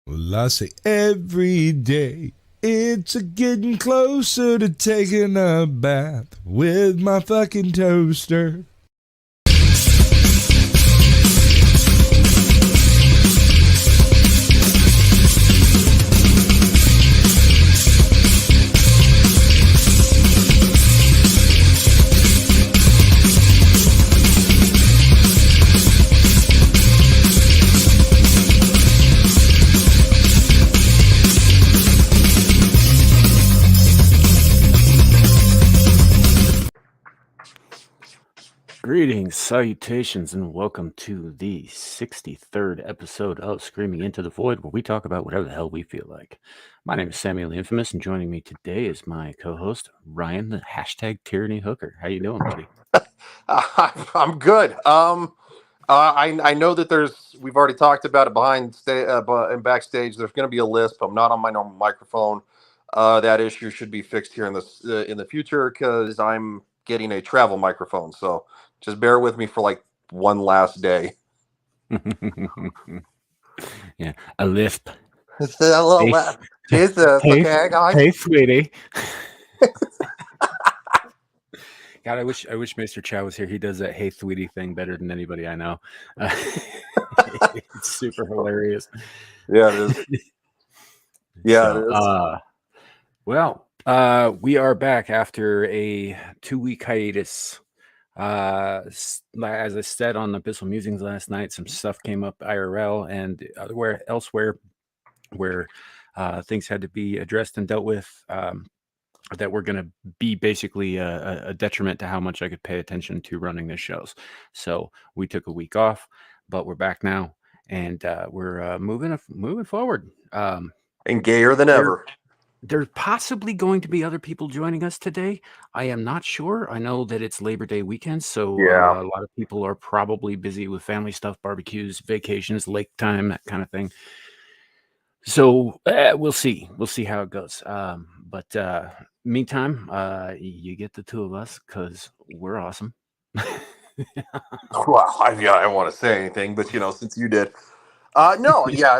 Well, I say every day it's a getting closer to taking a bath with my fucking toaster. Greetings, salutations, and welcome to the 63rd episode of Screaming Into the Void, where we talk about whatever the hell we feel like. My name is Samiel the Infamous, and joining me today is my co-host, Ryan, the hashtag Tyranny Hooker. How you doing, buddy? I'm good. I know that we've already talked about it and backstage. There's going to be a lisp. I'm not on my normal microphone. That issue should be fixed here in the future because I'm getting a travel microphone. So just bear with me for like one last day. Yeah, a lisp. It's a little Jesus, okay, guys. Hey, sweetie. God, I wish Mr. Chow was here. He does that "Hey, sweetie" thing better than anybody I know. It's super hilarious. Yeah, it is. Yeah, it is. We are back after a 2-week hiatus. As I said on Abyssal Musings last night, some stuff came up IRL and elsewhere where things had to be addressed and dealt with that were going to be basically a detriment to how much I could pay attention to running the shows. So we took a week off, but we're back now, and we're moving forward. And gayer than ever. There's possibly going to be other people joining us today. I am not sure. I know that it's Labor Day weekend, so Yeah. A lot of people are probably busy with family stuff, barbecues, vacations, lake time, that kind of thing. So we'll see. We'll see how it goes. But meantime, you get the two of us because we're awesome. Well, I don't want to say anything, but since you did. No, yeah,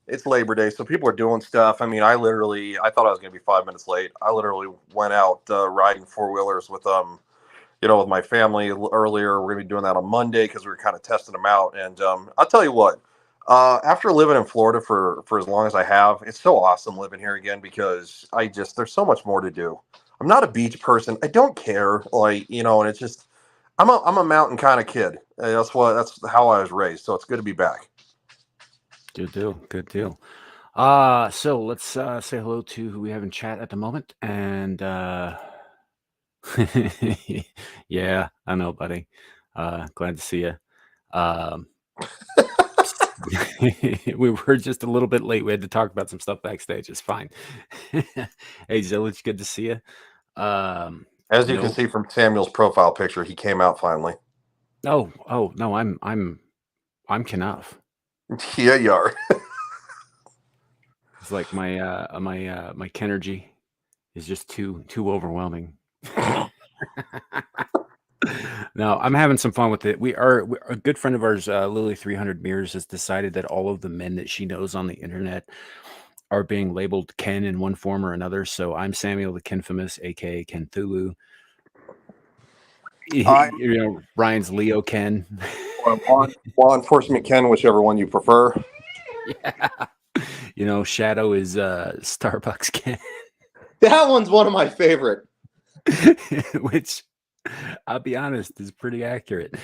it's Labor Day, so people are doing stuff. I mean, I thought I was gonna be 5 minutes late. I literally went out riding four-wheelers with with my family earlier. We're gonna be doing that on Monday because we were kind of testing them out. And I'll tell you what, after living in Florida for as long as I have, it's so awesome living here again because there's so much more to do. I'm not a beach person. I don't care, and it's just I'm a mountain kind of kid. That's how I was raised. So it's good to be back. Good deal. So let's say hello to who we have in chat at the moment. And yeah, I know, buddy. Glad to see you. We were just a little bit late. We had to talk about some stuff backstage. It's fine. Hey, Zillage, good to see you. As you can see from Samuel's profile picture, he came out finally. Oh no, I'm Knuff. Yeah, you are. It's like my my Kenergy is just too overwhelming. No, I'm having some fun with it. We're a good friend of ours, Lily 300 Mirrors, has decided that all of the men that she knows on the internet are being labeled Ken in one form or another. So I'm Samiel the Infamous, aka Ken Thulu. Ryan's Leo Ken. Or law enforcement Ken, whichever one you prefer. Yeah. Shadow is Starbucks Ken. That one's one of my favorite. Which, I'll be honest, is pretty accurate.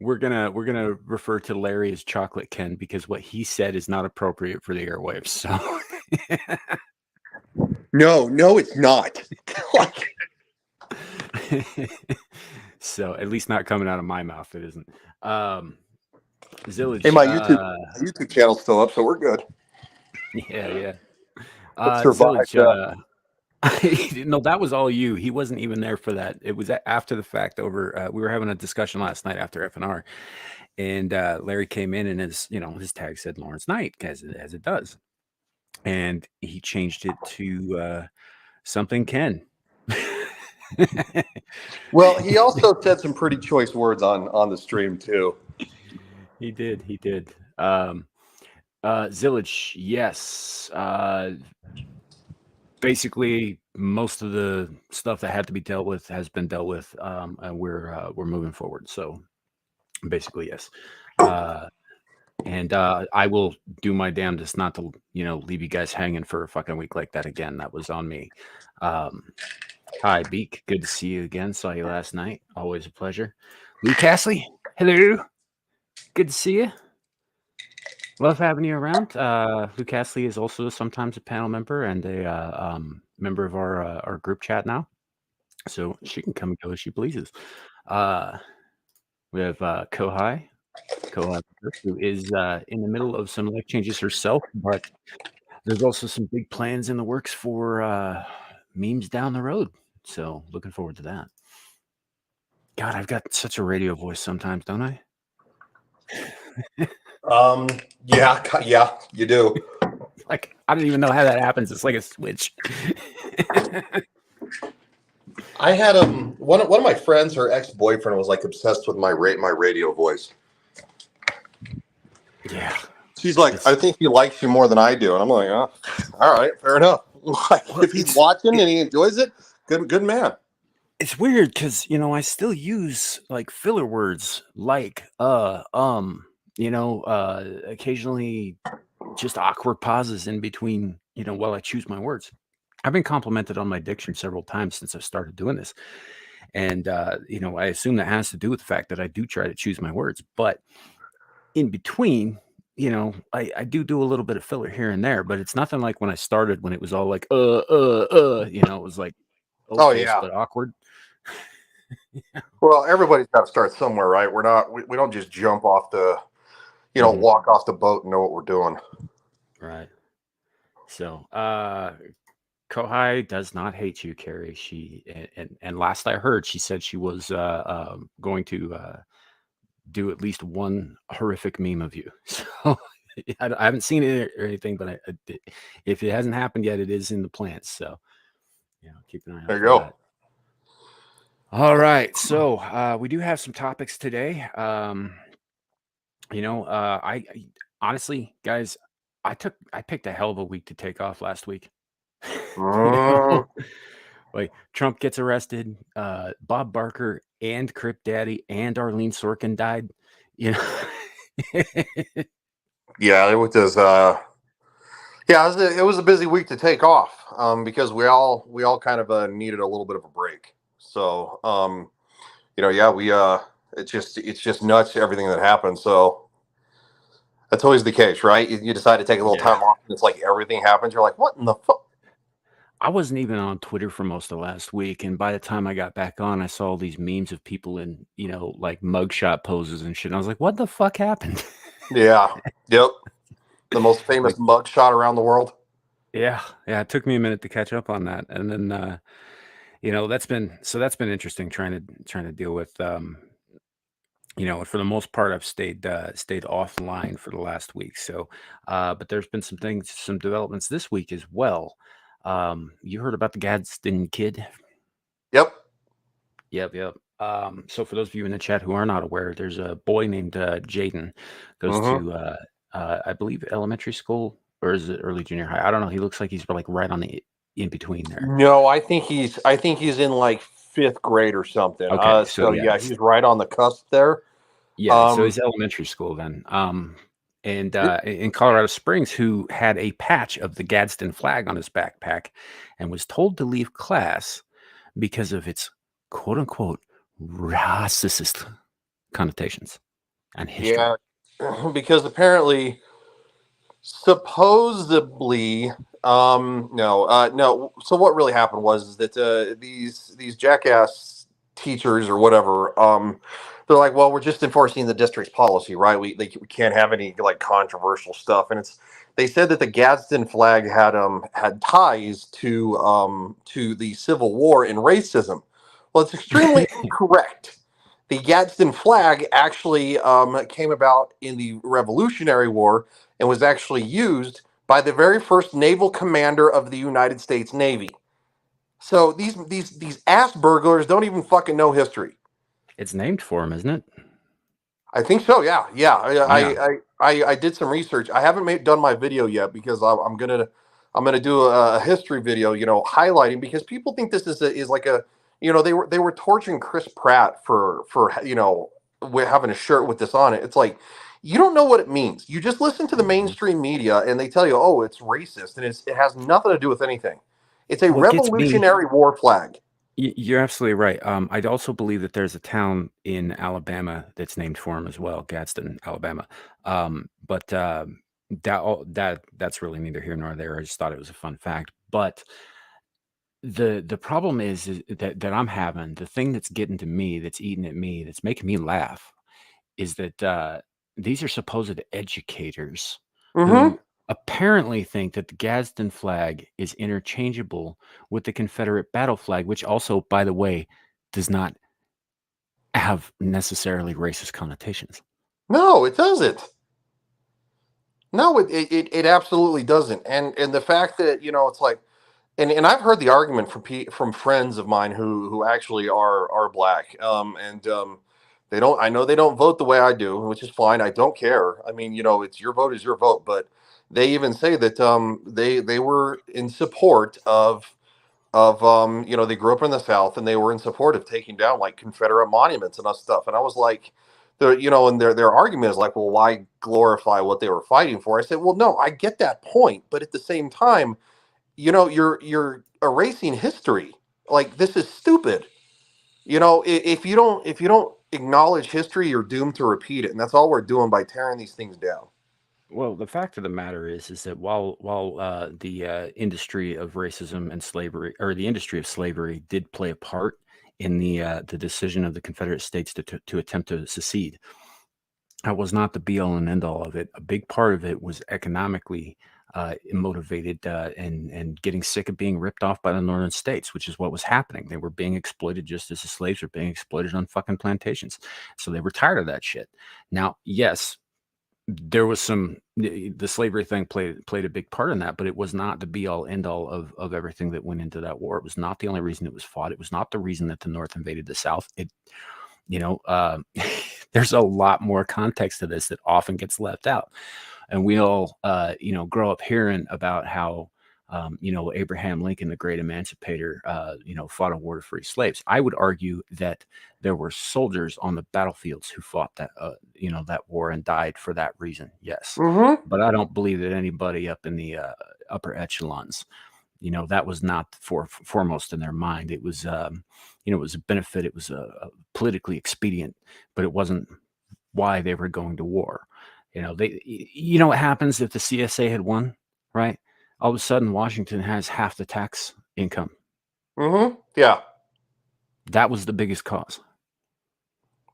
We're gonna refer to Larry as Chocolate Ken because what he said is not appropriate for the airwaves. So no, it's not. So at least not coming out of my mouth, it isn't. Zillage. Hey, my YouTube channel's still up, so we're good. Yeah. Zillage, no, that was all you. He wasn't even there for that. It was after the fact. Over, we were having a discussion last night after FNR, and Larry came in, and his tag said Laurence Knight, as it does, and he changed it to something Ken. Well, he also said some pretty choice words on the stream too. He did. Zillage, yes. Basically, most of the stuff that had to be dealt with has been dealt with, and we're moving forward. So, basically, yes. And I will do my damnedest not to, leave you guys hanging for a fucking week like that again. That was on me. Hi, Beak. Good to see you again. Saw you last night. Always a pleasure. Lou Castley. Hello. Good to see you. Love having you around. Lou Castley is also sometimes a panel member and a member of our group chat now. So she can come and go as she pleases. We have Kohai, who is in the middle of some life changes herself, but there's also some big plans in the works for memes down the road. So looking forward to that. God, I've got such a radio voice sometimes, don't I? Yeah, you do. Like, I don't even know how that happens. It's like a switch. I had one of my friends, her ex-boyfriend was like obsessed with my radio voice. Yeah. She's like, I think he likes you more than I do. And I'm like, oh, all right, fair enough. Like, if he's watching and he enjoys it, good man. It's weird because, I still use like filler words like, occasionally just awkward pauses in between, while I choose my words. I've been complimented on my diction several times since I started doing this. And, I assume that has to do with the fact that I do try to choose my words. But in between, I do a little bit of filler here and there, but it's nothing like when I started, when it was all like, it was like, Yeah, but awkward. Well, everybody's got to start somewhere, right? We don't just jump off the, walk off the boat and know what we're doing. Right. So, Kohai does not hate you, Carrie. She and last I heard, she said she was going to do at least one horrific meme of you. So I haven't seen it or anything, but if it hasn't happened yet, it is in the plans. So keep an eye out. There you go. That. All right, so we do have some topics today. I honestly, guys, I picked a hell of a week to take off last week. Like Trump gets arrested, Bob Barker and Crip Daddy and Arlene Sorkin died. Yeah, it was it was a busy week to take off because we all kind of needed a little bit of a break. So it's just nuts, everything that happened. So that's always the case, right? You decide to take a little time off, and it's like everything happens. You're like, what in the fuck? I wasn't even on Twitter for most of last week, and by the time I got back on, I saw all these memes of people in, like mugshot poses and shit. And I was like, what the fuck happened? Yeah. Yep. The most famous mugshot around the world. Yeah. It took me a minute to catch up on that. And then that's been interesting trying to deal with for the most part I've stayed offline for the last week. So but there's been some developments this week as well. You heard about the Gadsden kid? Yep. So for those of you in the chat who are not aware, there's a boy named Jaden, goes to I believe elementary school, or is it early junior high? I don't know. He looks like he's like right on the in between there. No, I think he's in like 5th grade or something. Okay, so he's right on the cusp there. Yeah, so he's elementary school then. And in Colorado Springs, who had a patch of the Gadsden flag on his backpack and was told to leave class because of its quote unquote racist connotations and history. Yeah, because apparently, supposedly, no. So what really happened was that these jackass teachers or whatever, they're like, well, we're just enforcing the district's policy, right? We can't have any like controversial stuff, and they said that the Gadsden flag had ties to the Civil War and racism. Well, it's extremely incorrect. The Gadsden flag actually came about in the Revolutionary War and was actually used by the very first naval commander of the United States Navy. So these ass burglars don't even fucking know history. It's named for him, isn't it? I think so. Yeah, yeah. Yeah. I did some research. I haven't done my video yet because I'm gonna do a history video. You know, highlighting because people think this is like a they were torturing Chris Pratt for we're having a shirt with this on it. It's like you don't know what it means. You just listen to the Mhm. mainstream media and they tell you, oh, it's racist, and it has nothing to do with anything. It's a What gets me, Revolutionary War flag. you're absolutely right. I'd also believe that there's a town in Alabama that's named for him as well, Gadsden, Alabama. But that's really neither here nor there. I just thought it was a fun fact. But the problem is that I'm having, the thing that's getting to me, that's eating at me, that's making me laugh, is that these are supposed educators Mm-hmm. who apparently think that the Gadsden flag is interchangeable with the Confederate battle flag, which also, by the way, does not have necessarily racist connotations. No, it doesn't. No, it absolutely doesn't. And the fact that it's like, and I've heard the argument from friends of mine who actually are black, and they don't. I know they don't vote the way I do, which is fine. I don't care. I mean, it's your vote is your vote. But they even say that they were in support of they grew up in the South and they were in support of taking down like Confederate monuments and us stuff. And I was like, and their argument is like, well, why glorify what they were fighting for? I said, well, no, I get that point, but at the same time, you're erasing history. Like this is stupid. If you don't acknowledge history, you're doomed to repeat it, and that's all we're doing by tearing these things down. Well, the fact of the matter is that while the industry of racism and slavery, or the industry of slavery, did play a part in the decision of the Confederate States to attempt to secede, that was not the be all and end all of it. A big part of it was economically motivated, and getting sick of being ripped off by the northern states, which is what was happening. They were being exploited just as the slaves were being exploited on fucking plantations. So they were tired of that shit. Now, yes, there was the slavery thing played a big part in that, but it was not the be all end all of everything that went into that war. It was not the only reason it was fought. It was not the reason that the North invaded the South. You know, there's a lot more context to this that often gets left out. And we all, grow up hearing about how, Abraham Lincoln, the great emancipator, fought a war to free slaves. I would argue that there were soldiers on the battlefields who fought that war and died for that reason. Yes. Mm-hmm. But I don't believe that anybody up in the upper echelons, that was not foremost in their mind. It was, it was a benefit. It was a politically expedient, but it wasn't why they were going to war. What happens if the CSA had won, right? All of a sudden, Washington has half the tax income. Mm-hmm. Yeah. That was the biggest cause.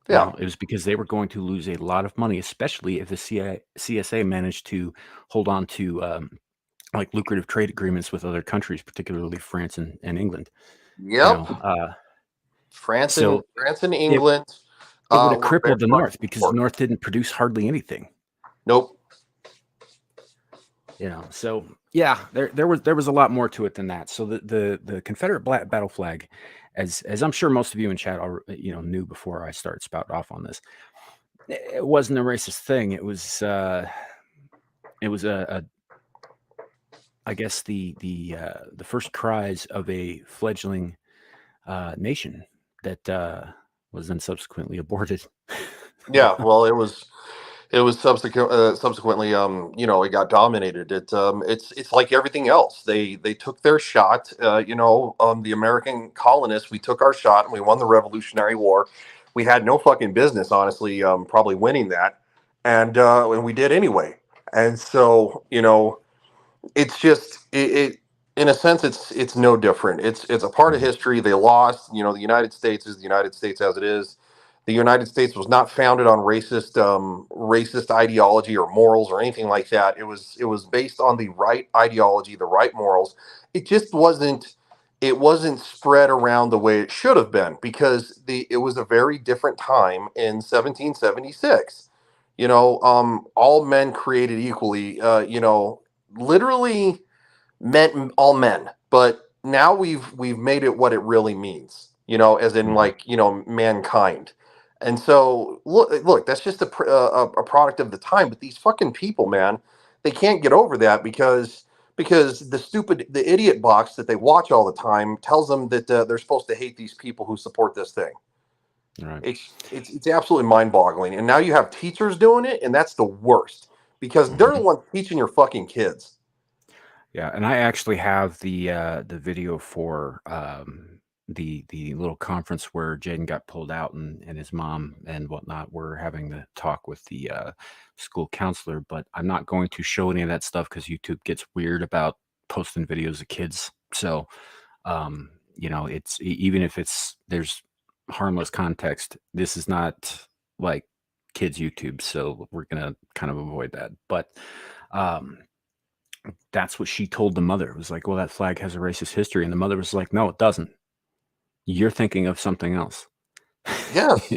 Yeah. It was because they were going to lose a lot of money, especially if the CSA managed to hold on to like lucrative trade agreements with other countries, particularly France and England. Yep. France and So England it would have were very crippled the much North because the important. North didn't produce hardly anything. Nope. So yeah, there was a lot more to it than that. So the Confederate battle flag, as I'm sure most of you in chat knew before I start spout off on this, it wasn't a racist thing. It was a I guess the first cries of a fledgling nation that was then subsequently aborted. Yeah. Well, it was subsequently it got dominated. It's like everything else. They took their shot. The American colonists, we took our shot and we won the Revolutionary War. We had no fucking business, honestly, probably winning that, and we did anyway. And so it's just it in a sense it's no different. It's a part of Mhm. history. They lost. The United States is the United States as it is. The United States was not founded on racist ideology or morals or anything like that. It was based on the right ideology, the right morals. It just wasn't spread around the way it should have been because it was a very different time in 1776. All men created equally. Literally meant all men, but now we've made it what it really means, you know, as in like, you know, mankind. And so look, that's just a product of the time. But these fucking people, man, they can't get over that because the idiot box that they watch all the time tells them that they're supposed to hate these people who support this thing. Right. It's absolutely mind-boggling. And now you have teachers doing it, and that's the worst because they're the ones teaching your fucking kids. Yeah, and I actually have the video for the little conference where Jaden got pulled out and his mom and whatnot were having the talk with the school counselor. But I'm not going to show any of that stuff because YouTube gets weird about posting videos of kids. So you know, it's even if there's harmless context, this is not like kids YouTube, so we're gonna kind of avoid that. But that's what she told the mother. It was like, well, that flag has a racist history. And the mother was like, no, it doesn't. You're thinking of something else. Yes.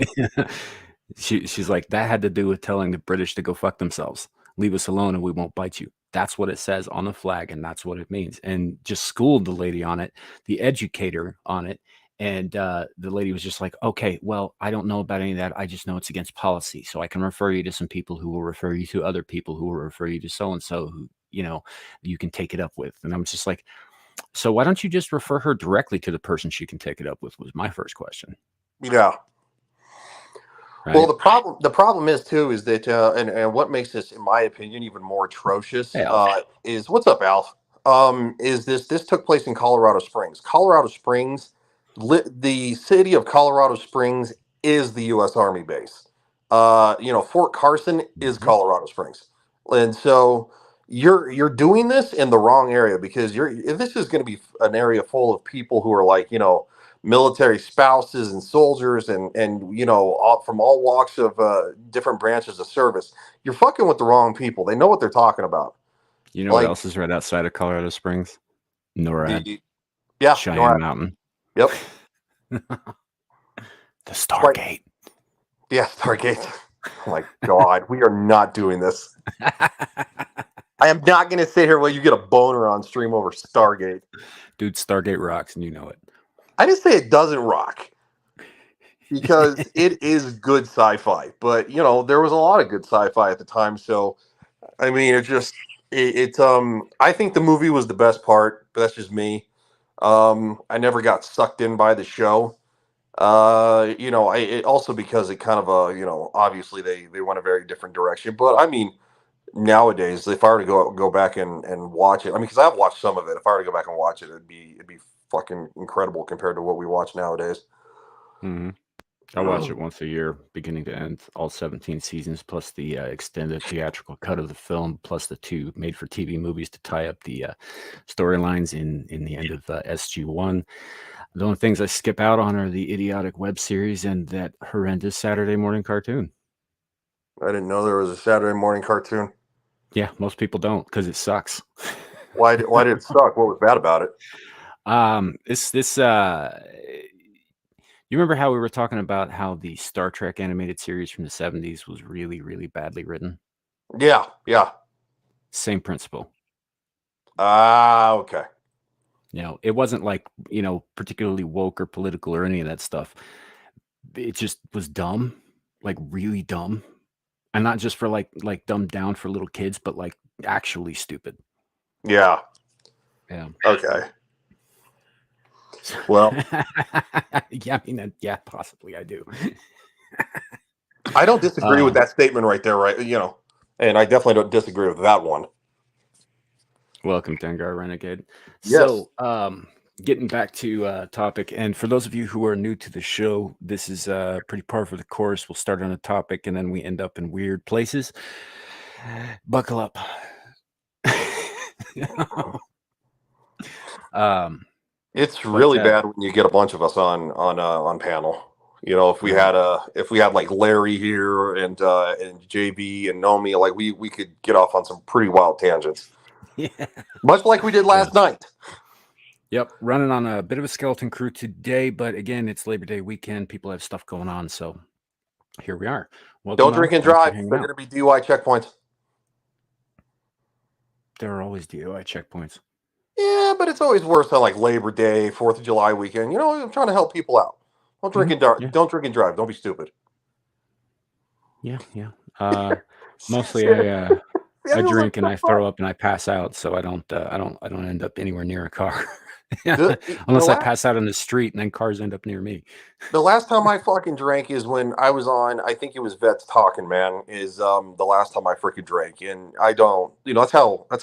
She's like, that had to do with telling the British to go fuck themselves. Leave us alone and we won't bite you. That's what it says on the flag, and that's what it means. And just schooled the lady on it, the educator on it. And the lady was just like, okay, well, I don't know about any of that. I just know it's against policy. So I can refer you to some people who will refer you to other people who will refer you to so-and-so who, you know, you can take it up with. And I'm just like, so why don't you just refer her directly to the person she can take it up with, was my first question. Yeah. Right? Well, the problem is too is that and what makes this, in my opinion, even more atrocious Hey, Alf. is what's up, Alf? Is this took place in Colorado Springs? Colorado Springs, the city of Colorado Springs is the U.S. Army base. You know, Fort Carson is Colorado Springs, and so you're doing this in the wrong area because this is going to be an area full of people who are like, you know, military spouses and soldiers and you know, from all walks of different branches of service. You're fucking with the wrong people. They know what they're talking about. You know what else is right outside of Colorado Springs? NORAD. Yeah, Cheyenne Mountain. Yep. The Stargate. Yeah, Stargate. Oh my God, we are not doing this. I am not going to sit here while you get a boner on stream over Stargate. Dude, Stargate rocks, and you know it. I didn't say it doesn't rock because it is good sci-fi, but you know, there was a lot of good sci-fi at the time. So, I mean, I think the movie was the best part, but that's just me. I never got sucked in by the show. You know, also because it kind of you know, obviously they went a very different direction. But I mean, nowadays, if I were to go back and watch it, I mean, because I've watched some of it. If I were to go back and watch it, it'd be fucking incredible compared to what we watch nowadays. Mm-hmm. I watch it once a year, beginning to end, all 17 seasons, plus the extended theatrical cut of the film, plus the 2 made-for-TV movies to tie up the storylines in the end of SG-1. The only things I skip out on are the idiotic web series and that horrendous Saturday morning cartoon. I didn't know there was a Saturday morning cartoon. Yeah, most people don't because it sucks. Why did it suck? What was bad about it? You remember how we were talking about how the Star Trek animated series from the 70s was really, really badly written? Yeah. Same principle. Okay. You know, it wasn't like, you know, particularly woke or political or any of that stuff. It just was dumb, like really dumb. And not just for like dumbed down for little kids, but like actually stupid. Yeah. Yeah. Okay. Well, yeah, I mean, yeah, possibly I do. I don't disagree with that statement right there, right? You know, and I definitely don't disagree with that one. Welcome, Dengar Renegade. Yes. So, getting back to topic, and for those of you who are new to the show, this is pretty par for the course. We'll start on a topic, and then we end up in weird places. Buckle up. It's really bad when you get a bunch of us on panel. You know, if we had like Larry here and JB and Nomi, like we could get off on some pretty wild tangents. Yeah. Much like we did last night. Yep, running on a bit of a skeleton crew today, but again, it's Labor Day weekend. People have stuff going on, so here we are. Welcome, don't drink and drive. They're going to be DUI checkpoints. There are always DUI checkpoints. Yeah, but it's always worse on like Labor Day, 4th of July weekend. You know, I'm trying to help people out. Don't drink and drive. Yeah, Don't drink and drive. Don't be stupid. yeah. Mostly Yeah, I it was like drink and I throw up and I pass out, so I don't end up anywhere near a car. the Unless I last pass out in the street and then cars end up near me. the last time I fucking drank is when I was on. I think it was Vets Talking Man. Is the last time I freaking drank, and I don't. You know, that's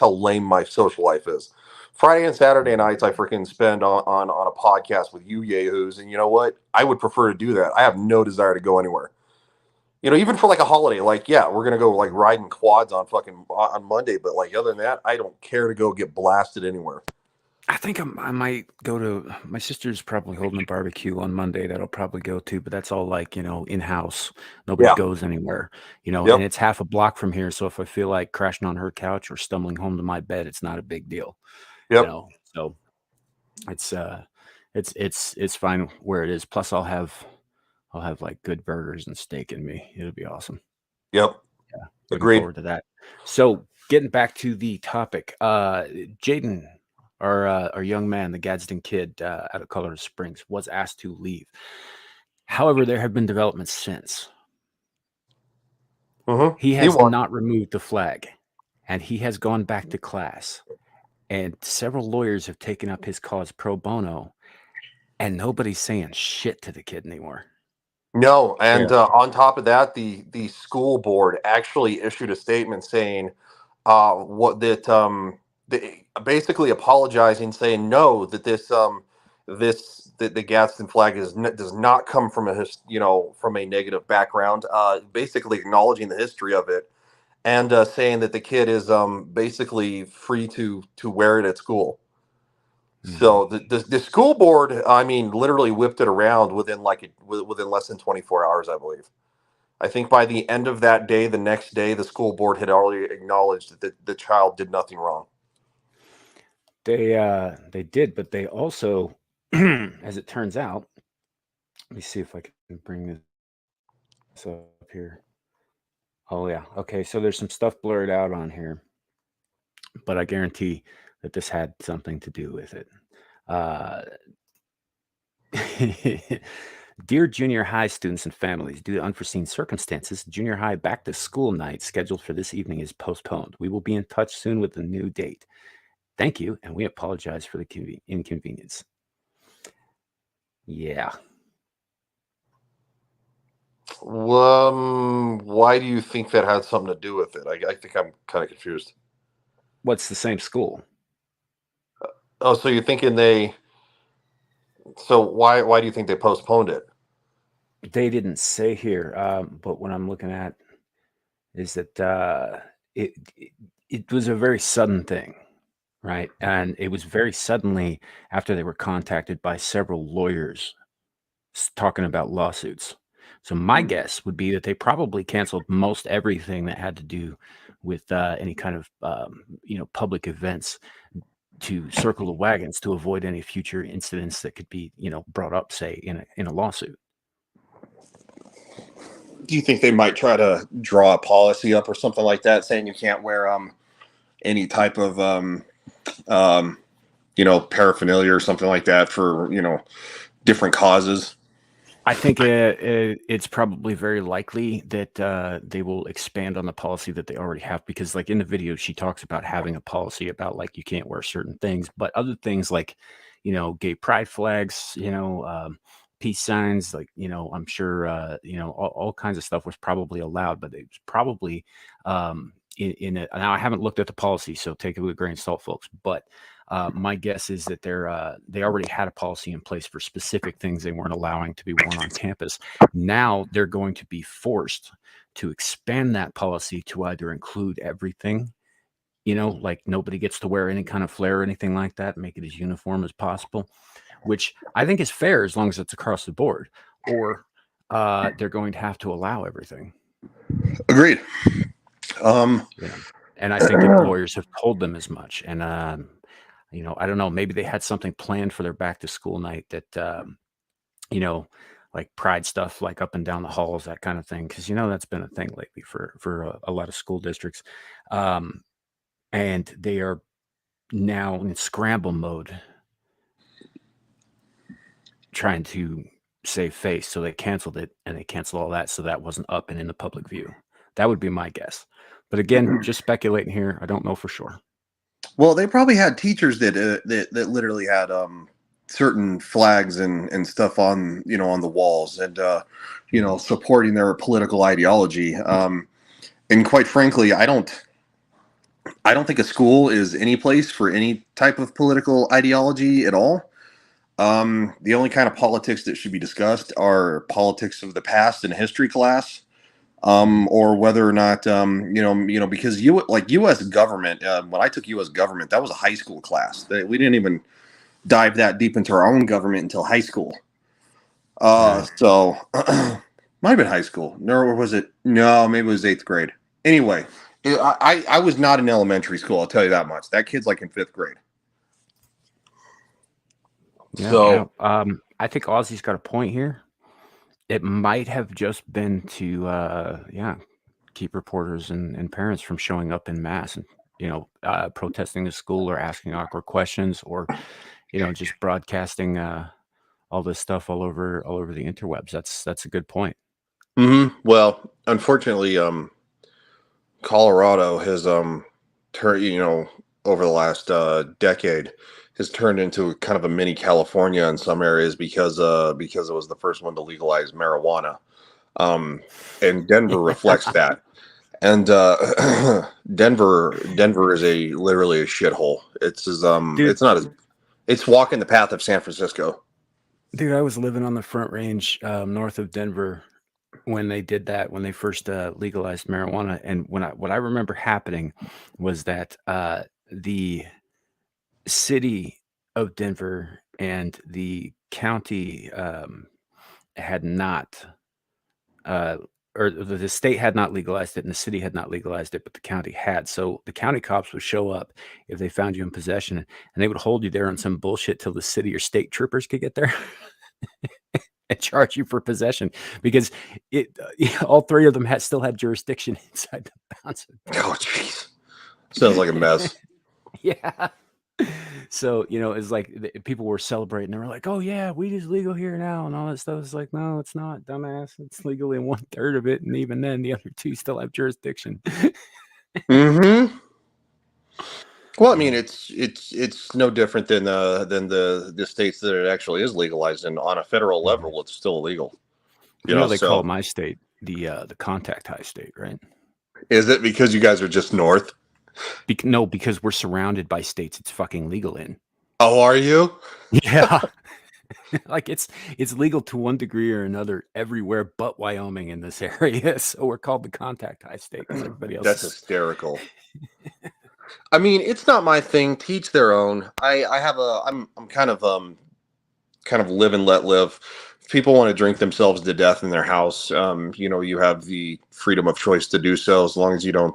how lame my social life is. Friday and Saturday nights I freaking spend on a podcast with you yahoos, and you know what? I would prefer to do that. I have no desire to go anywhere. You know, even for like a holiday, like yeah, we're gonna go like riding quads on fucking on Monday, but like other than that, I don't care to go get blasted anywhere. I think I might go to my sister's probably holding a barbecue on Monday that I'll probably go to, but that's all like, in-house. Nobody Yeah. goes anywhere, and Yep. it's half a block from here. So if I feel like crashing on her couch or stumbling home to my bed, it's not a big deal, Yep. So it's fine where it is. Plus I'll have like good burgers and steak in me. It'll be awesome. Yep. Looking Agreed. forward to that. So getting back to the topic, Jaden, our young man, the Gadsden kid out of Colorado Springs, was asked to leave. However, there have been developments since. He He has won. not removed the flag, and he has gone back to class. And several lawyers have taken up his cause pro bono, and nobody's saying shit to the kid anymore. No, Yeah. and on top of that, the school board actually issued a statement saying, what that basically apologizing, saying no, that this that the Gadsden flag does not come from from a negative background. Basically acknowledging the history of it and saying that the kid is basically free to wear it at school. So the school board, I mean, literally whipped it around within less than 24 hours, I believe. I think by the end of that day, the next day, the school board had already acknowledged that the child did nothing wrong. They did, but they also, as it turns out, let me see if I can bring this up here. Oh yeah, okay. So there's some stuff blurred out on here, but I guarantee that this had something to do with it. Dear junior high students and families, due to unforeseen circumstances, junior high back to school night scheduled for this evening is postponed. We will be in touch soon with a new date. Thank you, and we apologize for the inconvenience. Yeah. Why do you think that had something to do with it? I think I'm kind of confused. What's the same school? Oh, so you're thinking they? So why do you think they postponed it? They didn't say here, but what I'm looking at is that it was a very sudden thing, right? And it was very suddenly after they were contacted by several lawyers talking about lawsuits. So my guess would be that they probably canceled most everything that had to do with any kind of public events to circle the wagons to avoid any future incidents that could be brought up, say in a lawsuit. Do you think they might try to draw a policy up or something like that, saying you can't wear any type of paraphernalia or something like that for different causes? I think it's probably very likely that they will expand on the policy that they already have, because like in the video, she talks about having a policy about like you can't wear certain things, but other things like, gay pride flags, peace signs, like, I'm sure, all kinds of stuff was probably allowed, but it was probably in it. Now I haven't looked at the policy, so take it with a grain of salt, folks, but my guess is that they already had a policy in place for specific things they weren't allowing to be worn on campus. Now they're going to be forced to expand that policy to either include everything, like nobody gets to wear any kind of flare or anything like that, make it as uniform as possible, which I think is fair as long as it's across the board, or they're going to have to allow everything. Agreed. And I think that lawyers have told them as much. And I don't know, maybe they had something planned for their back to school night that, like pride stuff, like up and down the halls, that kind of thing. Cause that's been a thing lately for a lot of school districts. And they are, now in scramble mode trying to save face, so they canceled it, and they canceled all that, so that wasn't up and in the public view. That would be my guess. But again, just speculating here. I don't know for sure. Well, they probably had teachers that that literally had certain flags and stuff on on the walls and supporting their political ideology. And quite frankly, I don't think a school is any place for any type of political ideology at all. The only kind of politics that should be discussed are politics of the past in history class. Or whether or not because U.S. government. When I took U.S. government, that was a high school class. We didn't even dive that deep into our own government until high school. So might have been high school. No, or was it? No, maybe it was 8th grade. Anyway, I was not in elementary school. I'll tell you that much. That kid's like in 5th grade. Yeah, So I think Ozzy's got a point here. It might have just been to keep reporters and parents from showing up in mass and protesting the school or asking awkward questions or just broadcasting all this stuff all over the interwebs. That's a good point. Well, unfortunately, Colorado has turned over the last decade has turned into kind of a mini California in some areas because it was the first one to legalize marijuana, and Denver reflects that. And Denver is literally a shithole. It's walking the path of San Francisco. Dude, I was living on the Front Range north of Denver when they did that, when they first legalized marijuana, and what I remember happening was that the city of Denver and the county had not, or the state had not legalized it, and the city had not legalized it, but the county had. So the county cops would show up if they found you in possession, and they would hold you there on some bullshit till the city or state troopers could get there and charge you for possession, because all three of them still had jurisdiction inside the bounds. Oh, jeez. Sounds like a mess. Yeah. So, it's like people were celebrating. They were like, oh, yeah, weed is legal here now and all that stuff. It's like, no, it's not, dumbass. It's legal in 1/3 of it. And even then, the other 2 still have jurisdiction. Well, I mean, it's no different than the states that it actually is legalized, and on a federal level, it's still illegal. They call my state the contact high state, right? Is it because you guys are just north? No, because we're surrounded by states it's fucking legal in. Oh, are you? Yeah. Like it's legal to one degree or another everywhere but Wyoming in this area. So we're called the contact high state because everybody else. That's hysterical. I mean, it's not my thing. Teach their own. I'm kind of live and let live. If people want to drink themselves to death in their house, you have the freedom of choice to do so, as long as you don't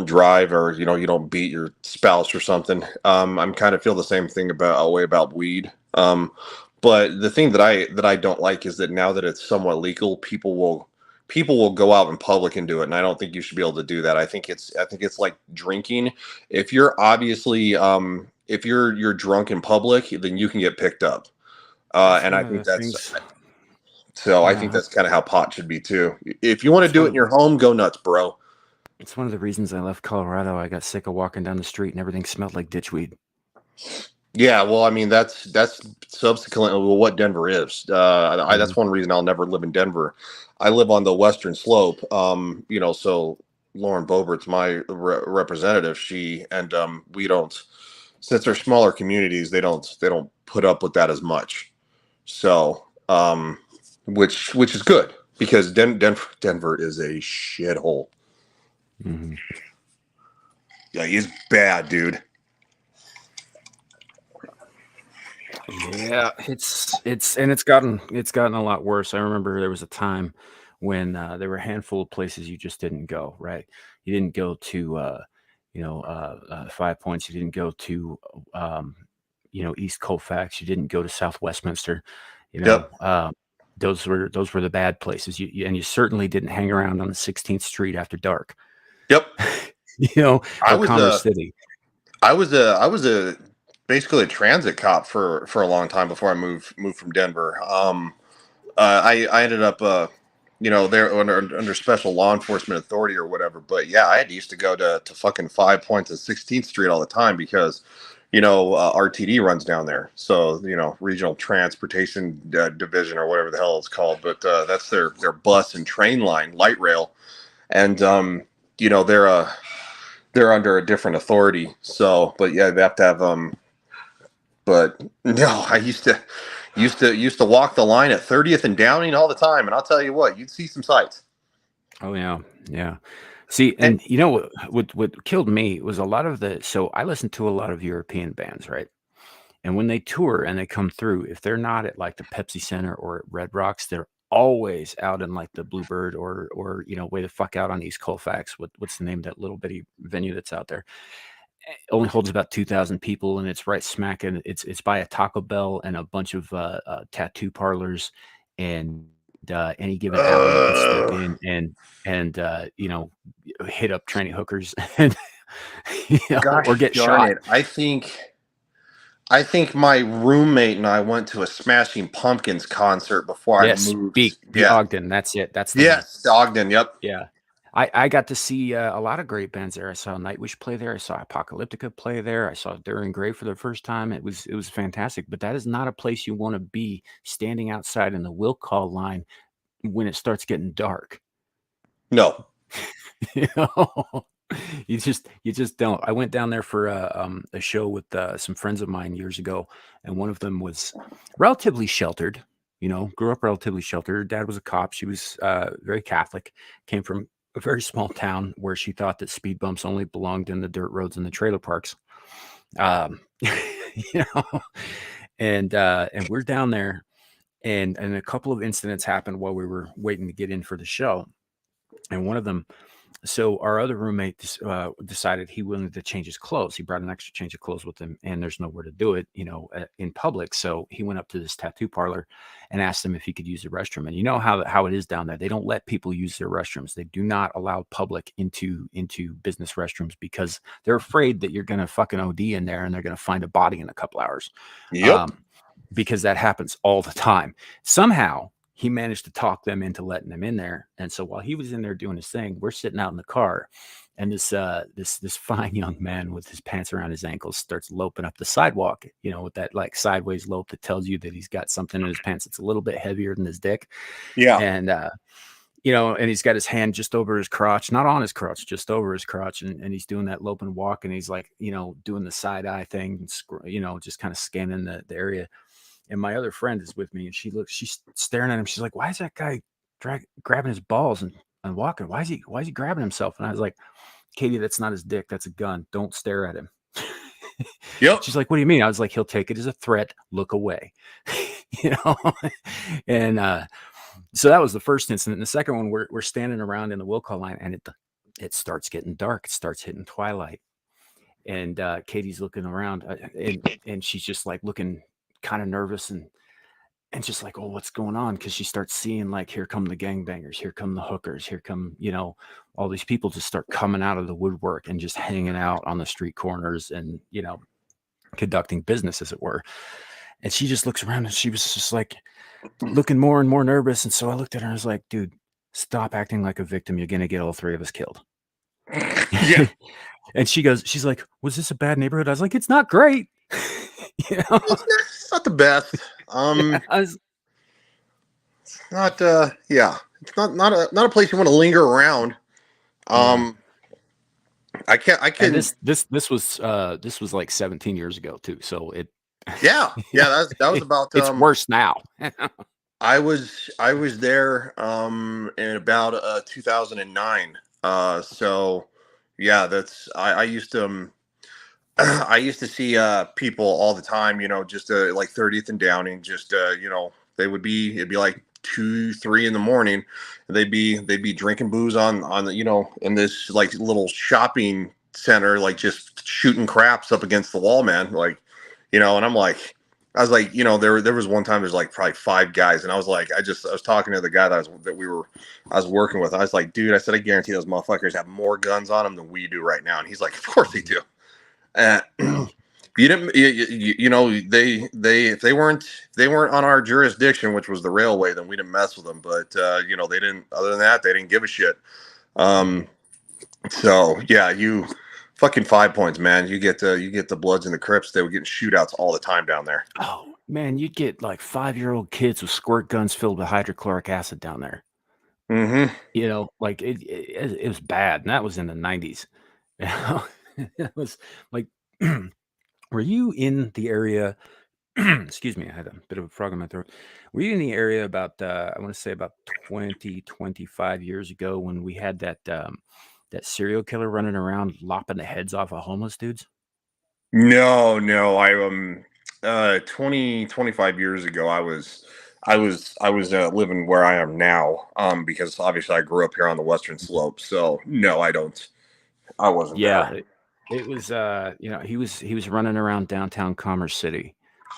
drive, or you don't beat your spouse or something. I'm kind of feel the same thing about weed. But the thing that I don't like is that now that it's somewhat legal, people will go out in public and do it, and I don't think you should be able to do that. I think it's like drinking. If you're obviously if you're drunk in public, then you can get picked up. And I think that's so. I think that's kind of how pot should be too. If you want to do it in your home, go nuts, bro. It's one of the reasons I left Colorado. I got sick of walking down the street and everything smelled like ditchweed. Yeah, well, I mean, that's subsequently what Denver is. That's one reason I'll never live in Denver. I live on the western slope. So Lauren Boebert's my representative. We don't, since they're smaller communities, they don't put up with that as much. So, which is good, because Denver is a shithole. Mm-hmm. Yeah, he's bad, dude. Yeah, it's gotten a lot worse. I remember there was a time when there were a handful of places you just didn't go. Right, you didn't go to 5 Points. You didn't go to East Colfax. You didn't go to South Westminster. Yep. Those were the bad places. You certainly didn't hang around on the 16th Street after dark. Yep. Commerce City. I was a basically a transit cop for a long time before I moved from Denver. I ended up there under special law enforcement authority or whatever. But yeah, I used to go to fucking 5 Points of 16th Street all the time because RTD runs down there. So Regional Transportation Division or whatever the hell it's called. But that's their bus and train line, light rail, and they're under a different authority. So, but yeah, they have to have But no, I used to walk the line at 30th and Downing all the time, and I'll tell you what, you'd see some sights. Oh yeah, yeah. See, and you know what killed me was a lot of so I listen to a lot of European bands, right? And when they tour and they come through, if they're not at like the Pepsi Center or at Red Rocks, they're always out in like the Bluebird or way the fuck out on East Colfax. What's the name of that little bitty venue that's out there? It only holds about 2,000 people, and it's right smack in it's by a Taco Bell and a bunch of tattoo parlors, and any given hour you can step in and hit up tranny hookers and Gosh or get darn shot. it. I think my roommate and I went to a Smashing Pumpkins concert before I Yes, moved. the Yeah. Ogden. That's it. That's the one. Yes, Ogden. Yep. Yeah. I got to see a lot of great bands there. I saw Nightwish play there. I saw Apocalyptica play there. I saw Duran Gray for the first time. It was fantastic. But that is not a place you want to be standing outside in the will call line when it starts getting dark. No. You just don't. I went down there for a show with some friends of mine years ago, and one of them was relatively sheltered. Grew up relatively sheltered. Her dad was a cop. She was very Catholic. Came from a very small town where she thought that speed bumps only belonged in the dirt roads and the trailer parks. And we're down there, and a couple of incidents happened while we were waiting to get in for the show, and one of them. So our other roommate decided he wanted to change his clothes. He brought an extra change of clothes with him, and there's nowhere to do it, in public. So he went up to this tattoo parlor and asked them if he could use the restroom. And you know how it is down there. They don't let people use their restrooms. They do not allow public into business restrooms because they're afraid that you're going to fucking OD in there and they're going to find a body in a couple hours. Yep. Because that happens all the time. Somehow he managed to talk them into letting him in there. And so while he was in there doing his thing, we're sitting out in the car, and this fine young man with his pants around his ankles starts loping up the sidewalk, with that like sideways lope that tells you that he's got something in his pants that's a little bit heavier than his dick. Yeah. And, and he's got his hand just over his crotch, not on his crotch, just over his crotch. And he's doing that loping walk, and he's like, doing the side eye thing, just kind of scanning the area. And my other friend is with me, and she's staring at him. She's like, why is that guy grabbing his balls and walking? Why is he grabbing himself? And I was like, Katie, that's not his dick. That's a gun. Don't stare at him. Yep. She's like, what do you mean? I was like, he'll take it as a threat. Look away. And so that was the first incident. And the second one, we're standing around in the will call line, and it starts getting dark. It starts hitting twilight. And Katie's looking around, and she's just like looking kind of nervous and just like, oh, what's going on? Because she starts seeing like, here come the gangbangers, here come the hookers, here come all these people just start coming out of the woodwork and just hanging out on the street corners and conducting business, as it were. And she just looks around, and she was just like looking more and more nervous. And so I looked at her and I was like, dude, stop acting like a victim. You're gonna get all three of us killed. Yeah. And she's like, was this a bad neighborhood? I was like, it's not great. It's not the best. It's not it's not a place you want to linger around. I can this was like 17 years ago too, so it that was about it's worse now. I was there in about 2009. So yeah, that's I used to I used to see people all the time, just like 30th and Downing, just it'd be like 2-3 in the morning. They'd be drinking booze on the in this like little shopping center, like just shooting craps up against the wall, man. Like, and I was like, there was one time there's like probably 5 guys, and I was like, I was talking to the guy I was working with. I was like, dude, I said, I guarantee those motherfuckers have more guns on them than we do right now. And he's like, of course they do. You didn't, you know, they if they weren't on our jurisdiction, which was the railway, then we didn't mess with them. But you know, they didn't. Other than that, they didn't give a shit. So yeah, you fucking 5 points, man. You get the Bloods and the Crips. They were getting shootouts all the time down there. Oh man, you'd get like 5-year-old kids with squirt guns filled with hydrochloric acid down there. Mm-hmm. You know, like it was bad, and that was in the 90s. You know, it was like, were you in the area? Excuse me, I had a bit of a frog in my throat. Were you in the area about I want to say about 25 years ago when we had that that serial killer running around lopping the heads off of homeless dudes? No, I 25 years ago I was living where I am now because obviously I grew up here on the Western Slope. So no, I wasn't Yeah, there. it was you know, he was running around downtown Commerce City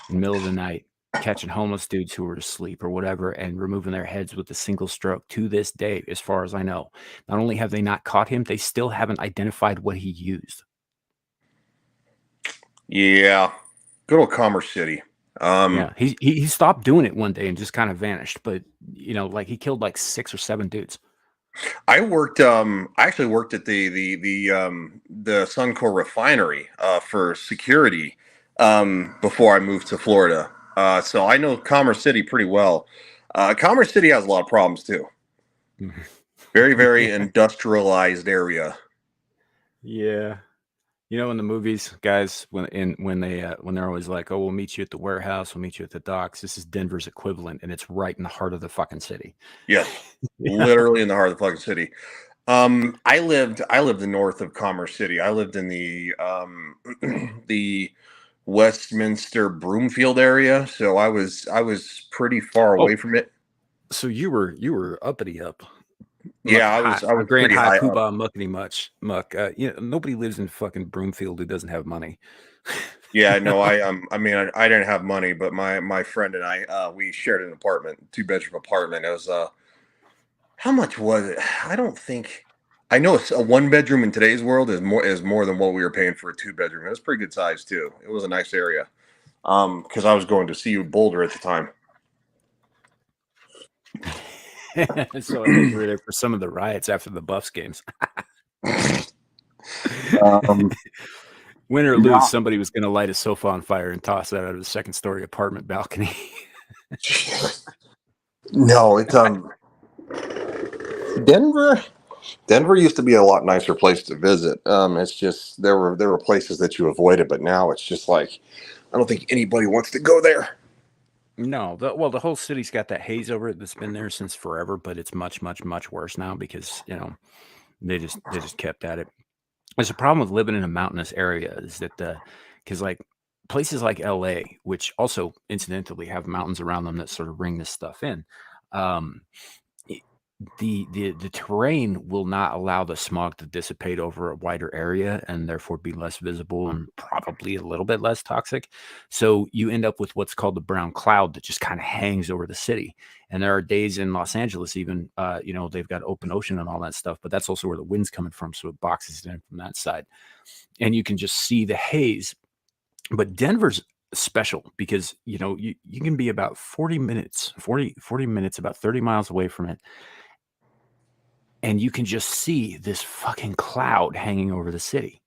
in the middle of the night, catching homeless dudes who were asleep or whatever, and removing their heads with a single stroke. To this day, as far as I know, not only have they not caught him, they still haven't identified what he used. Yeah. Good old Commerce City. Yeah, he stopped doing it one day and just kind of vanished. But you know, like he killed like 6 or 7 dudes. I actually worked at the Suncor refinery for security before I moved to Florida. So I know Commerce City pretty well. Commerce City has a lot of problems too. Very, very industrialized area. Yeah. You know, in the movies, guys, when they're always like, "Oh, we'll meet you at the warehouse, we'll meet you at the docks." This is Denver's equivalent, and it's right in the heart of the fucking city. Yes, Yeah. literally in the heart of the fucking city. I lived north of Commerce City. I lived in the the Westminster Broomfield area, so I was pretty far Oh, away from it. so you were uppity up. Yeah, I A was grand pretty high high up. poobah muckety muck. You know, nobody lives in fucking Broomfield who doesn't have money. Yeah, no, I mean I didn't have money, but my friend and I we shared an apartment, 2 bedroom apartment. It was how much was it? I don't think I know it's a 1 bedroom in today's world is more than what we were paying for a 2 bedroom. It was pretty good size too. It was a nice area. Because I was going to see you Boulder at the time. So I bet you were there for some of the riots after the Buffs games. Um, Win or lose, no, somebody was going to light a sofa on fire and toss that out of the second-story apartment balcony. no, it's Denver. Denver used to be a lot nicer place to visit. It's just there were places that you avoided, but now it's just like I don't think anybody wants to go there. No, the whole city's got that haze over it that's been there since forever, but it's much, much, much worse now because you know they just kept at it. There's a problem with living in a mountainous area is that because like places like LA, which also incidentally have mountains around them that sort of ring this stuff in, um, i- the terrain will not allow the smog to dissipate over a wider area and therefore be less visible and probably a little bit less toxic. So you end up with what's called the brown cloud that just kind of hangs over the city. And there are days in Los Angeles, even you know, they've got open ocean and all that stuff, but that's also where the wind's coming from, so it boxes it in from that side, and you can just see the haze. But Denver's special because you know you can be about 40 minutes, about 30 miles away from it, and you can just see this fucking cloud hanging over the city.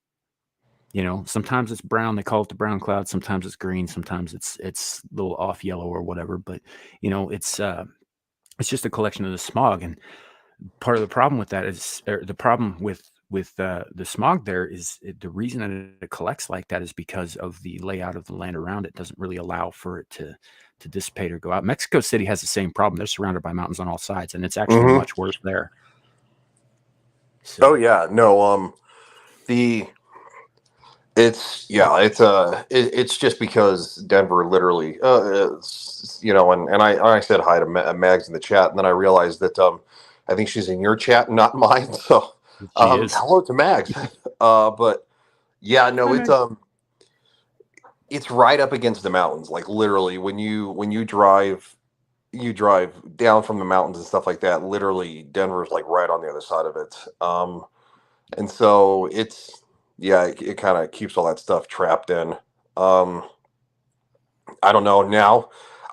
You know, sometimes it's brown, they call it the brown cloud, sometimes it's green, sometimes it's a little off yellow or whatever, but you know, it's just a collection of the smog. And part of the problem with that is, or the problem with the smog there is the reason that it collects like that is because of the layout of the land around it doesn't really allow for it to dissipate or go out. Mexico City has the same problem. They're surrounded by mountains on all sides, and it's actually Hmm. much worse there. Oh So yeah, no, the it's just because Denver literally and I said hi to Mags in the chat, and then I realized that I think she's in your chat and not mine. So she is. hello to Mags. But yeah, no, Hi, Meg. it's right up against the mountains. Like literally, when you drive down from the mountains and stuff like that. Literally, Denver's like right on the other side of it. And so yeah, it kind of keeps all that stuff trapped in. Um, I don't know now.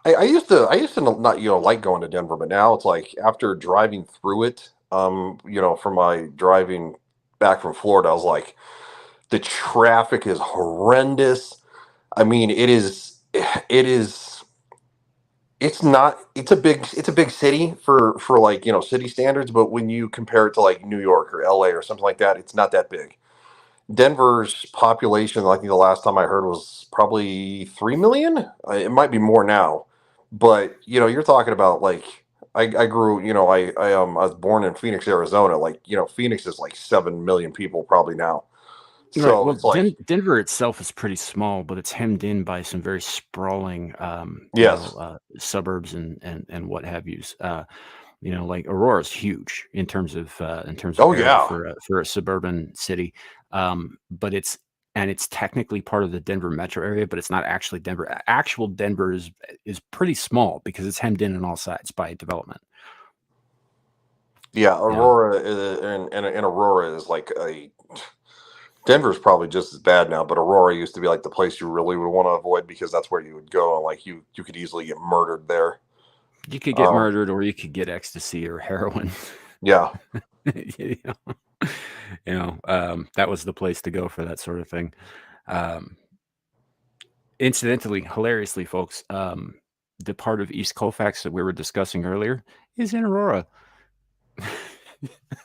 I used to not like going to Denver, but now it's like after driving through it, from my driving back from Florida, I was like, the traffic is horrendous. I mean, it is it's a big city for like, city standards, but when you compare it to like New York or LA or something like that, it's not that big. Denver's population, I think the last time I heard was probably 3 million. It might be more now, but you're talking about like I grew, I was born in Phoenix, Arizona. Like, Phoenix is like 7 million people probably now. Right. So Well, it's like, Denver itself is pretty small, but it's hemmed in by some very sprawling, yes. suburbs and what have yous. Like Aurora's huge in terms of Oh area yeah. for a suburban city. It's technically part of the Denver metro area, but it's not actually Denver. Actual Denver is pretty small because it's hemmed in on all sides by development. Yeah, You know, Aurora and Aurora is like a Denver's probably just as bad now, but Aurora used to be like the place you really would want to avoid because that's where you would go and like you could easily get murdered there. you could get Um, murdered or you could get ecstasy or heroin. yeah. you know, that was the place to go for that sort of thing. Um, Incidentally, hilariously, folks, the part of East Colfax that we were discussing earlier is in Aurora.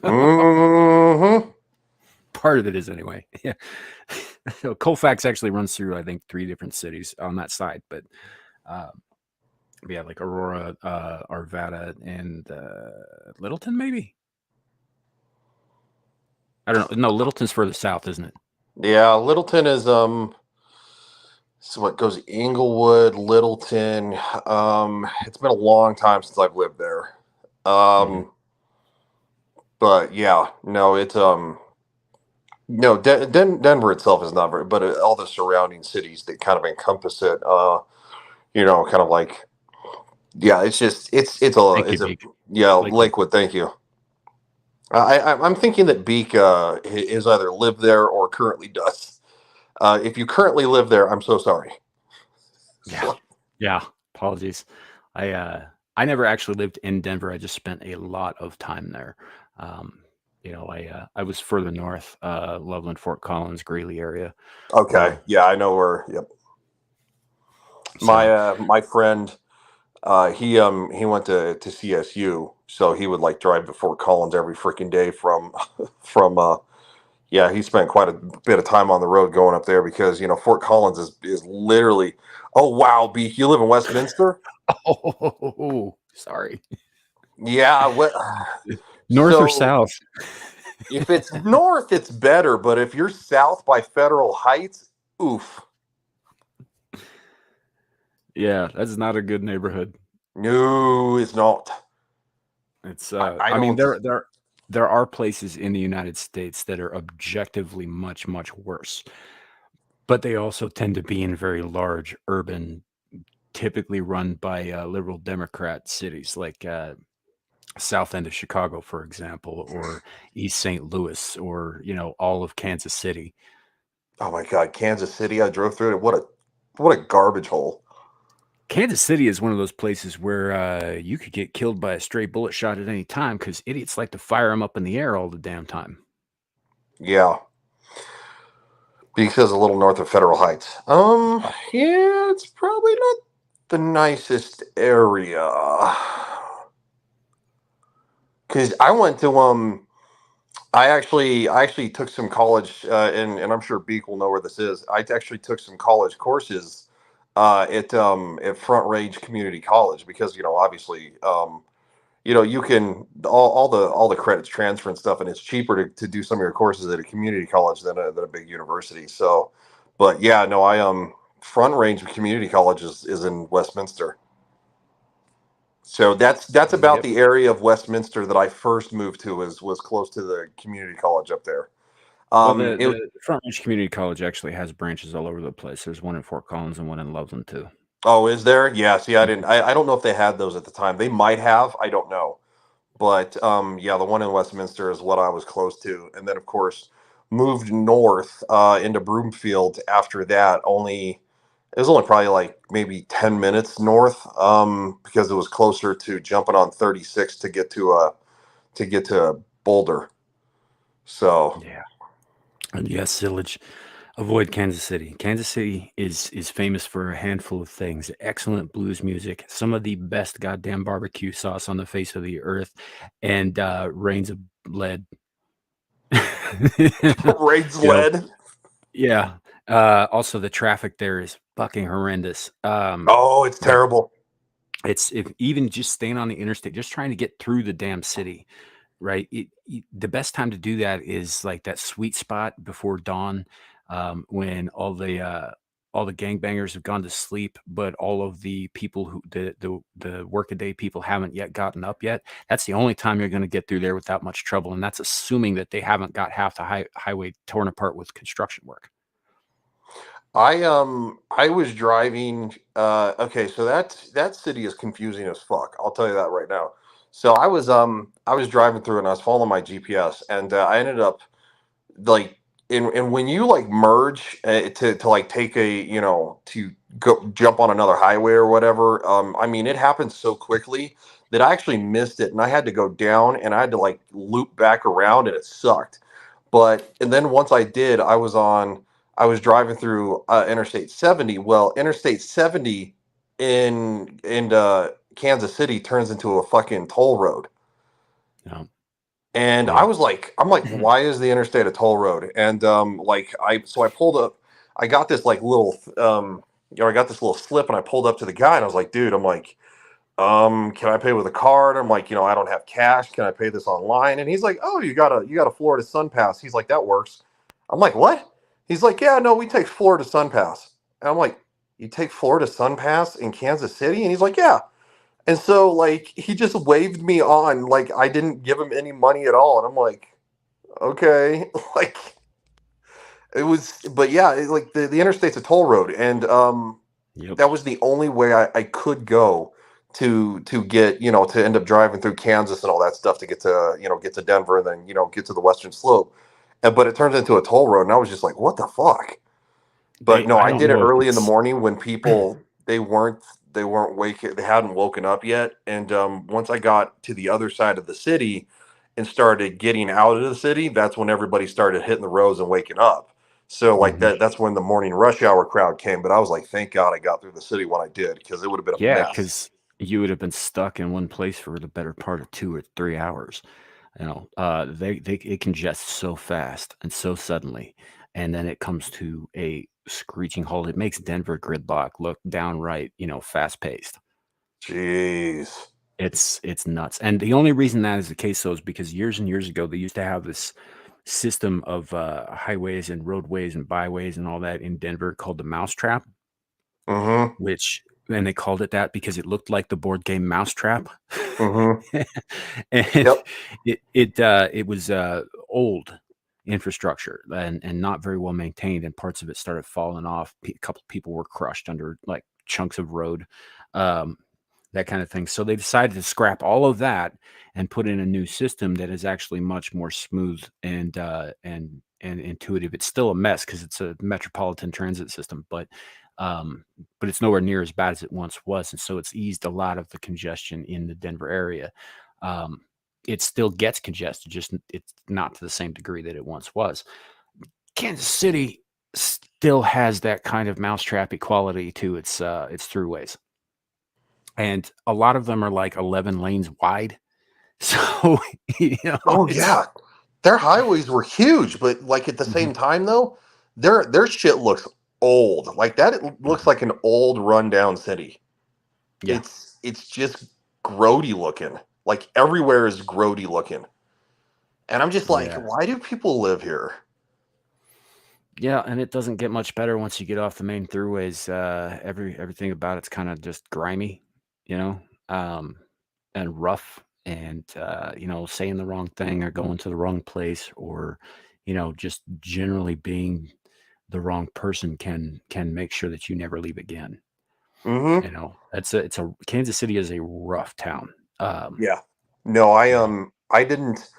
Hmm. Part of it is anyway. Yeah. So Colfax actually runs through, I think, 3 different cities on that side, but yeah, like Aurora, Arvada, and Littleton, maybe. I don't know. No, Littleton's further south, isn't it? Yeah, Littleton is so what goes Inglewood, Littleton. It's been a long time since I've lived there. Hmm. Um, but yeah, no, it's no, Denver itself is not very, but all the surrounding cities that kind of encompass it, kind of like, yeah, it's just, Thank you, it's a, Beak. yeah, Lakewood. Lakewood. Thank you. I'm thinking that Beak is either lived there or currently does. If you currently live there, I'm so sorry. Yeah. Yeah. Apologies. I never actually lived in Denver. I just spent a lot of time there. Um, I was further north, Loveland, Fort Collins, Greeley area. Okay, yeah, I know where. Yep. So My friend, he went to CSU, so he would like drive to Fort Collins every freaking day from from yeah, he spent quite a bit of time on the road going up there because Fort Collins is literally. Oh wow, Beak, you live in Westminster? oh, sorry. Yeah, what? North or So south? if it's north, it's better, but if you're south by Federal Heights, oof, Yeah, that's not a good neighborhood. no, it's not. It's I I mean don't. there are places in the United States that are objectively much, much worse, but they also tend to be in very large urban, typically run by liberal Democrat cities like south end of Chicago, for example, or East St. Louis, or all of Kansas City. Oh my God, Kansas City! I drove through it. What a garbage hole. Kansas City is one of those places where you could get killed by a stray bullet shot at any time because idiots like to fire them up in the air all the damn time. Yeah, because a little north of Federal Heights. Yeah, it's probably not the nicest area. Because I went to I actually took some college, and I'm sure Beak will know where this is. I actually took some college courses at Front Range Community College because obviously you can all the credits transfer and stuff, and it's cheaper to do some of your courses at a community college than a big university. So, but yeah, no, I Front Range Community College is in Westminster. So that's about Yep. the area of Westminster that I first moved to was close to the community college up there. Well, It the Front Range Community College actually has branches all over the place. There's one in Fort Collins and one in Loveland too. Oh, is there? Yeah. See, I don't know if they had those at the time. They might have. I don't know. But yeah, the one in Westminster is what I was close to, and then of course moved north into Broomfield after that. It was only probably like maybe 10 minutes north, because it was closer to jumping on 36 to get to Boulder. So Yeah. And yes, Sillage, avoid Kansas City. Kansas City is famous for a handful of things: excellent blues music, some of the best goddamn barbecue sauce on the face of the earth, and rains of lead. raised You know, lead. yeah. Also, the traffic there is fucking horrendous. Oh, it's But terrible. it's if even just staying on the interstate, just trying to get through the damn city, right? The best time to do that is like that sweet spot before dawn, when all the gangbangers have gone to sleep, but all of the people who the workaday people haven't yet gotten up yet. That's the only time you're going to get through there without much trouble, and that's assuming that they haven't got half the highway torn apart with construction work. I was driving okay, so that city is confusing as fuck. I'll tell you that right now. So I was driving through and I was following my GPS, and I ended up like and when you like merge to like take a, to go jump on another highway or whatever, I mean, it happens so quickly that I actually missed it, and I had to go down and I had to like loop back around, and it sucked. But and then once I did, I was driving through Interstate 70. Well, Interstate 70 in Kansas City turns into a fucking toll road. Yeah, And yeah. I'm like, why is the interstate a toll road? And I pulled up, I got this like little, I got this little slip, and I pulled up to the guy, and I was like, dude, I'm like, can I pay with a card? I'm like, I don't have cash. Can I pay this online? And he's like, oh, you got a Florida Sun Pass. He's like, that works. I'm like, what? He's like, yeah, no, we take Florida Sun Pass. And I'm like, you take Florida Sun Pass in Kansas City? And he's like, yeah. And so like he just waved me on like I didn't give him any money at all. And I'm like, okay. Like it was, but yeah, like the interstate's a toll road, and Yep. that was the only way I could go to get, to end up driving through Kansas and all that stuff to get to, get to Denver, and then, get to the Western Slope. And but it turns into a toll road, and I was just like, what the fuck? But no, I I don't did it know if early in the it's morning when people they weren't waking, they hadn't woken up yet. And once I got to the other side of the city and started getting out of the city, that's when everybody started hitting the roads and waking up. So like Mhm. that's when the morning rush hour crowd came. But I was like, thank God I got through the city when I did, because it would have been a Yeah, mess. because you would have been stuck in one place for the better part of 2 or 3 hours. They it congests so fast and so suddenly, and then it comes to a screeching halt. It makes Denver gridlock look downright, fast paced. Jeez. It's nuts, and the only reason that is the case, though, is because years and years ago, they used to have this system of, highways and roadways and byways and all that in Denver called the Mousetrap, Mm-hmm. which and they called it that because it looked like the board game Mousetrap. Mm-hmm. And Yep. it was, old infrastructure and not very well maintained, and parts of it started falling off. A couple people were crushed under, like, chunks of road, um, that kind of thing. So they decided to scrap all of that and put in a new system that is actually much more smooth and intuitive. It's still a mess because it's a metropolitan transit system, but it's nowhere near as bad as it once was, and so it's eased a lot of the congestion in the Denver area. Um, it still gets congested, just it's not to the same degree that it once was. Kansas City still has that kind of mousetrap equality to its throughways, and a lot of them are like 11 lanes wide. So Oh it's yeah. Their highways were huge, but like at the Mhm, same time though, their shit looks old. Like that, it looks mhm. like an old rundown city. Yeah, It's just grody looking. Like everywhere is grody looking. And I'm just like, yeah, why do people live here? yeah, and it doesn't get much better once you get off the main throughways. Everything about it's kind of just grimy, you know, um, and rough, and saying the wrong thing or going to the wrong place, or just generally being the wrong person can make sure that you never leave again. Mm-hmm. It's a Kansas City is a rough town. Yeah. No, You know, I didn't.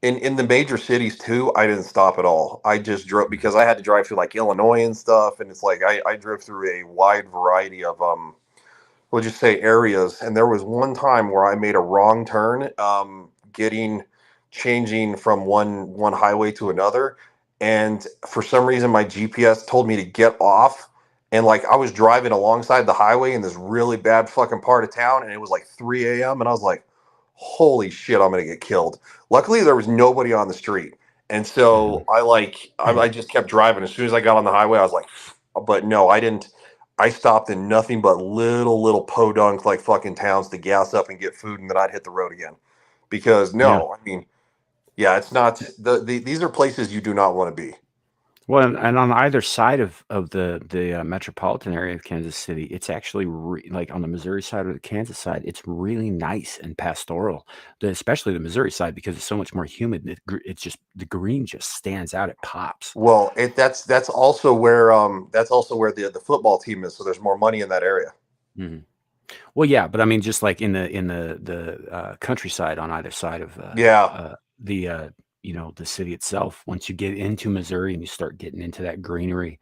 in the major cities too, I didn't stop at all. I just drove because I had to drive through like Illinois and stuff, and it's like I drove through a wide variety of we'll just say areas. And there was one time where I made a wrong turn, getting changing from one highway to another, and for some reason my GPS told me to get off. And like I was driving alongside the highway in this really bad fucking part of town, and it was like 3 a.m. and I was like, "Holy shit, I'm gonna get killed." Luckily, there was nobody on the street, and so I just kept driving. As soon as I got on the highway, I was like, "But no, I didn't." I stopped in nothing but little podunk like fucking towns to gas up and get food, and then I'd hit the road again. Because Yeah. no, I mean, yeah, it's not these are places you do not want to be. Well, and on either side of the metropolitan area of Kansas City, it's actually like on the Missouri side or the Kansas side, it's really nice and pastoral. Especially the Missouri side because it's so much more humid. It's just the green just stands out. It pops. Well, that's also where the football team is, so there's more money in that area. Mhm. Well, yeah, but I mean, just like in the countryside on either side of Yeah. the the city itself. Once you get into Missouri and you start getting into that greenery,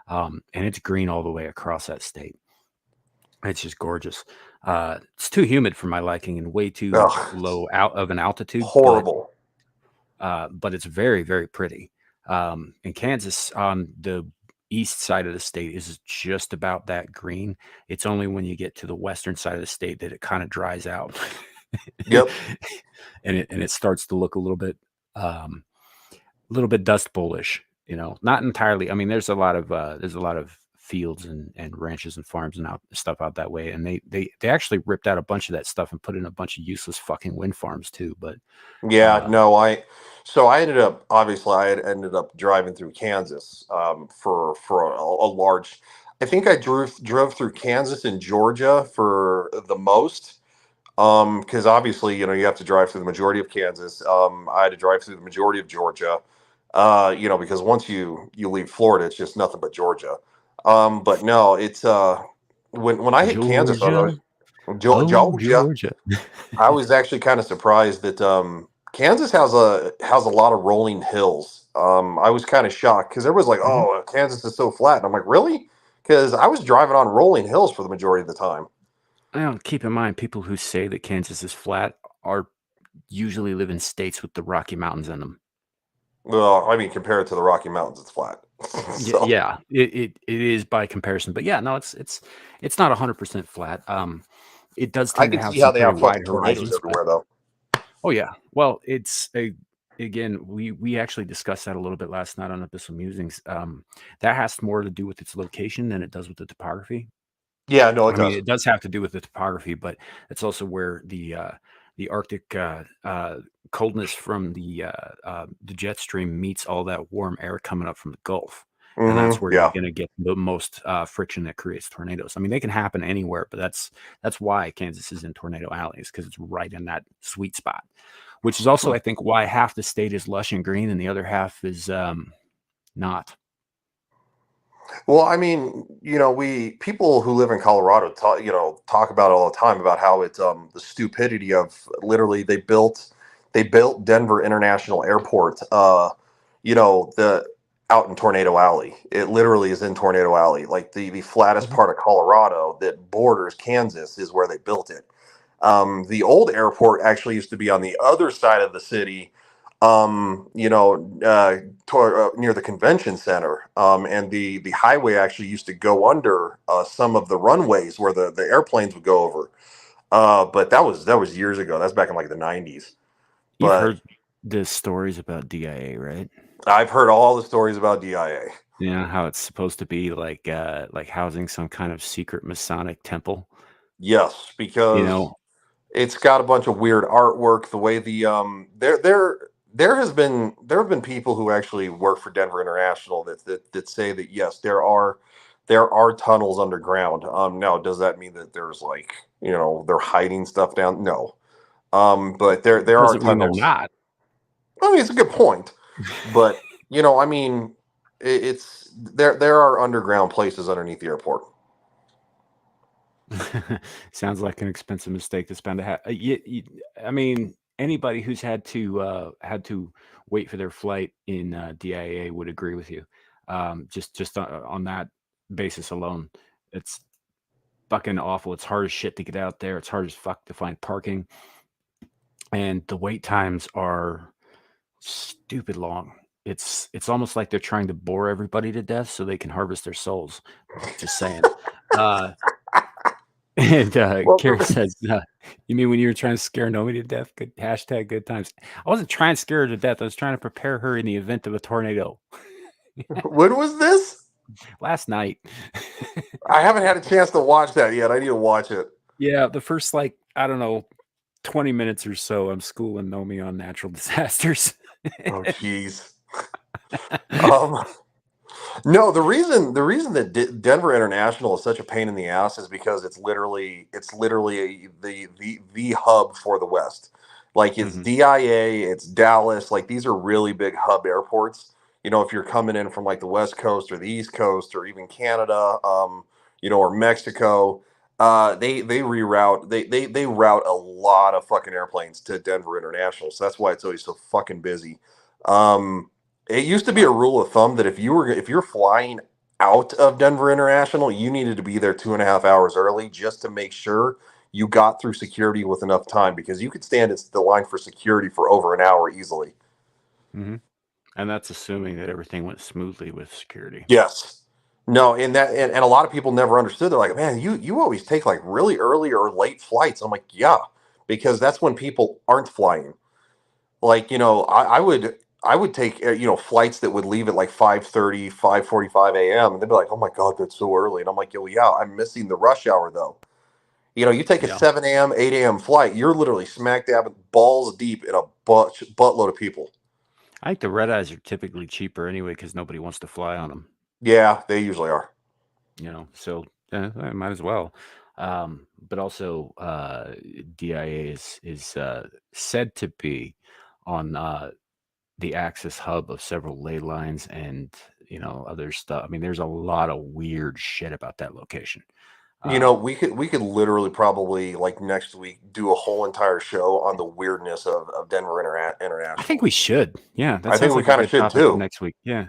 and it's green all the way across that state. It's just gorgeous. It's too humid for my liking and way too Ugh, low out of an altitude, horrible. but it's very, very pretty. And Kansas on the east side of the state is just about that green. It's only when you get to the western side of the state that it kind of dries out, Yep. and it starts to look a little bit dust bowlish. Not entirely. I mean, there's a lot of fields and ranches and farms and stuff out that way, and they actually ripped out a bunch of that stuff and put in a bunch of useless fucking wind farms too. But Yeah, uh, no, I ended up obviously I had ended up driving through Kansas for a large. I think I drove through Kansas and Georgia for the most. Because obviously, you have to drive through the majority of Kansas. I had to drive through the majority of Georgia. Because once you leave Florida, it's just nothing but Georgia. But no, it's when I hit Kansas, I Georgia, was oh Georgia. Georgia. I was actually kind of surprised that Kansas has a lot of rolling hills. I was kind of shocked because there was like, Mhm. oh, Kansas is so flat, and I'm like, really? Because I was driving on rolling hills for the majority of the time. Well, keep in mind, people who say that Kansas is flat are usually live in states with the Rocky Mountains in them. Well, I mean, compared to the Rocky Mountains, it's flat. Yeah, So yeah, it is by comparison, but yeah, no, it's not 100% flat. It does I tend to can have see how some they pretty have wide fucking tornadoes horizons, but everywhere, though. oh yeah, well, again, we actually discussed that a little bit last night on Abyssal Musings. That has more to do with its location than it does with the topography. Yeah, no, it I mean, does. it does have to do with the topography, but it's also where the Arctic coldness from the jet stream meets all that warm air coming up from the Gulf, and that's where you're Yeah. going to get the most friction that creates tornadoes. I mean, they can happen anywhere, but that's why Kansas is in Tornado Alley, is because it's right in that sweet spot. Which is also, I think, why half the state is lush and green and the other half is not. Well, I mean, we people who live in Colorado talk about it all the time about how it's the stupidity of literally they built Denver International Airport the out in Tornado Alley. It literally is in Tornado Alley. Like the flattest Mhm. part of Colorado that borders Kansas is where they built it. The old airport actually used to be on the other side of the city, near the convention center. And the highway actually used to go under some of the runways where the airplanes would go over. But that was years ago. That's back in like the 90s. You've But heard the stories about DIA, right? I've heard all the stories about DIA. Yeah, how it's supposed to be like housing some kind of secret Masonic temple, Yes, you because know? it's got a bunch of weird artwork. The way there have been people who actually work for Denver International that say that yes, there are tunnels underground. Now, does that mean that there's like they're hiding stuff down? No. But there are Doesn't mean they're tunnels. not. I mean, it's a good point, but I mean, it's there are underground places underneath the airport. Sounds like an expensive mistake to spend I mean, anybody who's had to wait for their flight in DIA would agree with you. Just on that basis alone, it's fucking awful. It's hard as shit to get out there. It's hard as fuck to find parking, and the wait times are stupid long. It's almost like they're trying to bore everybody to death so they can harvest their souls. Just saying. And Carrie says, "You mean when you were trying to scare Nomi to death? Good hashtag good times." I wasn't trying to scare her to death. I was trying to prepare her in the event of a tornado. When was this? Last night. I haven't had a chance to watch that yet. I need to watch it. Yeah, the first, like, I don't know, 20 minutes or so, I'm schooling Nomi on natural disasters. Oh, jeez. No, the reason that Denver International is such a pain in the ass is because it's literally the hub for the West. Like, it's DIA, it's Dallas. Like, these are really big hub airports. You know, if you're coming in from like the West Coast or the East Coast or even Canada, you know, or Mexico, they reroute they route a lot of fucking airplanes to Denver International. So that's why it's always so fucking busy. It used to be a rule of thumb that if you're flying out of Denver International, you needed to be there 2.5 hours early just to make sure you got through security with enough time, because you could stand in the line for security for over an hour easily. And that's assuming that everything went smoothly with security. Yes. No, and a lot of people never understood. They're like, man, you always take like really early or late flights. I'm like, yeah, because that's when people aren't flying. Like, you know, I would take, you know, flights that would leave at like 5:30, 5:45 a.m. And they'd be like, oh my God, that's so early. And I'm like, yo, yeah, I'm missing the rush hour though. You know, you take a 7 a.m., 8 a.m. flight, you're literally smack dab balls deep in a buttload of people. I think the red eyes are typically cheaper anyway because nobody wants to fly on them. Yeah, they usually are. You know, so might as well. But also, DIA is said to be on the Axis hub of several ley lines and, you know, other stuff. I mean, there's a lot of weird shit about that location. You know, we could literally probably like next week do a whole entire show on the weirdness of Denver International. I think we should. Yeah, I think we kind of should too next week. Yeah,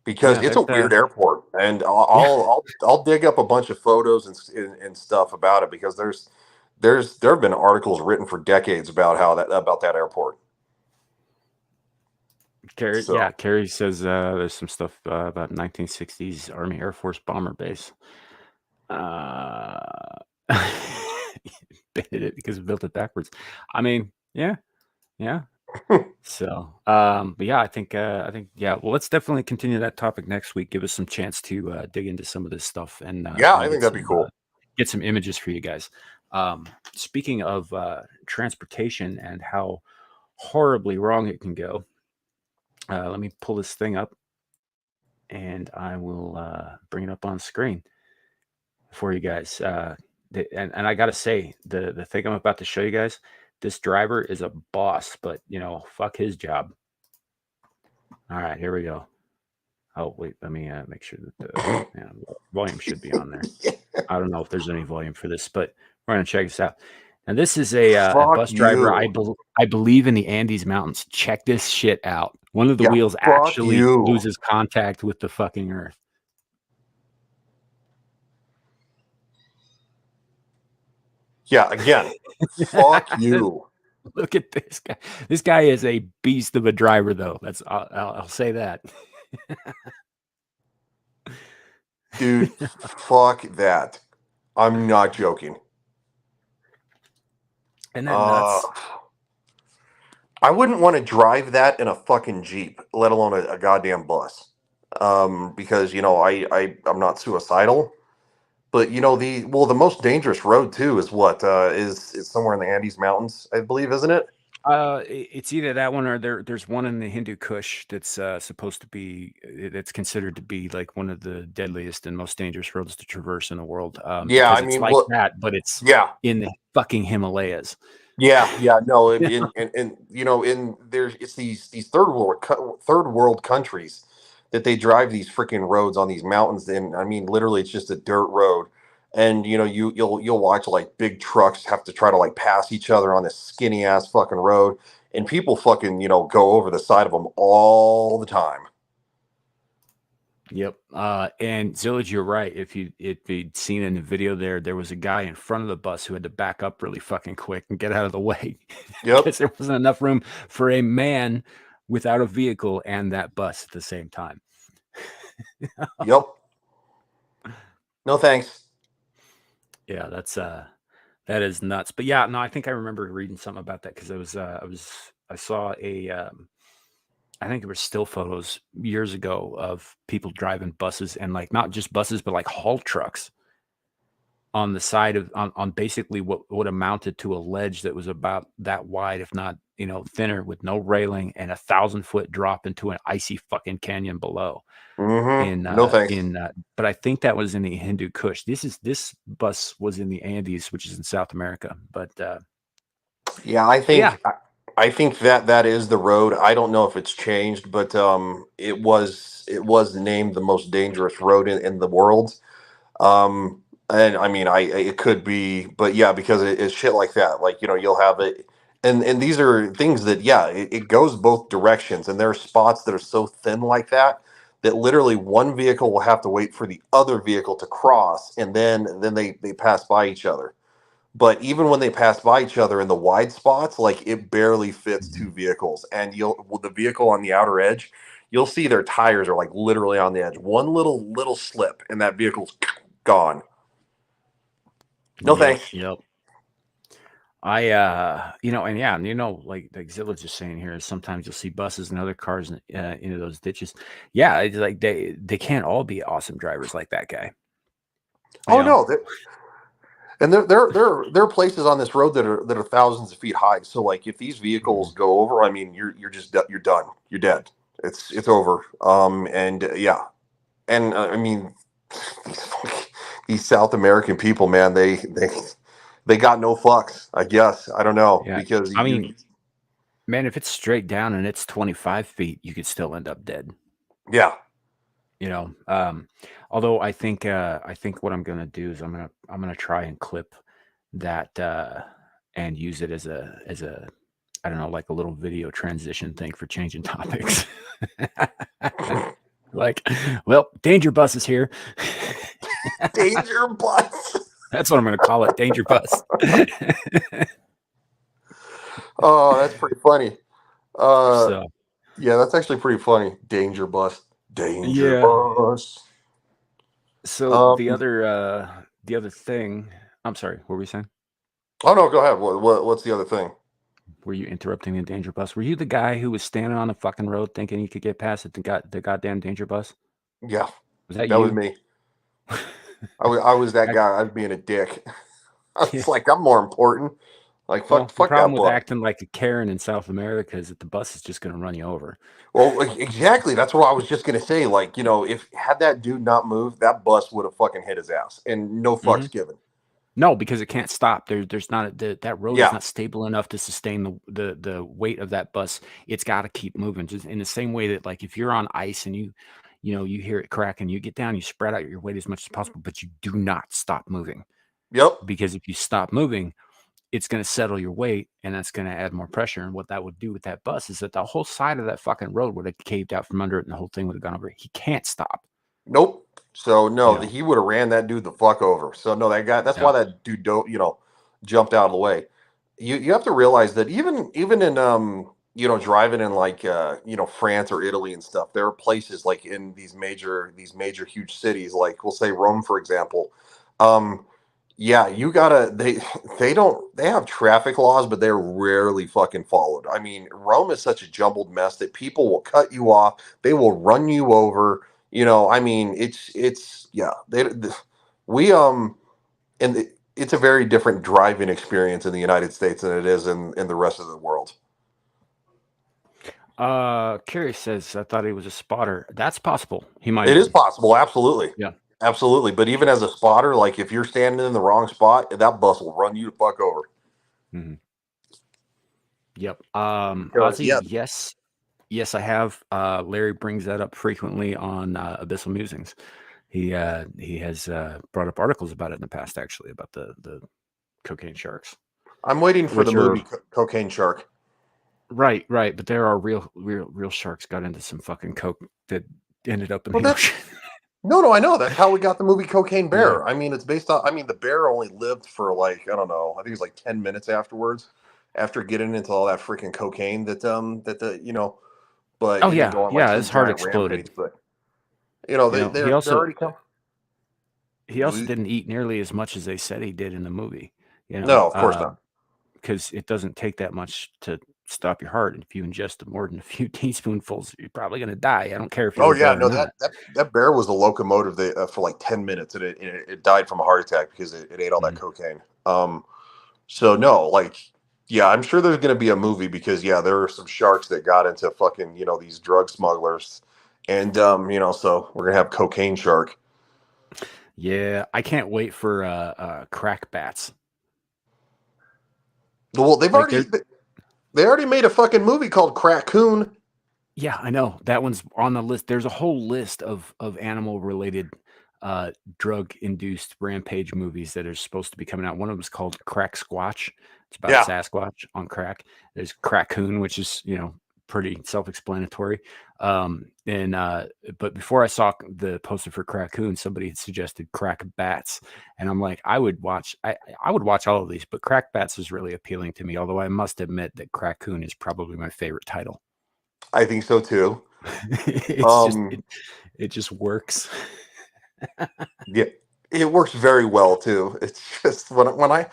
because it's a weird airport, and I'll dig up a bunch of photos and stuff about it, because there have been articles written for decades about that airport. Carrie, yeah, Carrie says there's some stuff about 1960s Army Air Force bomber base. Baited it because it built it backwards. I mean, yeah. So, but yeah, I think, yeah. Well, let's definitely continue that topic next week. Give us some chance to dig into some of this stuff, and yeah, I think that'd be cool. Get some images for you guys. Speaking of transportation and how horribly wrong it can go, let me pull this thing up, and I will bring it up on screen for you guys. And I gotta say, the thing I'm about to show you guys, this driver is a boss, but you know, fuck his job. All right, here we go. Oh wait, let me make sure that the volume should be on there. I don't know if there's any volume for this, but we're gonna check this out. And this is a bus driver, I believe, in the Andes Mountains. Check this shit out. One of the wheels actually loses contact with the fucking earth. Yeah, again, fuck you. Look at this guy. This guy is a beast of a driver, though. That's I'll say that. Dude, fuck that. I'm not joking. And then that's... I wouldn't want to drive that in a fucking Jeep, let alone a goddamn bus. Because, you know, I'm not suicidal. But, you know, the most dangerous road, too, is what? Is somewhere in the Andes Mountains, I believe, isn't it? It's either that one or there's one in the Hindu Kush that's supposed to be, it's considered to be like one of the deadliest and most dangerous roads to traverse in the world. Yeah, I mean, it's like that, but it's in the fucking Himalayas. Yeah, no, and you know, it's these third world countries that they drive these freaking roads on these mountains, and I mean, literally, it's just a dirt road. and you'll watch like big trucks have to try to like pass each other on this skinny ass fucking road, and people fucking go over the side of them all the time. Yep. And Zillage, you're right. If you'd seen in the video there was a guy in front of the bus who had to back up really fucking quick and get out of the way Yep. because there wasn't enough room for a man without a vehicle and that bus at the same time. Yep. No thanks. Yeah, that is nuts. But yeah, no, I think I remember reading something about that because I saw I think it was still photos years ago of people driving buses, and like not just buses, but like haul trucks on the side of on basically what amounted to a ledge that was about that wide, if not thinner, with no railing and 1,000-foot drop into an icy fucking canyon below. No thanks. But I think that was in the Hindu Kush. This bus was in the Andes, which is in South America. But Yeah, I think yeah, I think that is the road. I don't know if it's changed, but it was named the most dangerous road in the world. And I mean, it could be, but yeah, because it's shit like that. Like you'll have it, and these are things that yeah, it goes both directions, and there are spots that are so thin like that that literally one vehicle will have to wait for the other vehicle to cross, and then they pass by each other. But even when they pass by each other in the wide spots, like it barely fits two vehicles, and with the vehicle on the outer edge, you'll see their tires are like literally on the edge. One little slip, and that vehicle's gone. No thanks. Yep. And yeah, like Zilla's just saying here, sometimes you'll see buses and other cars into those ditches. Yeah, it's like they can't all be awesome drivers like that guy. Oh no, and there are places on this road that are thousands of feet high. So like if these vehicles go over, I mean you're just you're done. You're dead. It's over. And yeah, and I mean these South American people, man, they got no fucks. I guess I don't know Yeah, because I mean, man, if it's straight down and it's 25 feet, you could still end up dead. yeah. Although I think what I'm gonna do is I'm gonna try and clip that and use it as a I don't know, like a little video transition thing for changing topics. Like, well, Danger Bus is here. Danger bus. That's what I'm gonna call it, Danger Bus. Oh, that's pretty funny. So Yeah, that's actually pretty funny. Danger bus. Danger yeah. bus. So the other thing, I'm sorry, what were we saying? Oh no, go ahead. What's the other thing? Were you interrupting the Danger Bus? Were you the guy who was standing on the fucking road thinking he could get past it, the goddamn Danger Bus? Yeah, Was that that you? was me. I was that guy. I was being a dick. I was like, I'm more important. Like Well, the fuck problem that with bus. acting like a Karen in South America is that the bus is just going to run you over. Well, like, exactly. That's what I was just gonna say. Like, if had that dude not moved, that bus would have fucking hit his ass, and no Mhm. fucks given. No, because it can't stop. There's not that road is Yeah. not stable enough to sustain the weight of that bus. It's got to keep moving. Just in the same way that like if you're on ice and you hear it crack and you get down, you spread out your weight as much as possible, but you do not stop moving. Yep. Because if you stop moving, it's going to settle your weight, and that's going to add more pressure. And what that would do with that bus is that the whole side of that fucking road would have caved out from under it, and the whole thing would have gone over. He can't stop. Nope. So no, Yeah. he would have ran that dude the fuck over. So no, that guy. That's Yeah. why that dude jumped out of the way. You have to realize that even in driving in like France or Italy and stuff, there are places like in these major huge cities, like we'll say Rome for example. Um, yeah, you gotta they have traffic laws, but they're rarely fucking followed. I mean, Rome is such a jumbled mess that people will cut you off, they will run you over. I mean, it's yeah. We and it's a very different driving experience in the United States than it is in the rest of the world. Curious says, I thought he was a spotter. That's possible. He might It have is been. possible, absolutely. Yeah. Absolutely. But even as a spotter, like if you're standing in the wrong spot, that bus will run you the fuck over. Mm-hmm. Yep. Because, Ozzy, yes, I have. Larry brings that up frequently on Abyssal Musings. He has brought up articles about it in the past, actually, about the cocaine sharks. I'm waiting for the Which are- movie Cocaine Shark. Right, but there are real sharks got into some fucking coke that ended up in Well, the that's ocean. no, I know. That's how we got the movie Cocaine Bear. Yeah. I mean, it's based on. I mean, the bear only lived for like I don't know. I think it was like 10 minutes afterwards, after getting into all that freaking cocaine that the. But Oh and then yeah, going like his some heart giant exploded. rampage. But they He they're also already come. didn't eat nearly as much as they said he did in the movie. No, of course not. Because it doesn't take that much to stop your heart. And if you ingest more than a few teaspoonfuls, you're probably going to die. I don't care if you're Oh a yeah, bear or no, not. that bear was a locomotive for like 10 minutes, and it died from a heart attack because it ate all that cocaine. So no, like, yeah, I'm sure there's going to be a movie because yeah, there are some sharks that got into fucking these drug smugglers, and so we're gonna have Cocaine Shark. Yeah, I can't wait for crack bats. Well, Like they already made a fucking movie called Crackoon. yeah, I know that one's on the list. There's a whole list of animal related drug induced rampage movies that are supposed to be coming out. One of them is called Crack Squatch. It's about Yeah. a Sasquatch on crack. There's Crackoon, which is pretty self-explanatory. But before I saw the poster for Crackoon, somebody had suggested Crack Bats, and I'm like, I would watch all of these, but Crack Bats is really appealing to me. Although I must admit that Crackoon is probably my favorite title. I think so too. It just works. Yeah, it works very well too. It's just when I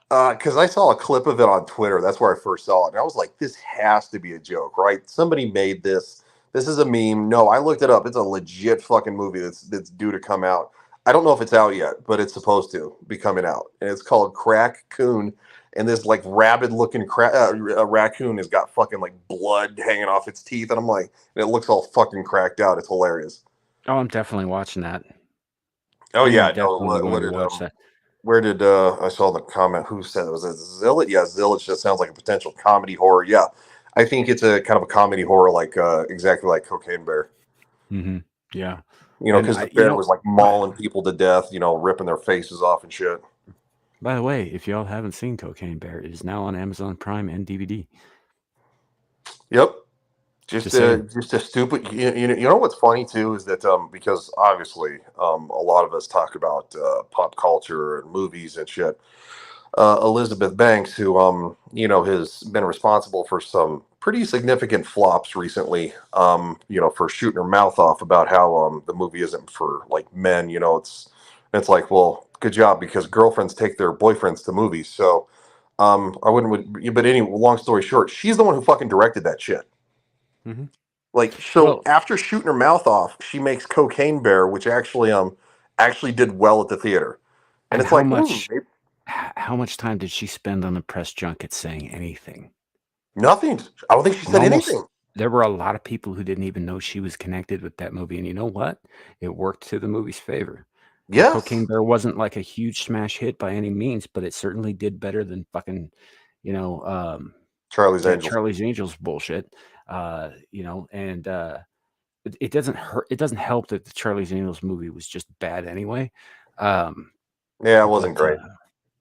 because I saw a clip of it on Twitter. That's where I first saw it. And I was like, this has to be a joke, right? Somebody made this. This is a meme. No, I looked it up. It's a legit fucking movie that's due to come out. I don't know if it's out yet, but it's supposed to be coming out. And it's called Crack Coon. And this like rabid looking raccoon has got fucking like blood hanging off its teeth. And I'm like, and it looks all fucking cracked out. It's hilarious. Oh, I'm definitely watching that. Oh yeah, definitely going to watch that. Where did I saw the comment? Who said it? Was it Zillage? Yeah, Zillage just sounds like a potential comedy horror. Yeah, I think it's a kind of a comedy horror, like exactly like Cocaine Bear. Mm-hmm. Yeah, because the bear was like mauling people to death, ripping their faces off and shit. By the way, if y'all haven't seen Cocaine Bear, it is now on Amazon Prime and DVD. Yep. Just a stupid. You know what's funny too is that because obviously a lot of us talk about pop culture and movies and shit. Elizabeth Banks, who has been responsible for some pretty significant flops recently. For shooting her mouth off about how the movie isn't for like men. It's like, well, good job, because girlfriends take their boyfriends to movies. So I wouldn't. But anyway, long story short, she's the one who fucking directed that shit. Mm-hmm. Like, so after shooting her mouth off, she makes Cocaine Bear, which actually did well at the theater. And it's like, how much time did she spend on the press junket saying anything? Nothing. I don't think she said anything. There were a lot of people who didn't even know she was connected with that movie. And you know what? It worked to the movie's favor. Yeah. Cocaine Bear wasn't like a huge smash hit by any means, but it certainly did better than fucking, Charlie's Angels. Charlie's Angels bullshit. And it doesn't hurt. It doesn't help that the Charlie's Angels movie was just bad anyway. Yeah, it wasn't great.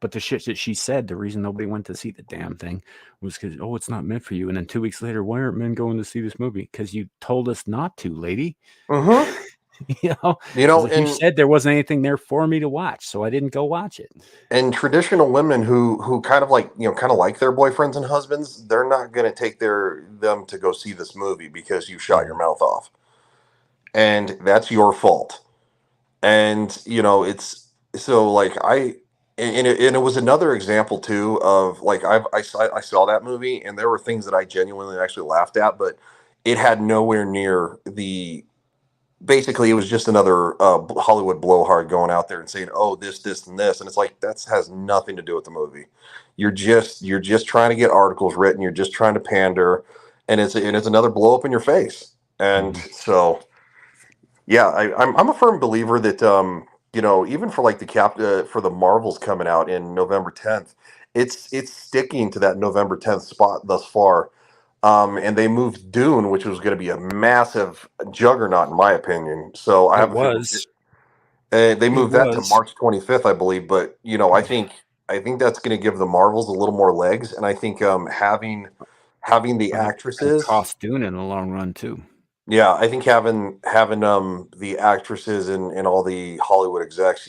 But the shit that she said, the reason nobody went to see the damn thing was because, it's not meant for you. And then 2 weeks later, why aren't men going to see this movie? Because you told us not to, lady. Mm-hmm. You said there wasn't anything there for me to watch, so I didn't go watch it. And traditional women who kind of like their boyfriends and husbands, they're not going to take them to go see this movie because you shot your mouth off, and that's your fault. And it's so like it was another example too of like I saw that movie, and there were things that I genuinely actually laughed at, but it had nowhere near the. Basically, it was just another Hollywood blowhard going out there and saying, "Oh, this, and this," and it's like that has nothing to do with the movie. You're just trying to get articles written. You're just trying to pander, and it's another blow up in your face. And so, yeah, I'm a firm believer that even for like for the Marvels coming out in November 10th, it's sticking to that November 10th spot thus far. And they moved Dune, which was going to be a massive juggernaut, in my opinion. So I have a feeling. They moved that to was. March 25th, I believe. But I think that's going to give the Marvels a little more legs, and I think having the I think it's going to actresses. cost Dune in the long run too. Yeah, I think having the actresses and all the Hollywood execs,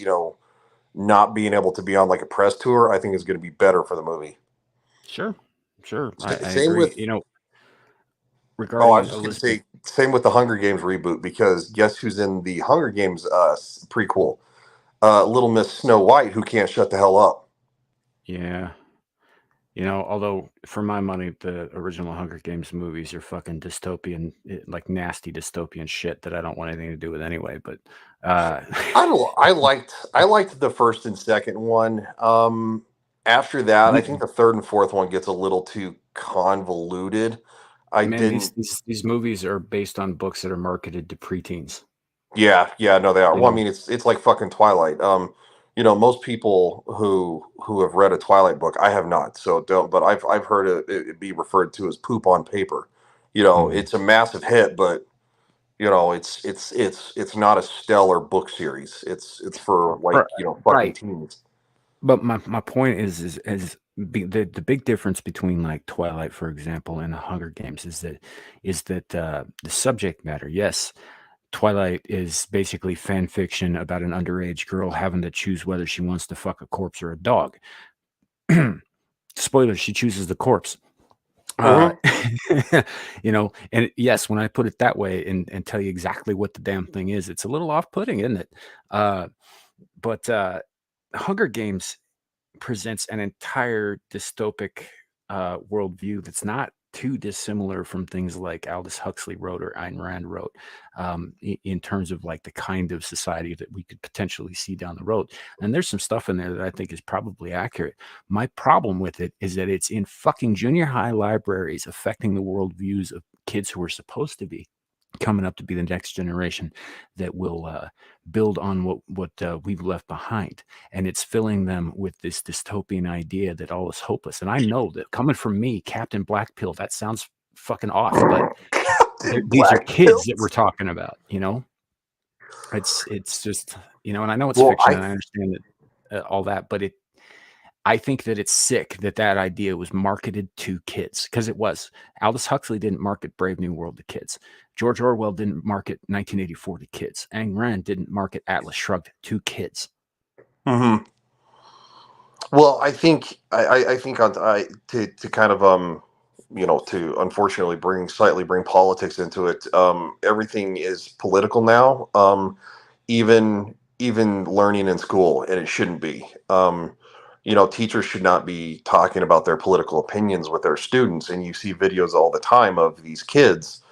not being able to be on like a press tour, I think is going to be better for the movie. Sure, I Same agree. with Oh, I Regarding was just going to Elizabeth, say same with the Hunger Games reboot, because guess who's in the Hunger Games prequel? Little Miss Snow White, who can't shut the hell up. yeah. Although for my money, the original Hunger Games movies are fucking dystopian, like nasty dystopian shit that I don't want anything to do with anyway. But I don't. I liked the first and second one. After that, I think the third and fourth one gets a little too convoluted. I man, didn't. these movies are based on books that are marketed to preteens. Yeah, no, they are. You Well, I know, mean, it's like fucking Twilight. Most people who have read a Twilight book, I have not, so don't. But I've heard it be referred to as poop on paper. Mhm. It's a massive hit, but it's not a stellar book series. It's for like fucking Right. teens. But my point the big difference between like Twilight, for example, and the Hunger Games is that the subject matter. Yes, Twilight is basically fan fiction about an underage girl having to choose whether she wants to fuck a corpse or a dog. Spoiler: she chooses the corpse. Uh, Mhm. and yes, when I put it that way and tell you exactly what the damn thing is, it's a little off-putting, isn't it? But Hunger Games presents an entire dystopic worldview that's not too dissimilar from things like Aldous Huxley wrote or Ayn Rand wrote, in terms of like the kind of society that we could potentially see down the road. And there's some stuff in there that I think is probably accurate. My problem with it is that it's in fucking junior high libraries, affecting the worldviews of kids who are supposed to be coming up to be the next generation that will build on what we've left behind, and it's filling them with this dystopian idea that all is hopeless. And I know that coming from me, Captain Blackpill, that sounds fucking off, but these are Black kids that we're pills. talking about. It's just and I know it's Well, fiction, and I understand that all that, but I think that it's sick that that idea was marketed to kids, because it was. Aldous Huxley didn't market Brave New World to kids. George Orwell didn't market 1984 to kids. Ayn Rand didn't market Atlas Shrugged to kids. hmm Well, I think to kind of to unfortunately bring politics into it. Everything is political now. Even learning in school, and it shouldn't be. Teachers should not be talking about their political opinions with their students, and you see videos all the time of these kids.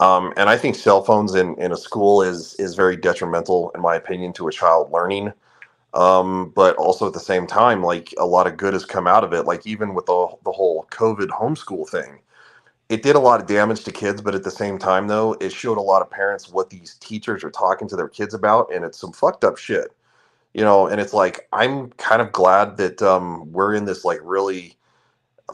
And I think cell phones in a school is very detrimental, in my opinion, to a child learning. But also at the same time, like, a lot of good has come out of it. Like, even with the whole COVID homeschool thing, it did a lot of damage to kids. But at the same time, though, it showed a lot of parents what these teachers are talking to their kids about, and it's some fucked up shit. And it's like, I'm kind of glad that we're in this, like, really,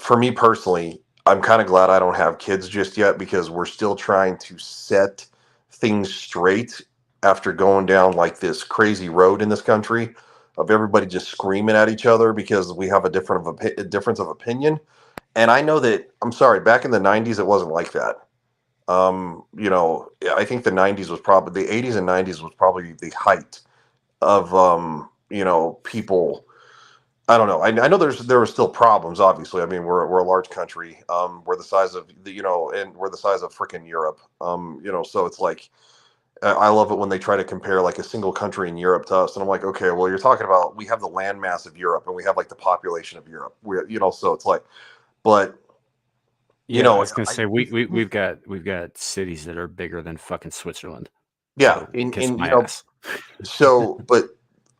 for me personally, I'm kind of glad I don't have kids just yet, because we're still trying to set things straight after going down like this crazy road in this country of everybody just screaming at each other because we have a difference of opinion. And I know that, I'm sorry, back in the 90s it wasn't like that. I think the 90s was probably the 80s and 90s was probably the height of people. I don't know. I know there are still problems. Obviously, I mean, we're a large country. We're the size of and we're the size of freaking Europe. So it's like, I love it when they try to compare like a single country in Europe to us, and I'm like, okay, well, you're talking about, we have the landmass of Europe, and we have like the population of Europe. So it's like, but Yeah, I was gonna I, say we've got cities that are bigger than fucking Switzerland. yeah, So kiss in my ass. so, but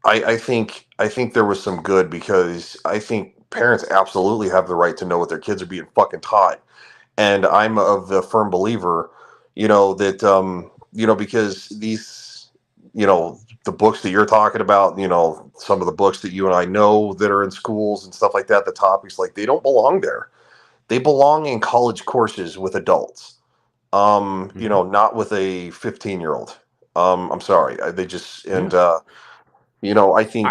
I think there was some good, because I think parents absolutely have the right to know what their kids are being fucking taught. And I'm of the firm believer, that because the books that you're talking about, some of the books that you and I know that are in schools and stuff like that, the topics, like, they don't belong there. They belong in college courses with adults. Mhm. Not with a 15-year-old. I'm sorry. They just, Yeah. I think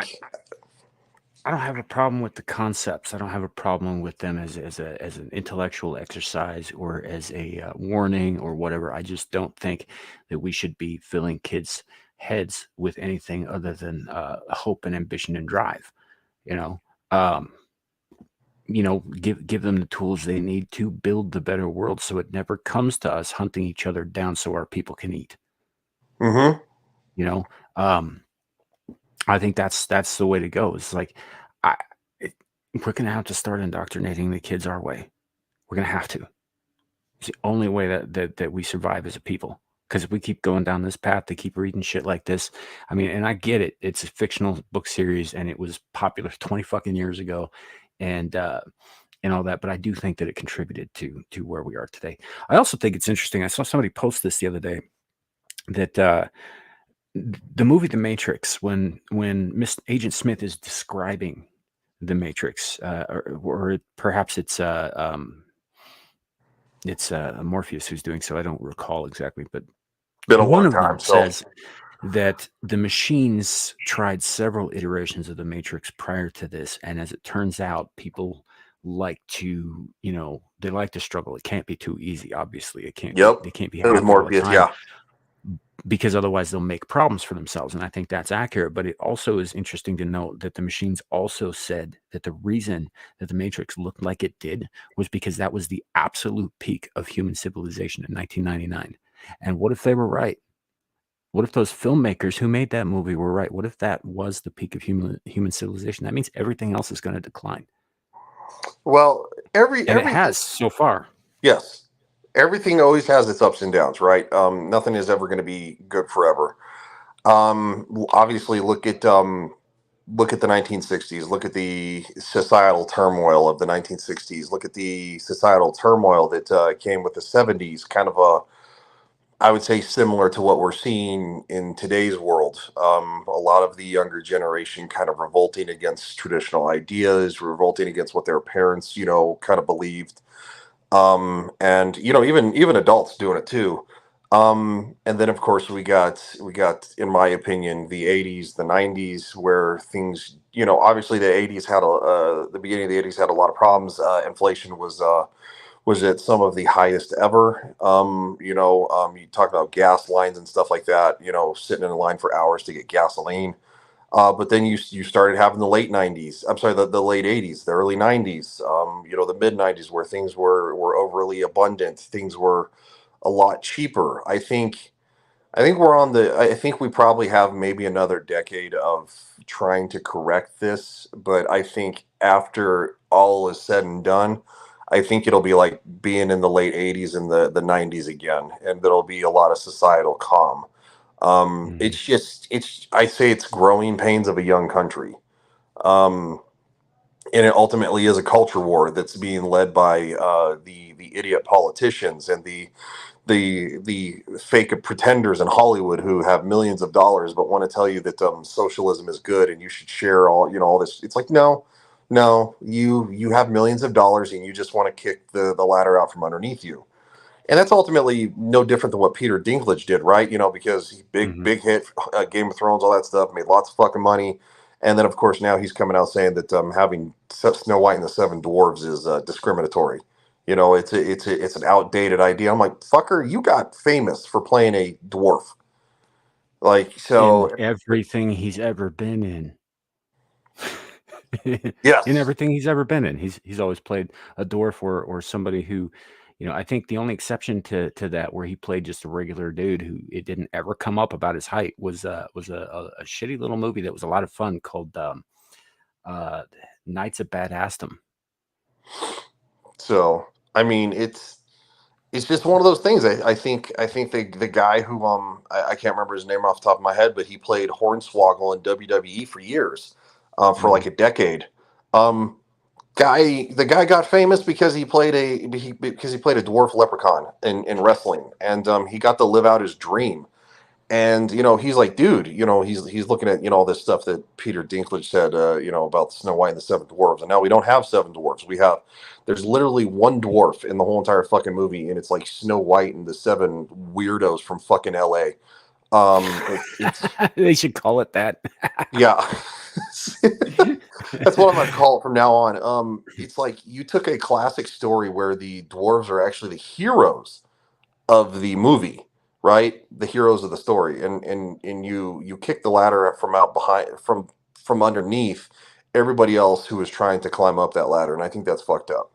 I don't have a problem with the concepts. I don't have a problem with them as an intellectual exercise or as a warning or whatever. I just don't think that we should be filling kids' heads with anything other than hope and ambition and drive. You know, um, give them the tools they need to build the better world, so it never comes to us hunting each other down so our people can eat. Mm-hmm. You know, um, I think that's the way to go. It's like I, it, we're gonna have to start indoctrinating the kids our way. We're gonna have to. It's the only way that we survive as a people. Because if we keep going down this path, they keep reading shit like this. I mean, and I get it. It's a fictional book series, and it was popular 20 fucking years ago, and all that. But I do think that it contributed to where we are today. I also think it's interesting. I saw somebody post this the other day that the movie The Matrix, when Miss Agent Smith is describing the Matrix, or perhaps it's Morpheus who's doing so. I don't recall exactly, but Been a one long of them time. So says that the machines tried several iterations of the Matrix prior to this, and as it turns out, people like to, they like to struggle. It can't be too easy. Obviously, it can't be. yep, They can't be it was happy all the Morpheus. time, Yeah. because otherwise they'll make problems for themselves. And I think that's accurate. But it also is interesting to note that the machines also said that the reason that the Matrix looked like it did was because that was the absolute peak of human civilization in 1999. And what if they were right? What if those filmmakers who made that movie were right? What if that was the peak of human civilization? That means everything else is going to decline. Well, And it everything. has so far. Yes, everything always has its ups and downs, right? Nothing is ever going to be good forever. Obviously, look at the 1960s. Look at the societal turmoil of the 1960s. Look at the societal turmoil that came with the 70s. Kind of I would say, similar to what we're seeing in today's world. A lot of the younger generation kind of revolting against traditional ideas, revolting against what their parents, kind of believed. And even adults doing it too. And then of course we got, in my opinion, the 80s, the 90s, where things, obviously the 80s had the beginning of the 80s had a lot of problems. Inflation was at some of the highest ever. You talk about gas lines and stuff like that, sitting in a line for hours to get gasoline. But then you started having the late 90s. I'm sorry, the late 80s, the early 90s, the mid 90s, where things were overly abundant. Things were a lot cheaper. I think we probably have maybe another decade of trying to correct this, but I think after all is said and done, I think it'll be like being in the late 80s and the 90s again, and there'll be a lot of societal calm. Mhm. It's I say it's growing pains of a young country. Um, and it ultimately is a culture war that's being led by the idiot politicians and the fake pretenders in Hollywood who have millions of dollars but want to tell you that socialism is good and you should share all this. It's like, no, no, you have millions of dollars and you just want to kick the ladder out from underneath you. And that's ultimately no different than what Peter Dinklage did, right? Because he Mhm. big hit, Game of Thrones, all that stuff, made lots of fucking money. And then, of course, now he's coming out saying that having Snow White and the Seven Dwarves is discriminatory. It's an outdated idea. I'm like, fucker, you got famous for playing a dwarf. Like, In so, everything he's ever been in. In yes. everything he's ever been in, he's always played a dwarf or somebody who, I think the only exception to that, where he played just a regular dude who it didn't ever come up about his height, was a shitty little movie that was a lot of fun called uh, Knights of Badassdom. So, I mean, it's just one of those things. I think the guy who I can't remember his name off the top of my head, but he played Hornswoggle in WWE for years, for Hmm. like a decade. Um, the guy got famous because because he played a dwarf leprechaun in wrestling, and he got to live out his dream. And he's like, dude, he's looking at all this stuff that Peter Dinklage said, about Snow White and the Seven Dwarfs, and now we don't have seven dwarfs. There's literally one dwarf in the whole entire fucking movie, and it's like Snow White and the seven weirdos from fucking L.A. It's They should call it that. yeah. That's what I'm gonna call it from now on. It's like you took a classic story where the dwarves are actually the heroes of the movie, right? The heroes of the story, and you kick the ladder from out behind from underneath everybody else who is trying to climb up that ladder, and I think that's fucked up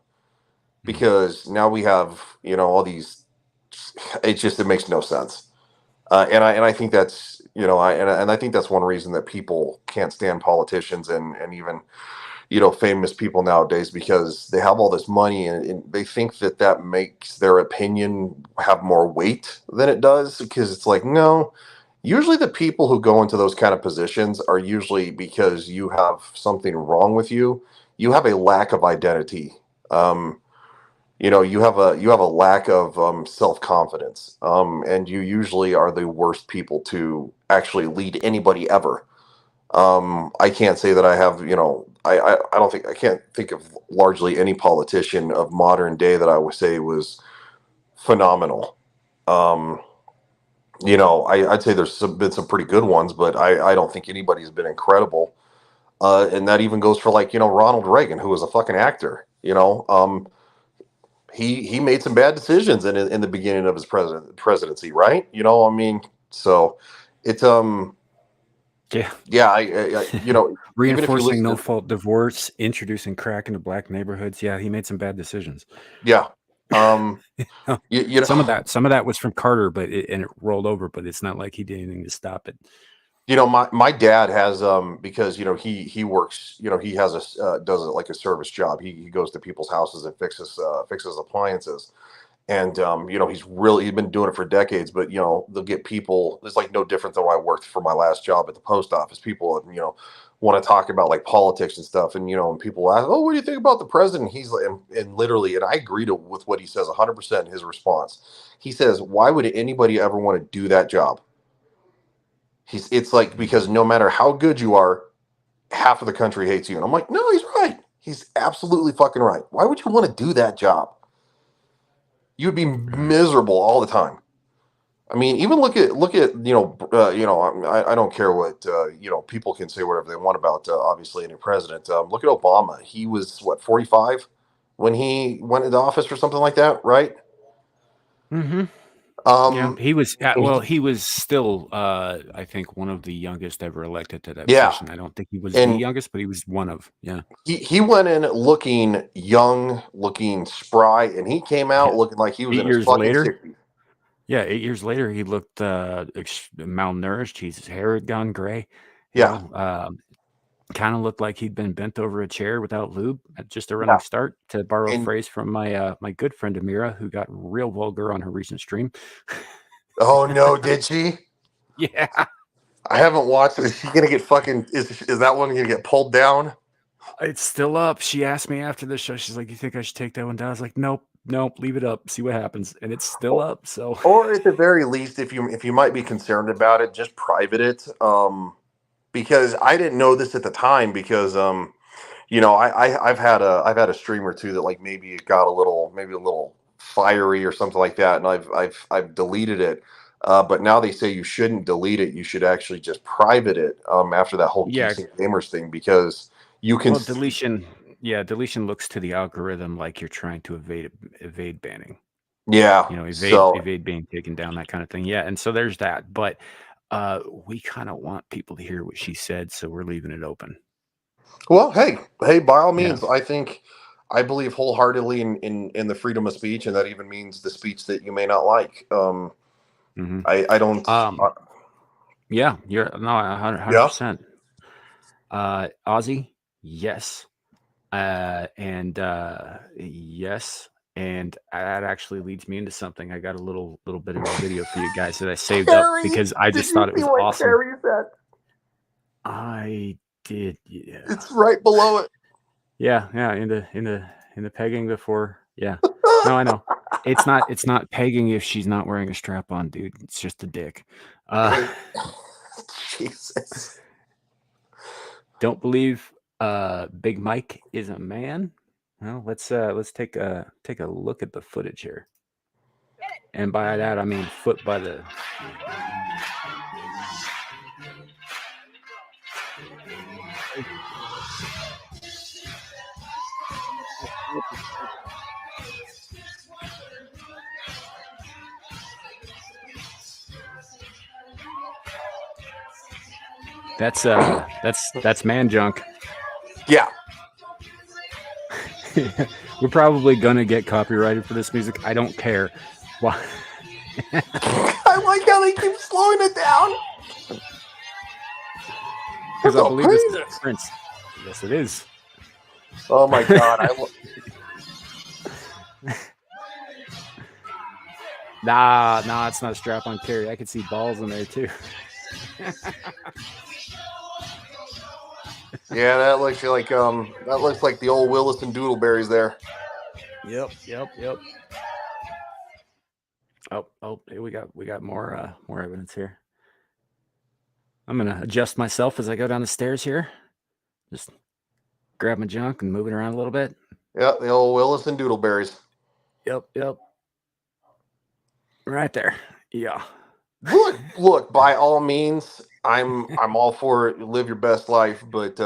because now we have all these. It makes no sense, and I think that's I think that's one reason that people can't stand politicians and even famous people nowadays because they have all this money and they think that makes their opinion have more weight than it does because it's like no, usually the people who go into those kind of positions are usually because you have something wrong with you have a lack of identity, you have a lack of self-confidence, and you usually are the worst people to actually lead anybody ever. I can't say that I have, I don't think I can't think of largely any politician of modern day that I would say was phenomenal. Um, I'd say been some pretty good ones, but I don't think anybody's been incredible. And that even goes for like, Ronald Reagan, who was a fucking actor, he made some bad decisions in the beginning of his presidency, right? I mean, so it's, Yeah. yeah, even if you Reinforcing listen no to, fault divorce, introducing crack into black neighborhoods. Yeah, he made some bad decisions. yeah, you Some of know, that was from Carter, but it rolled over. But it's not like he did anything to stop it. my dad has because he works, he has does it like a service job. He goes to people's houses and fixes appliances. And he's been doing it for decades, but they'll get people. It's like no different than when I worked for my last job at the post office. People want to talk about like politics and stuff, and people ask, "Oh, what do you think about the president?" He's like, and literally, and I agree with what he says 100%. His response, he says, "Why would anybody ever want to do that job?" It's like because no matter how good you are, half of the country hates you. And I'm like, no, he's right. He's absolutely fucking right. Why would you want to do that job? You would be miserable all the time. I mean, even look at I don't care what people can say whatever they want about obviously any president. Look at Obama. He was what 45 when he went into office or something like that, right? Mm-hmm. Yeah, Um, he was. and Well, he was still, I think, one of the youngest ever elected to that yeah, position. I don't think he was the and youngest, but he was one of. Yeah, he went in looking young, looking spry, and he came out yeah. looking like he was 8 in his years fucking later. 60s. Yeah, 8 years later, he looked malnourished. His hair had gone gray. Yeah, Kind of looked like he'd been bent over a chair without lube at just a yeah, running start, to borrow a and phrase from my good friend Amira, who got real vulgar on her recent stream. oh no, did she? Yeah, I haven't watched it. Is she gonna get fucking? Is that one gonna get pulled down? it's still up. She asked me after the show. She's like, "You think I should take that one down?" I was like, "Nope, nope, leave it up. See what happens." And it's still up. So Or at the very least, if you might be concerned about it, just private it. Because I didn't know this at the time because I've had a stream or two that like maybe it got maybe a little fiery or something like that, and I've deleted it. But now they say you shouldn't delete it. You should actually just private it. After that whole yeah, geeks and gamers thing, because you can. well, deletion. Yeah, deletion looks to the algorithm like you're trying to evade banning. Yeah. Evade So evade being taken down, that kind of thing. Yeah, and so there's that. But we kind of want people to hear what she said, so we're leaving it open. well, hey, by all Yeah. means, I believe wholeheartedly in the freedom of speech, and that even means the speech that you may not like. Mm-hmm. I don't. Yeah, you're no 100%. Ozzy, yes, and yes, and that actually leads me into something. I got a little bit of a video for you guys that I saved up because I just thought it was awesome. Carrie said? I did, yeah. It's right below it. Yeah, in the pegging before. Yeah. No, I know. It's not pegging if she's not wearing a strap on, dude. It's just a dick. Jesus. Don't believe Big Mike is a man. Well, let's take a look at the footage here. And by that I mean foot by the That's man junk. Yeah. We're probably gonna get copyrighted for this music. I don't care. Why? I like how they keep slowing it down. Because I That's believe this is crazy. Prince. Yes, it is. Oh my god! Nah, it's not a strap-on carry. I could see balls in there too. Yeah, that looks like the old Willis and Doodleberries there. Yep. Oh, here we got more evidence here. I'm gonna adjust myself as I go down the stairs here. Just grab my junk and move it around a little bit. Yeah, the old Willis and Doodleberries. Yep. Right there. Yeah. Look. By all means, I'm all for it. Live your best life, but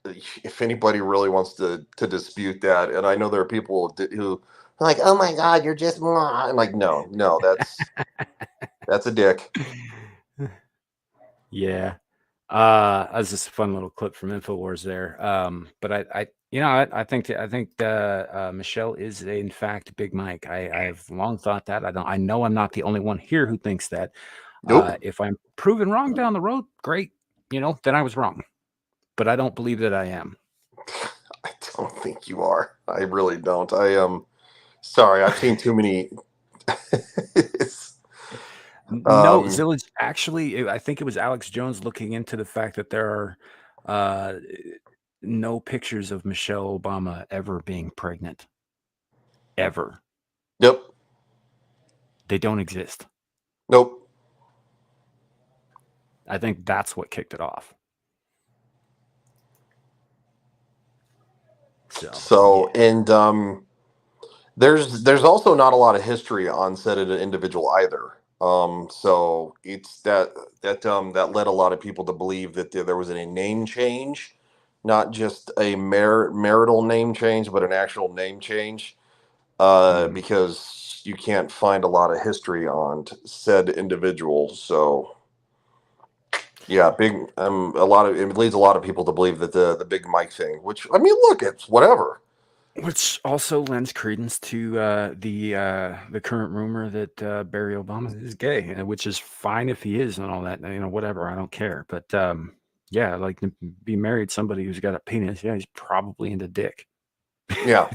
if anybody really wants to dispute that, and I know there are people who are like, "Oh my God, you're just," I'm like, no, that's a dick. Yeah. That was just a fun little clip from InfoWars there. But I think Michelle is in fact Big Mike. I've long thought that. I know I'm not the only one here who thinks that. Nope. If I'm proven wrong down the road, great. Then I was wrong. But I don't believe that I am. I don't think you are. I really don't. I am sorry. I've seen too many. No, Zillage, actually, I think it was Alex Jones looking into the fact that there are no pictures of Michelle Obama ever being pregnant. Ever. Yep. They don't exist. Nope. I think that's what kicked it off. So yeah. And there's also not a lot of history on said individual either. So it's that led a lot of people to believe that there was a name change, not just a marital name change, but an actual name change. Because you can't find a lot of history on said individual. So yeah, a lot of it leads a lot of people to believe that the Big Mike thing, which I mean, look, it's whatever. Which also lends credence to the current rumor that Barry Obama is gay, which is fine if he is and all that. Whatever, I don't care. But yeah, like to be married to somebody who's got a penis. Yeah, he's probably into dick. Yeah.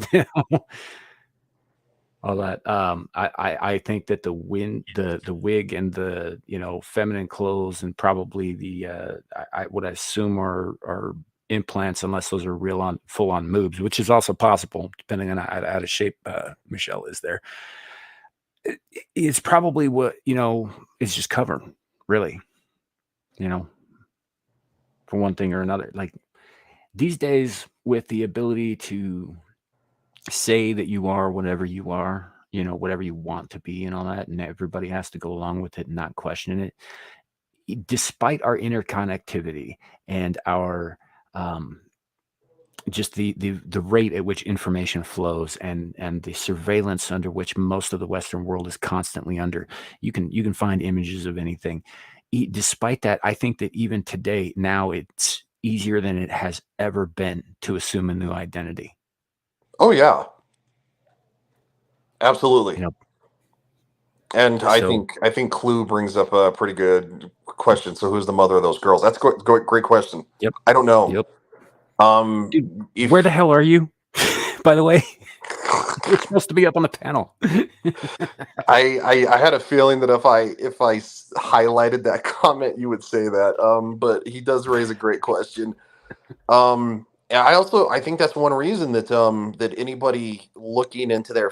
All that. I think that the wig and the feminine clothes and probably the what I assume are implants, unless those are full on moobs, which is also possible depending on how out of shape Michelle is there. It's probably what is just covered, really. For one thing or another. Like these days, with the ability to say that you are whatever you are, whatever you want to be and all that, and everybody has to go along with it and not question it. Despite our interconnectivity and our just the rate at which information flows and the surveillance under which most of the Western world is constantly under, you can find images of anything. Despite that, I think that even today, now it's easier than it has ever been to assume a new identity. Oh yeah, absolutely. And I think Clue brings up a pretty good question. So who's the mother of those girls? That's great question. Yep. I don't know. Yep. Dude, where the hell are you? By the way, you're supposed to be up on the panel. I had a feeling that if I highlighted that comment, you would say that. But he does raise a great question. I think that's one reason that that anybody looking into their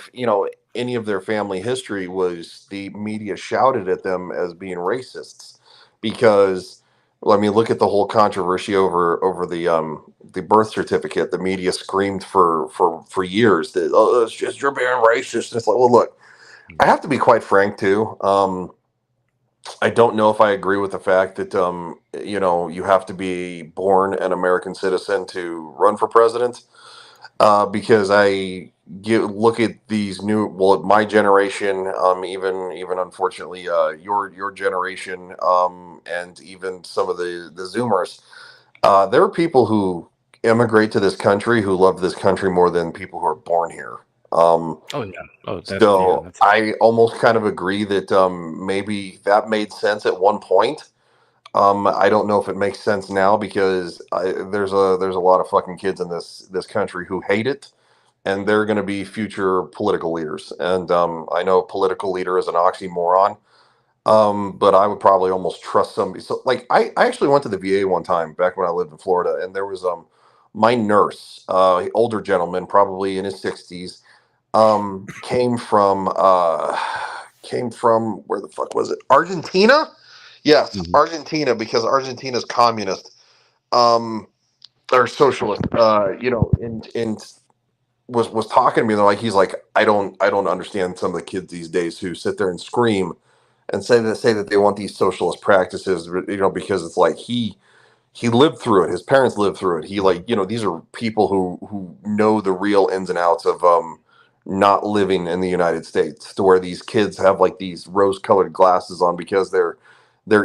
any of their family history was the media shouted at them as being racists because look at the whole controversy over the birth certificate. The media screamed for years that it's just you're being racist. It's like, well, look, I have to be quite frank too. I don't know if I agree with the fact that you have to be born an American citizen to run for president. because I look at these new, well, my generation, even unfortunately, your generation, and even some of the Zoomers. There are people who immigrate to this country who love this country more than people who are born here. Um, Oh yeah. Oh, so that's I almost kind of agree that maybe that made sense at one point. I don't know if it makes sense now because there's a lot of fucking kids in this country who hate it, and they're going to be future political leaders. And I know political leader is an oxymoron, but I would probably almost trust somebody. So, like, I actually went to the VA one time back when I lived in Florida, and there was my nurse, older gentleman, probably in his 60s, came from where the fuck was it? Argentina? Yes, Mhm. Argentina, because Argentina's communist, um, or socialist. And was talking to me. They're like, he's like, I don't understand some of the kids these days who sit there and scream and say that they want these socialist practices, because it's like he lived through it. His parents lived through it. He, like, these are people who know the real ins and outs of not living in the United States, to where these kids have like these rose-colored glasses on because they're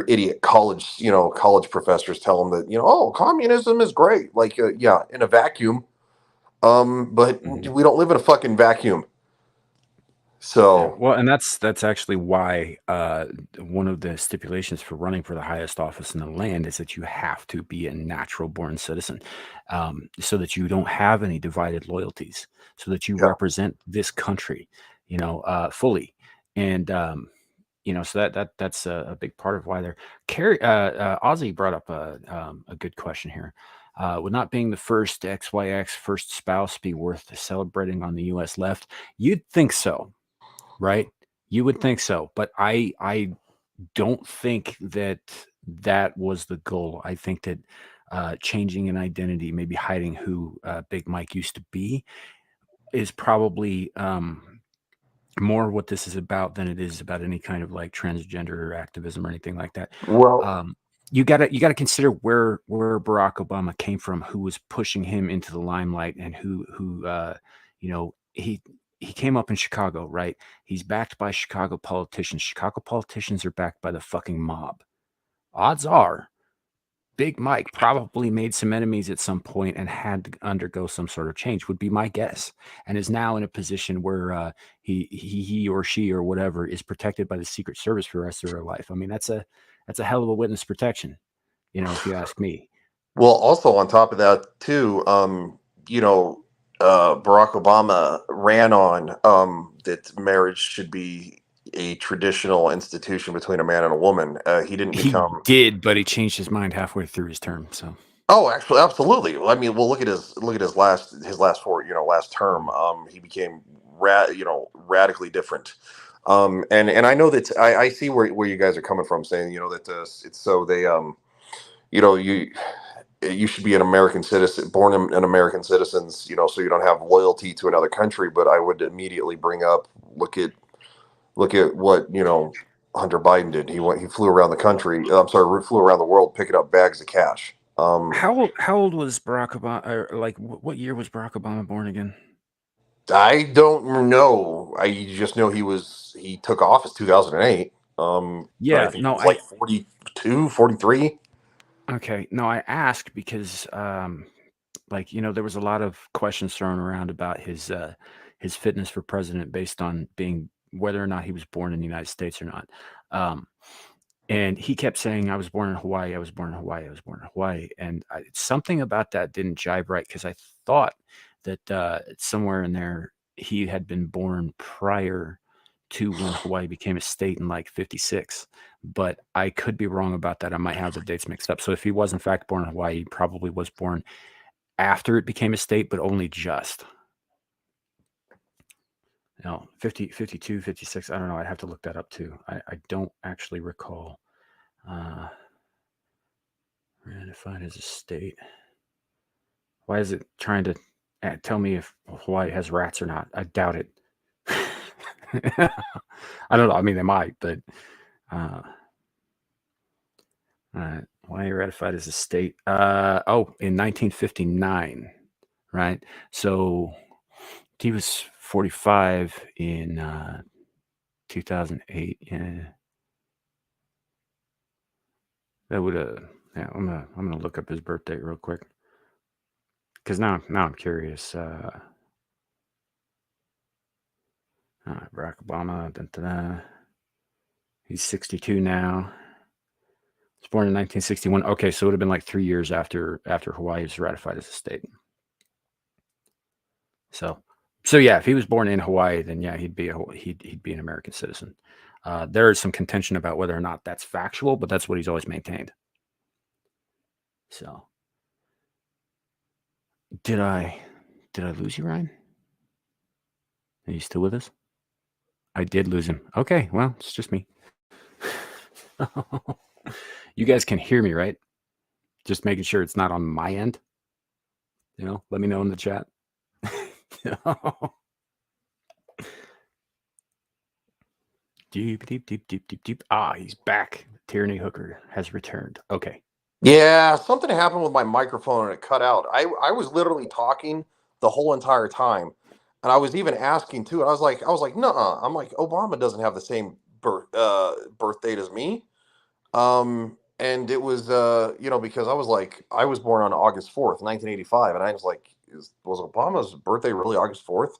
idiot college professors tell them that, oh, communism is great, like, yeah, in a vacuum, but Mhm. we don't live in a fucking vacuum. Yeah, So well, and that's actually why one of the stipulations for running for the highest office in the land is that you have to be a natural born citizen, so that you don't have any divided loyalties, so that you yeah. represent this country, fully. And so that's a big part of why they're Carrie. Ozzy brought up a good question here. Would not being the first XYX first spouse be worth celebrating on the U.S. left? You'd think so, right? You would think so, but I don't think that that was the goal. I think that changing an identity, maybe hiding who Big Mike used to be, is probably more what this is about than it is about any kind of like transgender activism or anything like that. Well, Um, you gotta consider where Barack Obama came from, who was pushing him into the limelight, and who he came up in Chicago, right? He's backed by Chicago politicians. Chicago politicians are backed by the fucking mob. Odds are Big Mike probably made some enemies at some point and had to undergo some sort of change, would be my guess, and is now in a position where he or she or whatever is protected by the Secret Service for the rest of their life. I mean, that's a hell of a witness protection, if you ask me. Well, also on top of that too, you know, Barack Obama ran on that marriage should be a traditional institution between a man and a woman. He didn't He become. did, but he changed his mind halfway through his term. So Oh, actually, absolutely. I mean, well, look at his last four, last term. He became radically different. And I know that I see where you guys are coming from, saying, that it's so they you know you should be an American citizen, born an American citizens, so you don't have loyalty to another country. But I would immediately bring up, look at what Hunter Biden did. He flew around the country. I'm sorry, flew around the world picking up bags of cash. how old was Barack Obama? Or like, what year was Barack Obama born again? I don't know. I just know he took office 2008. I Yeah, think he no, was like 42, 43. okay, no, I ask because there was a lot of questions thrown around about his fitness for president based on being whether or not he was born in the United States or not. Um, and he kept saying, "I was born in Hawaii. I was born in Hawaii. I was born in Hawaii." And something about that didn't jibe right, because I thought that somewhere in there he had been born prior to when Hawaii became a state in like '56. But I could be wrong about that. I might have the dates mixed up. So if he was in fact born in Hawaii, he probably was born after it became a state, but only just. 50, 52, 56. I don't know. I'd have to look that up too. I don't actually recall. Uh, Ratified as a state. Why is it trying to tell me if Hawaii has rats or not? I doubt it. I don't know. I mean, they might, but uh, Hawaii ratified as a state. In 1959. right? So he was 45 in 2008. Yeah, that would have. Yeah, I'm gonna look up his birthday real quick because now I'm curious. Barack Obama. He's 62 now. He was born in 1961. Okay, so it would have been like 3 years after Hawaii was ratified as a state. So yeah, if he was born in Hawaii, then yeah, he'd be an American citizen. There is some contention about whether or not that's factual, but that's what he's always maintained. So, did I lose you, Ryan? Are you still with us? I did lose him. Okay, well, it's just me. You guys can hear me, right? Just making sure it's not on my end. Let me know in the chat. Deep. He's back. Tyranny Hooker has returned. Okay. Yeah, something happened with my microphone and it cut out. I was literally talking the whole entire time, and I was even asking too. And I was like, nuh-uh. I'm like, Obama doesn't have the same birth date as me. And it was because I was like, I was born on August 4th, 1985, and I was like, was Obama's birthday really August 4th?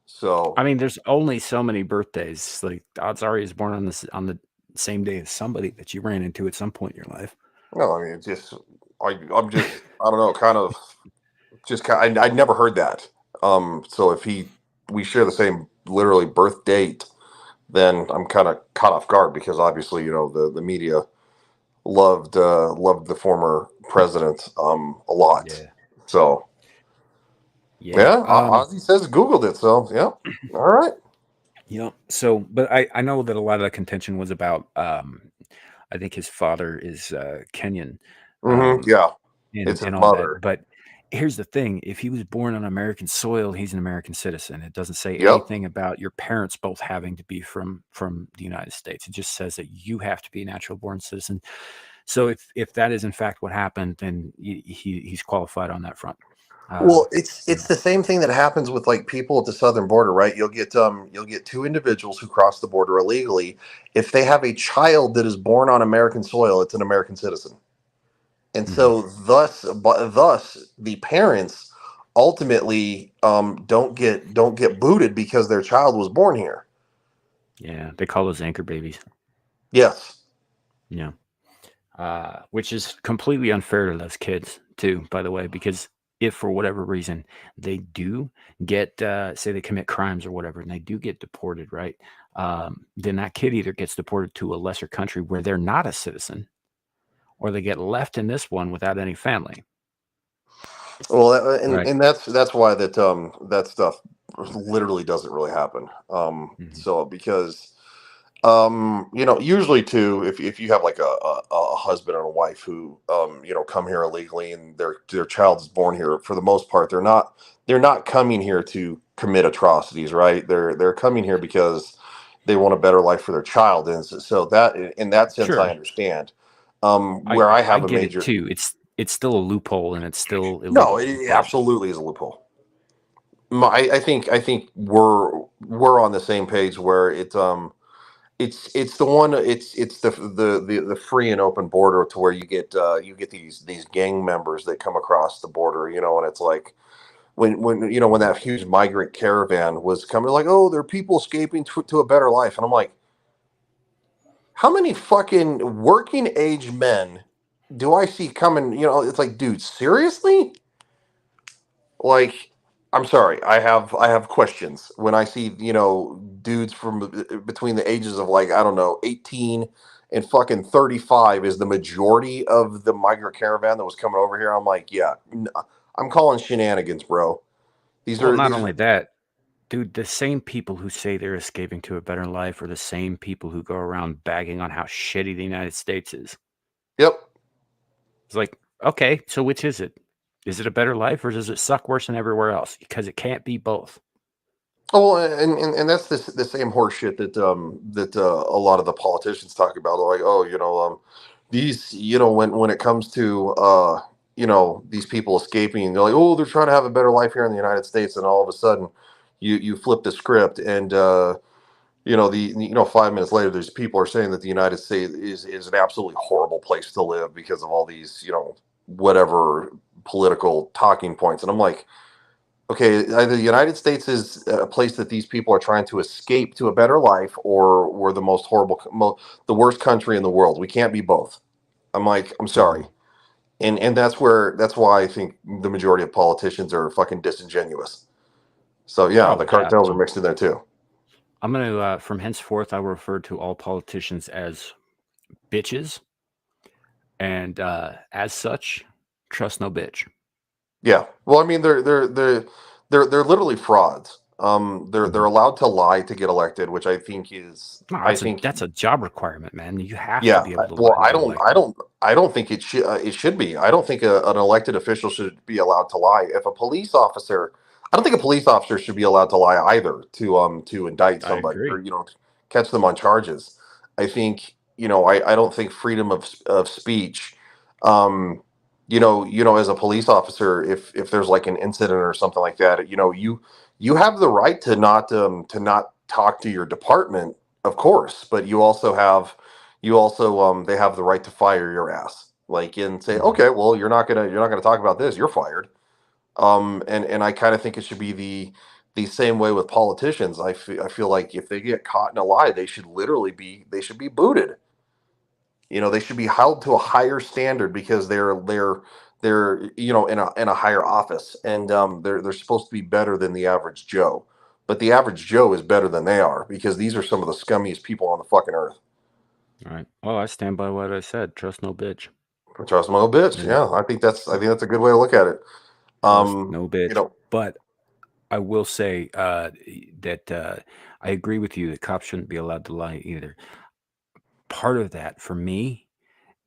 So I mean, there's only so many birthdays. Like, odds are he's born on the same day as somebody that you ran into at some point in your life. no, I mean, it's just I'm just I don't know, kind of just I never heard that. So if we share the same literally birth date, then I'm kind of caught off guard because obviously the media loved the former president a lot. Yeah. So yeah, Ozzy says Googled it. So yeah, all right. So, but I know that a lot of the contention was about. I think his father is Kenyan. Yeah, it's his and all mother. that. But here's the thing: if he was born on American soil, he's an American citizen. It doesn't say anything about your parents both having to be from the United States. It just says that you have to be a natural born citizen. So if that is in fact what happened, then he's qualified on that front. Well, it's the same thing that happens with like people at the southern border, right? You'll get two individuals who cross the border illegally. If they have a child that is born on American soil, it's an American citizen. And so thus the parents ultimately don't get booted because their child was born here. Yeah, they call those anchor babies. Yes. Yeah. Which is completely unfair to those kids too, by the way, because if for whatever reason they do get say they commit crimes or whatever and they do get deported, right? Then that kid either gets deported to a lesser country where they're not a citizen, or they get left in this one without any family. Well, and that's why that stuff literally doesn't really happen. So because usually too, if you have like a husband and a wife who come here illegally and their child is born here, for the most part they're not coming here to commit atrocities, right? They're coming here because they want a better life for their child, and so that in that sense I understand. Where I have a get major it too. It's still a loophole and it's still illegal. No, it absolutely is a loophole. I think we're on the same page where it's the one it's the free and open border to where you get these gang members that come across the border, and it's like when that huge migrant caravan was coming, like, oh, there are people escaping to a better life, and I'm like, how many fucking working age men do I see coming? It's like, dude, seriously? Like, I'm sorry, I have questions when I see dudes from between the ages of, like, I don't know, 18 and fucking 35 is the majority of the migrant caravan that was coming over here. I'm like, yeah, I'm calling shenanigans, bro. Not only that, dude, the same people who say they're escaping to a better life are the same people who go around bagging on how shitty the United States is. Yep. It's like, okay, so which is it? Is it a better life or does it suck worse than everywhere else? Because it can't be both. Oh, and that's the same horse shit that a lot of the politicians talk about. Like, oh, these, when it comes to these people escaping, and they're like, oh, they're trying to have a better life here in the United States, and all of a sudden, you flip the script, and 5 minutes later, there's people are saying that the United States is an absolutely horrible place to live because of all these, whatever political talking points. And I'm like, okay, either the United States is a place that these people are trying to escape to a better life, or we're the most horrible, the worst country in the world. We can't be both. I'm like, I'm sorry. And that's why I think the majority of politicians are fucking disingenuous. So yeah, the cartels are mixed in there too. I'm going to, from henceforth, I will refer to all politicians as bitches. And as such, trust no bitch. Yeah. Well, I mean, they're literally frauds. They're allowed to lie to get elected, which I think is, that's a job requirement, man. You have to yeah. be able to Well, lie to get elected. I don't think it should be. I don't think an elected official should be allowed to lie. If a police officer, I don't think a police officer should be allowed to lie either to indict somebody or catch them on charges. I think I don't think freedom of speech. As a police officer, if there's like an incident or something like that, you have the right to not talk to your department, of course, but you also they have the right to fire your ass, like, and say, okay, well, you're not gonna talk about this, you're fired. And I kind of think it should be the same way with politicians. I feel like if they get caught in a lie, they should be booted. They should be held to a higher standard because they're in a higher office, and they're supposed to be better than the average Joe. But the average Joe is better than they are, because these are some of the scummiest people on the fucking earth. All right. Well, I stand by what I said. Trust no bitch. Trust no bitch. Yeah, I think that's a good way to look at it. No bitch. But I will say that I agree with you that cops shouldn't be allowed to lie either. Part of that for me,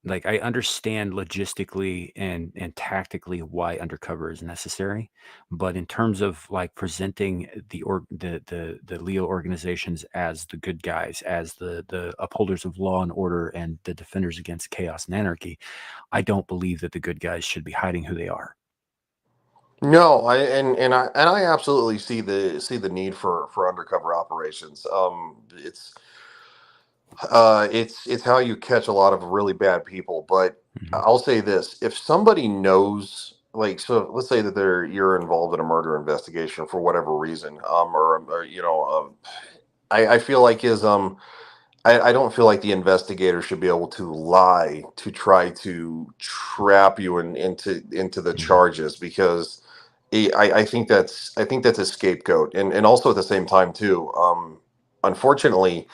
like, I understand logistically and tactically why undercover is necessary, but in terms of like presenting the Leo organizations as the good guys, as the upholders of law and order and the defenders against chaos and anarchy, I don't believe that the good guys should be hiding who they are. No, I absolutely see the need for undercover operations. It's how you catch a lot of really bad people. But I'll say this: if somebody knows, like, so let's say that you're involved in a murder investigation for whatever reason, I feel like I don't feel like the investigator should be able to lie to try to trap you into the charges, because I think that's a scapegoat, and also at the same time too. Unfortunately,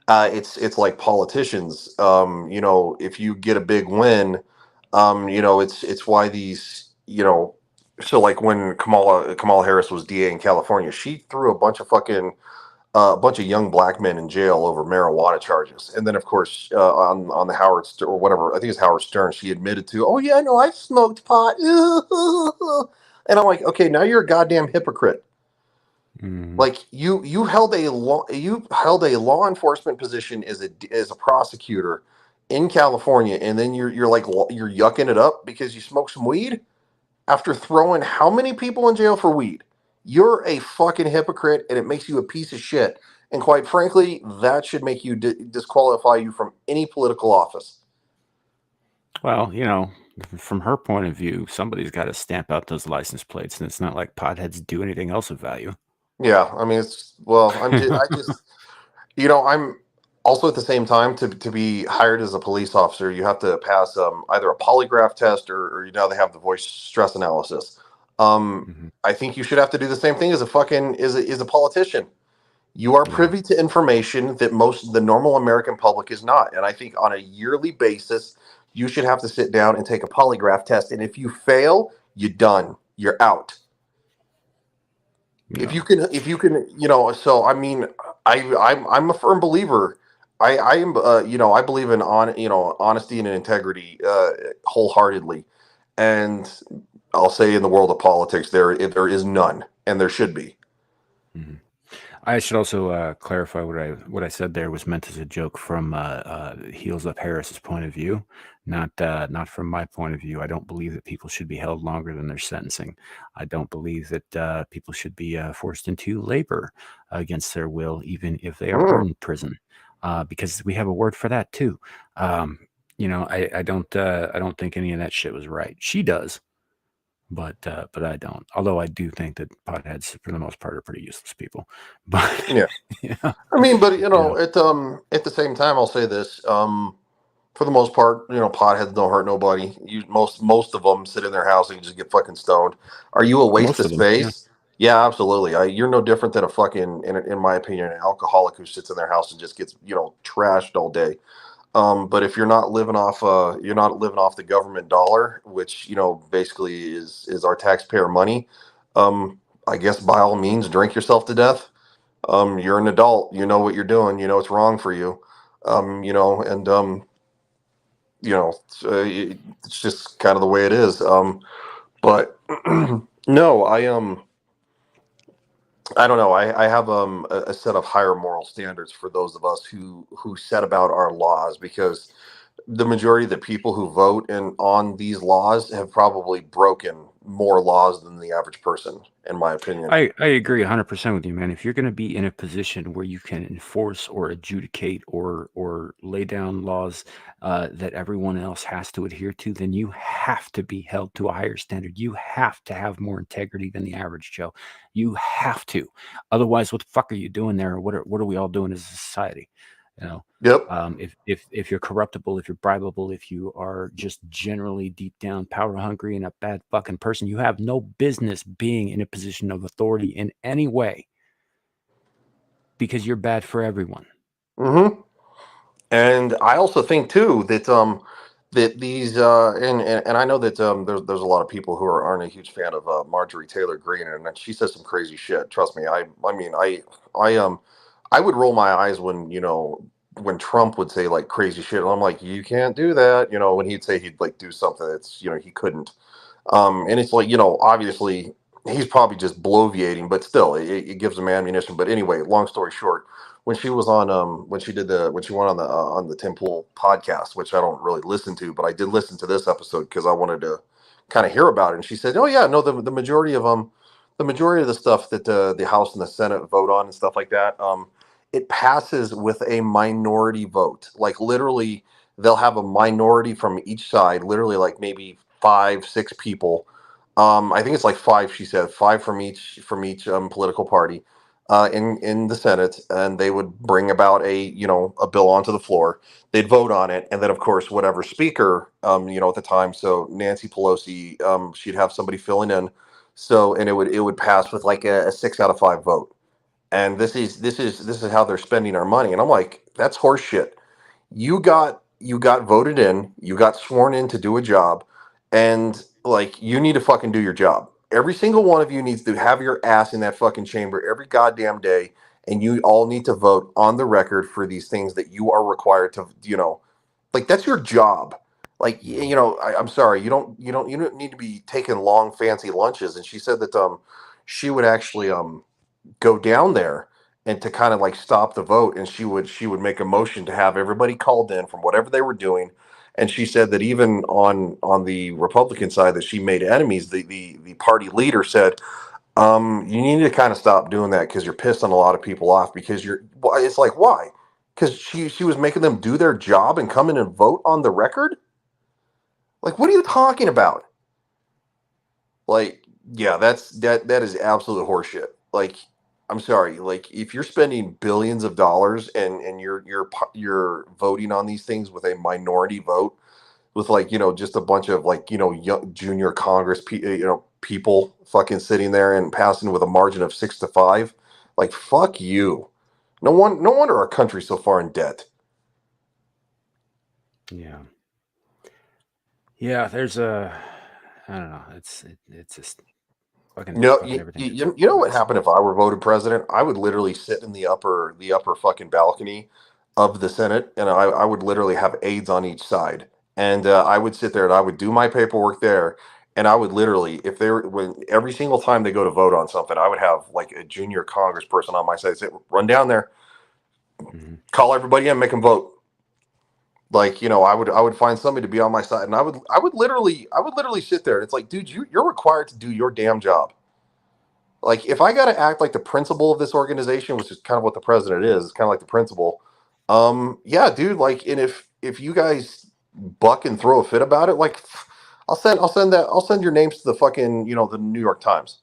it's like politicians. If you get a big win, it's why these, so like when Kamala Harris was DA in California, she threw a bunch of young black men in jail over marijuana charges. And then, of course, on the Howard or whatever, I think it's Howard Stern, she admitted to, oh yeah, no, I smoked pot. And I'm like, okay, now you're a goddamn hypocrite. Like, you held a law enforcement position as a prosecutor in California, and then you're yucking it up because you smoked some weed after throwing how many people in jail for weed? You're a fucking hypocrite, and it makes you a piece of shit. And quite frankly, that should make you disqualify you from any political office. Well, from her point of view, somebody's got to stamp out those license plates, and it's not like potheads do anything else of value. Yeah, I mean, I'm also, at the same time, to be hired as a police officer, you have to pass either a polygraph test, or they have the voice stress analysis. I think you should have to do the same thing as a politician. You are privy to information that the normal American public is not. And I think on a yearly basis, you should have to sit down and take a polygraph test. And if you fail, you're done. You're out. Yeah. If you can, so I mean, I'm a firm believer. I believe in honesty and integrity wholeheartedly. And I'll say, in the world of politics, there is none, and there should be. I should also clarify what I said there was meant as a joke from Heels Up Harris's point of view, not from my point of view. I don't believe that people should be held longer than their sentencing. I don't believe that people should be forced into labor against their will, even if they are in prison, because we have a word for that too. I don't think any of that shit was right. She does. But I don't. Although I do think that potheads, for the most part, are pretty useless people. But Yeah. yeah, I mean, but at the same time, I'll say this. For the most part, potheads don't hurt nobody. Most of them sit in their house and just get fucking stoned. Are you a waste most of of them. Yeah. space? Yeah, absolutely. You're no different than a fucking, in my opinion, an alcoholic who sits in their house and just gets trashed all day. But if you're not living off the government dollar, which basically is our taxpayer money. I guess by all means, drink yourself to death. You're an adult. You know what you're doing. You know it's wrong for you. And it's just kind of the way it is. But no, I don't know. I have a set of higher moral standards for those of us who set about our laws, because the majority of the people who vote and on these laws have probably broken more laws than the average person, in my opinion. I agree 100% with you, man. If you're going to be in a position where you can enforce or adjudicate or lay down laws that everyone else has to adhere to, then you have to be held to a higher standard. You have to have more integrity than the average Joe. You have to. Otherwise, what the fuck are you doing there? Or what are we all doing as a society? You know, Yep. if you're corruptible, if you're bribable, if you are just generally deep down power hungry and a bad fucking person, you have no business being in a position of authority in any way, because you're bad for everyone. Mm-hmm. And I also think too that these and I know that there's a lot of people who aren't a huge fan of Marjorie Taylor Greene, and she says some crazy shit. Trust me. I mean I would roll my eyes when when Trump would say like crazy shit, and I'm like, you can't do that. When he'd say he'd like do something that's he couldn't. And it's like, obviously he's probably just bloviating, but still, it gives him ammunition. But anyway, long story short, when she was on, when she went on the Tim Pool podcast, which I don't really listen to, but I did listen to this episode because I wanted to kind of hear about it. And she said, "Oh yeah, no, the majority of the stuff that the House and the Senate vote on and stuff like that, it passes with a minority vote. Like literally, they'll have a minority from each side, literally like maybe 5, 6 people. I think it's like five. She said five from each political party in the Senate, and they would bring about a bill onto the floor. They'd vote on it, and then of course whatever speaker at the time. So Nancy Pelosi, she'd have somebody filling in. So and it would pass with like a 6 out of 5 vote. And this is how they're spending our money. And I'm like, that's horseshit. You got voted in, you got sworn in to do a job, and like you need to fucking do your job. Every single one of you needs to have your ass in that fucking chamber every goddamn day, and you all need to vote on the record for these things that you are required to, like that's your job. Like I'm sorry, you don't need to be taking long fancy lunches. And she said that she would actually go down there and to kind of like stop the vote, and she would make a motion to have everybody called in from whatever they were doing. And she said that even on the Republican side that she made enemies. The party leader said, you need to kind of stop doing that because you're pissing a lot of people off, because it's like, why? Because she was making them do their job and come in and vote on the record. Like, what are you talking about? Like, yeah, that is absolute horseshit. Like, I'm sorry. Like, if you're spending billions of dollars and you're voting on these things with a minority vote, with like just a bunch of like young junior Congress people fucking sitting there and passing with a margin of 6-5, like fuck you. No wonder our country's so far in debt. Yeah. Yeah. There's I don't know. It's just fucking everything's You know what mess. happened if I were voted president? I would literally sit in the upper fucking balcony of the Senate, and I would literally have aides on each side, and I would sit there and I would do my paperwork there, And I would literally, if they were, when every single time they go to vote on something, I would have like a junior congressperson on my side say, run down there, call everybody in, make them vote. Like, I would find somebody to be on my side, and I would literally sit there. It's like, dude, you're required to do your damn job. Like, if I got to act like the principal of this organization, which is kind of what the president is, it's kind of like the principal. Yeah, dude. Like, and if you guys buck and throw a fit about it, like, I'll send your names to the fucking, the New York Times.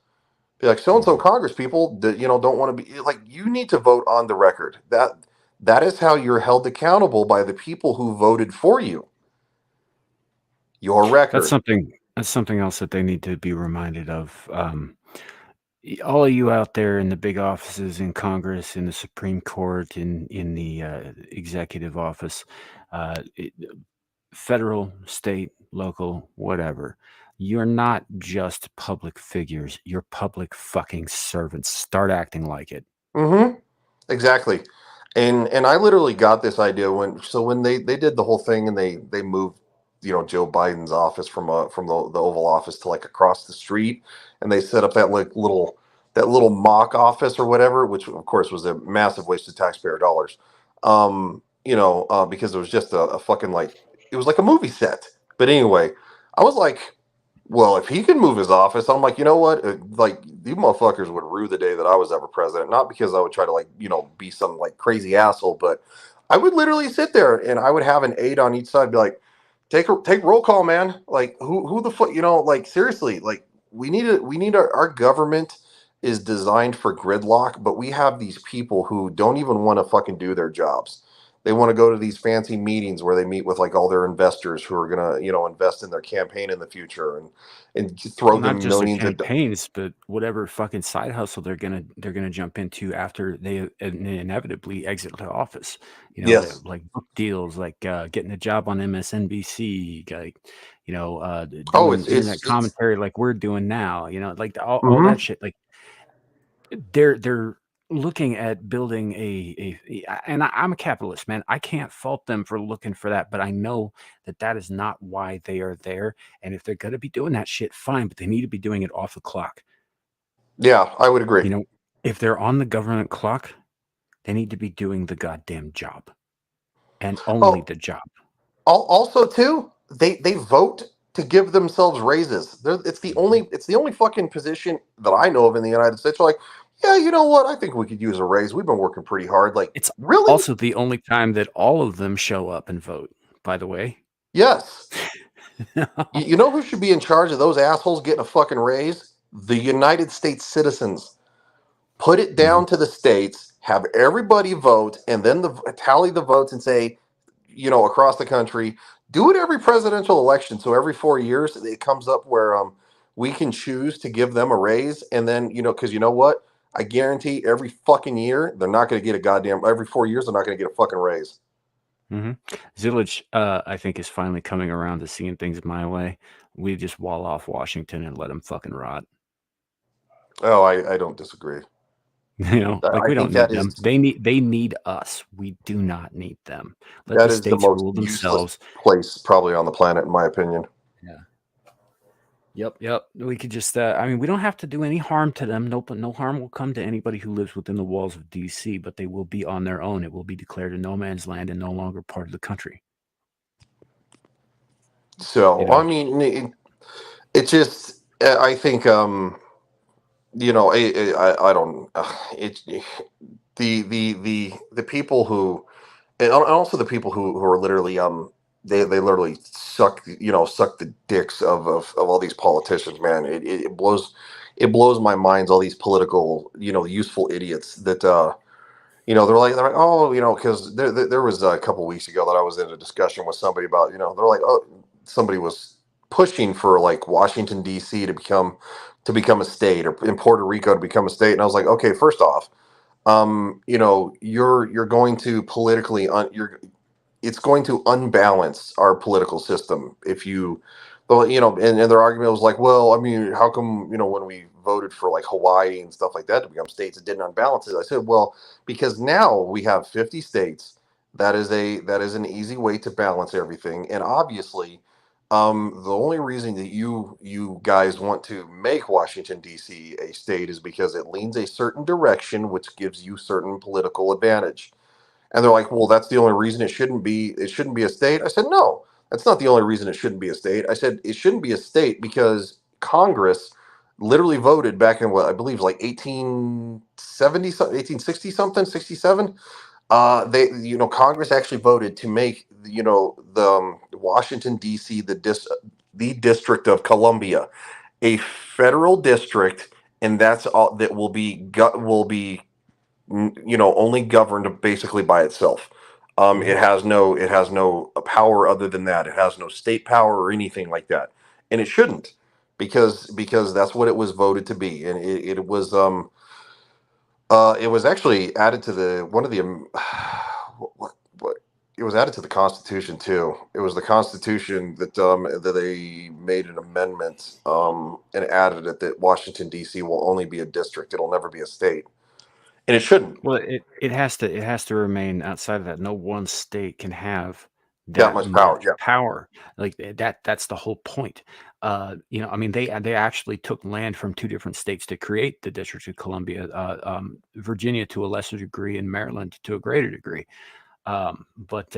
Be like, so and so Congress people that don't want to be like, you need to vote on the record. That is how you're held accountable by the people who voted for you. Your record. That's something else that they need to be reminded of. All of you out there in the big offices in Congress, in the Supreme Court, in the executive office, federal, state, local, whatever. You're not just public figures. You're public fucking servants. Start acting like it. Mm-hmm. Exactly. And I literally got this idea when they did the whole thing, and they moved Joe Biden's office from the Oval Office to like across the street, and they set up that like that little mock office or whatever, which of course was a massive waste of taxpayer dollars. Because it was just a fucking, like, it was like a movie set. But anyway, I was like, well, if he can move his office, I'm like, you know what? Like, these motherfuckers would rue the day that I was ever president. Not because I would try to, like, be some like crazy asshole, but I would literally sit there and I would have an aide on each side, be like, take roll call, man. Like, who the fuck, like, seriously, like, we need our government is designed for gridlock, but we have these people who don't even want to fucking do their jobs. They want to go to these fancy meetings where they meet with like all their investors who are gonna, invest in their campaign in the future, and throw Not them just their millions of campaigns, but whatever fucking side hustle they're gonna jump into after they inevitably exit the office. Yes. Like book deals, like getting a job on MSNBC, like Oh, doing internet it's commentary like we're doing now. Like all Mhm. that shit. Like they're looking at building and I'm a capitalist, man. I can't fault them for looking for that, but I know that is not why they are there. And if they're going to be doing that shit, fine, but they need to be doing it off the clock. Yeah, I would agree. If they're on the government clock, they need to be doing the goddamn job and only the job. Also, too, they vote to give themselves raises. It's the only fucking position that I know of in the United States. Like, yeah, you know what? I think we could use a raise. We've been working pretty hard. Like, It's really? also the only time that all of them show up and vote, by the way. Yes. You know who should be in charge of those assholes getting a fucking raise? The United States citizens. Put it down to the states, have everybody vote, and then tally the votes and say, across the country, do it every presidential election. So every 4 years, it comes up where we can choose to give them a raise. And then, because you know what? I guarantee every fucking year, they're not going to get every 4 years, they're not going to get a fucking raise. Zillage, I think, is finally coming around to seeing things my way. We just wall off Washington and let them fucking rot. Oh, I don't disagree. We don't need them. They need us. We do not need them. Let that the is states the most rule useless themselves. place probably on the planet, in my opinion. Yeah. Yep. We could just, we don't have to do any harm to them. No harm will come to anybody who lives within the walls of DC, but they will be on their own. It will be declared a no man's land and no longer part of the country. So, I mean, it just, I think, I don't, it's the people who, and also the people who are literally, they literally suck the dicks of all these politicians, man. It blows my mind, all these political, useful idiots that, they're like, oh, because there was a couple weeks ago that I was in a discussion with somebody about, they're like, oh, somebody was pushing for like Washington D.C. to become a state, or in Puerto Rico to become a state, and I was like, okay, first off, you're going to politically it's going to unbalance our political system if you, well, and their argument was like, well, I mean, how come, when we voted for like Hawaii and stuff like that to become states, it didn't unbalance it? I said, well, because now we have 50 states. That is an easy way to balance everything. And obviously, The only reason that you guys want to make Washington D.C. a state is because it leans a certain direction, which gives you certain political advantage. And they're like, well, that's the only reason it shouldn't be. It shouldn't be a state. I said, no, that's not the only reason it shouldn't be a state. I said it shouldn't be a state because Congress literally voted back in what I believe is like 1870 something, 1860 something, 67. They, Congress actually voted to make, the Washington D.C. The District of Columbia a federal district, and that's all that will be only governed basically by itself. It has no power other than that. It has no state power or anything like that, and it shouldn't, because that's what it was voted to be, and it was actually added to the one of the what it was added to the Constitution too. It was the Constitution that they made an amendment and added it that Washington D.C. will only be a district. It'll never be a state, and it shouldn't. Well, it has to remain outside of that. No one state can have That that much power. much Yeah. power. Like that's the whole point. I mean, they actually took land from two different states to create the District of Columbia. Virginia to a lesser degree, and Maryland to a greater degree. But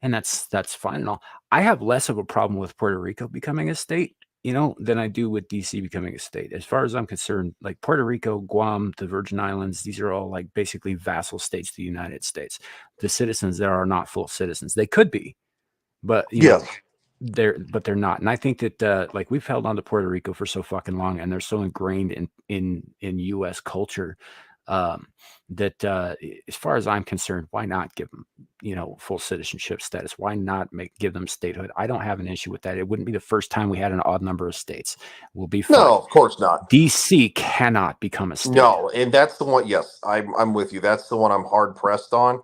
and that's fine and all. I have less of a problem with Puerto Rico becoming a state, than I do with DC becoming a state. As far as I'm concerned, like Puerto Rico, Guam, the Virgin Islands, these are all like basically vassal states to the United States. The citizens there are not full citizens. They could be, but Yes. they're not. And I think that like we've held on to Puerto Rico for so fucking long, and they're so ingrained in US culture, that as far as I'm concerned, why not give them full citizenship status? Why not give them statehood? I don't have an issue with that. It wouldn't be the first time we had an odd number of states. We'll be fine. No, of course not. DC cannot become a state. No, and that's the one. Yes, I'm with you. That's the one I'm hard pressed on.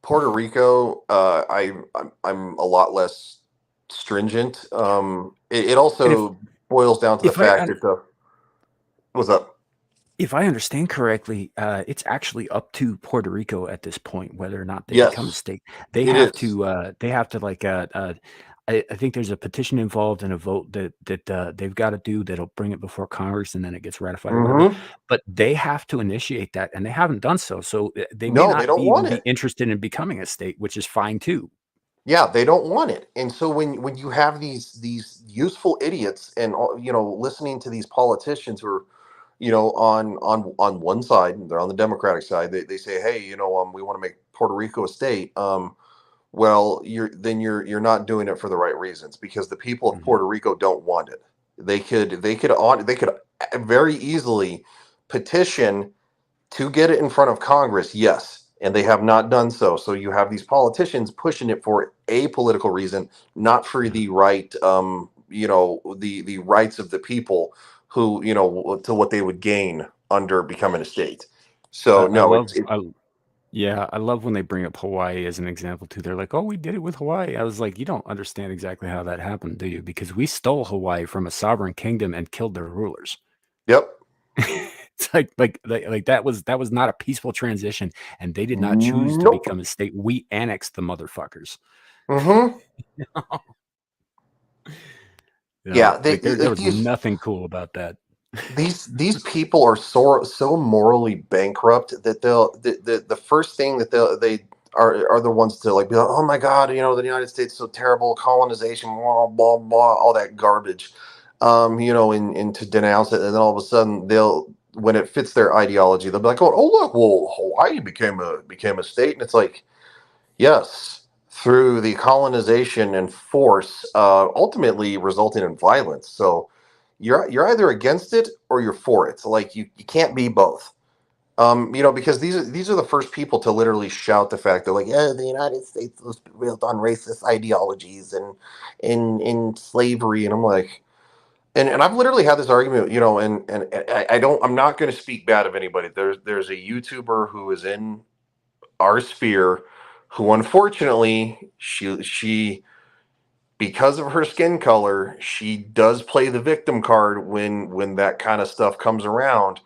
Puerto Rico, I'm a lot less stringent. It also boils down to the fact that what's up? If I understand correctly, it's actually up to Puerto Rico at this point whether or not they Yes, become a state. They it have is. to. They have to like. I think there's a petition involved and a vote that they've got to do that'll bring it before Congress, and then it gets ratified or whatever. But they have to initiate that, and they haven't done so. So they may No, not they don't even want be it. interested in becoming a state, which is fine too. Yeah, they don't want it. And so when you have these useful idiots and listening to these politicians who are on one side, they're on the Democratic side, they say, hey, we want to make Puerto Rico a state. Well, you're not doing it for the right reasons, because the people of Puerto Rico don't want it. They could very easily petition to get it in front of Congress, yes, and they have not done so. So you have these politicians pushing it for a political reason, not for the right, the rights of the people who, to what they would gain under becoming a state. So I love when they bring up Hawaii as an example too. They're like, "Oh, we did it with Hawaii." I was like, "You don't understand exactly how that happened, do you? Because we stole Hawaii from a sovereign kingdom and killed their rulers." Yep. It's like that was not a peaceful transition, and they did not choose to Nope. become a state. We annexed the motherfuckers. Yeah, there was nothing cool about that. These people are so morally bankrupt that the first thing that they are the ones to like be like, oh my god, the United States is so terrible, colonization, blah blah blah, all that garbage, and to denounce it, and then all of a sudden when it fits their ideology, they'll be like, oh look, well, Hawaii became a state, and it's like, yes, through the colonization and force, ultimately resulting in violence. So you're either against it or you're for it. So like you can't be both. Because these are the first people to literally shout the fact that like, yeah, the United States was built on racist ideologies and in slavery, and I'm like, and I've literally had this argument, and I'm not going to speak bad of anybody. There's a YouTuber who is in our sphere who unfortunately she because of her skin color, she does play the victim card when that kind of stuff comes around.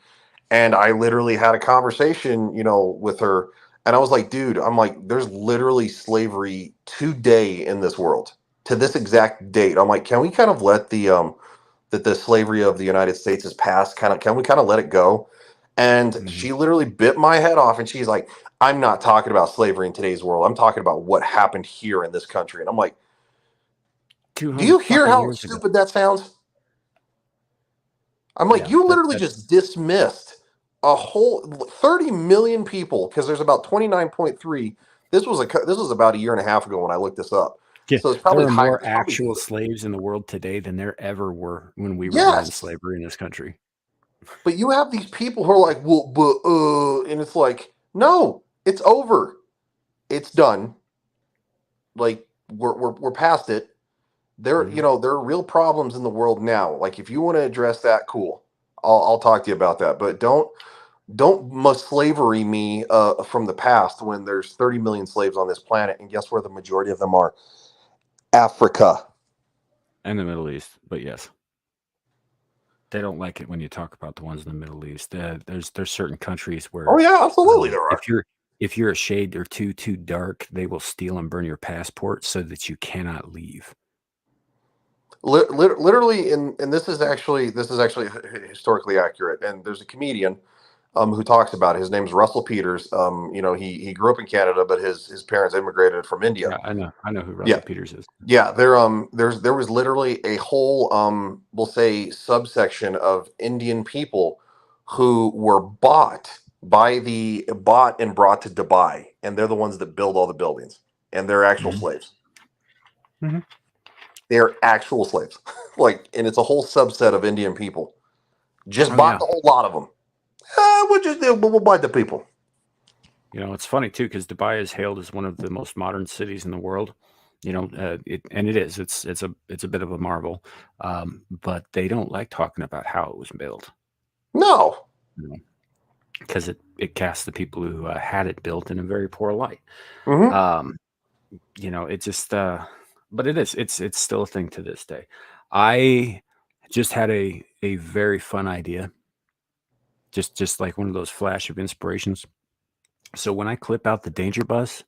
And I literally had a conversation, with her, and I was like, dude, I'm like, there's literally slavery today in this world. to this exact date. I'm like, can we kind of let the slavery of the United States is past? Can we kind of let it go? And she literally bit my head off, and she's like, I'm not talking about slavery in today's world. I'm talking about what happened here in this country. And I'm like, do you hear how stupid that sounds? I'm like, you literally just dismissed a whole 30 million people, because there's about 29.3. This was about a year and a half ago when I looked this up. Yeah, so it's probably there are more actual slaves in the world today than there ever were when we were running slavery in this country. But you have these people who are like, well, but and it's like, no, it's over, it's done. Like we're past it. There are real problems in the world now. Like, if you want to address that, cool. I'll talk to you about that. But don't must slavery me from the past, when there's 30 million slaves on this planet, and guess where the majority of them are? Africa and the Middle East. But yes, they don't like it when you talk about the ones in the Middle East. There's certain countries where, oh yeah, absolutely, there are. If you're a shade or too dark, they will steal and burn your passport so that you cannot leave. Literally, and this is actually historically accurate. And there's a comedian who talks about it. His name's Russell Peters. He grew up in Canada, but his parents immigrated from India. Yeah, I know who Russell Peters is. Yeah, there was literally a whole we'll say subsection of Indian people who were bought and brought to Dubai, and they're the ones that build all the buildings, and they're actual slaves. Mm-hmm. They're actual slaves. And it's a whole subset of Indian people. Just bought the whole lot of them. We'll buy the people. It's funny too, because Dubai is hailed as one of the most modern cities in the world. It is. It's a bit of a marvel, but they don't like talking about how it was built. No, because it casts the people who had it built in a very poor light. Mm-hmm. It just. But it is. It's still a thing to this day. I just had a very fun idea. Just like one of those flash of inspirations. So when I clip out the danger bus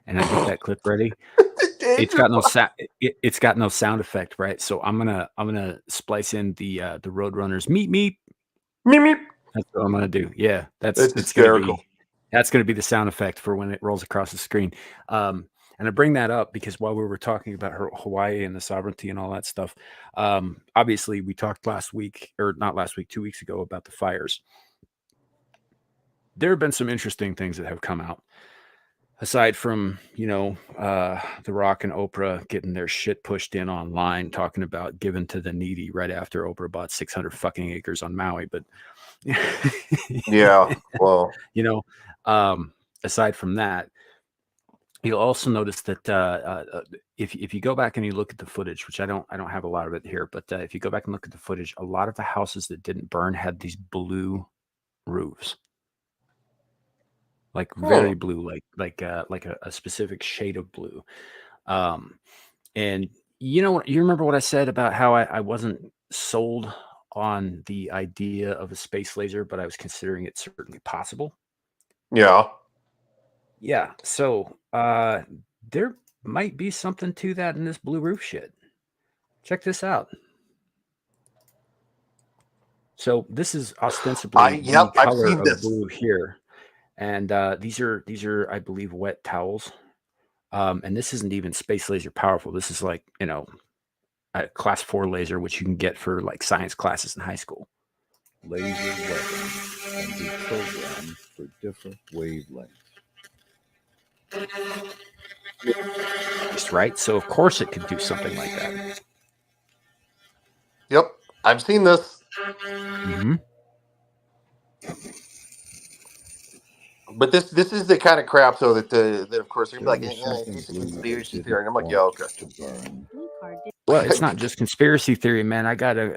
and I get that clip ready, it's got no sound. It's got no sound effect, right? So I'm gonna splice in the Roadrunners meep meep meep meep. That's what I'm gonna do. Yeah, it's hysterical. That's gonna be the sound effect for when it rolls across the screen. And I bring that up because while we were talking about Hawaii and the sovereignty and all that stuff, obviously we talked 2 weeks ago about the fires. There have been some interesting things that have come out. Aside from, The Rock and Oprah getting their shit pushed in online, talking about giving to the needy right after Oprah bought 600 fucking acres on Maui. But yeah, well, aside from that, you'll also notice that if you go back and you look at the footage, which I don't have a lot of it here, but if you go back and look at the footage, a lot of the houses that didn't burn had these blue roofs, like very blue, like a specific shade of blue. And you remember what I said about how I wasn't sold on the idea of a space laser, but I was considering it certainly possible. Yeah, so there might be something to that in this blue roof shit. Check this out. So this is ostensibly the color of blue here, and these are I believe wet towels, and this isn't even space laser powerful. This is like a class 4 laser, which you can get for like science classes in high school. Laser weapons can be programmed for different wavelengths. Right, so of course it could do something like that. Yep, I've seen this. Mm-hmm. But this is the kind of crap, though, that of course they're like, it's a conspiracy theory, and I'm like, yeah, okay. Well, it's not just conspiracy theory, man. I gotta,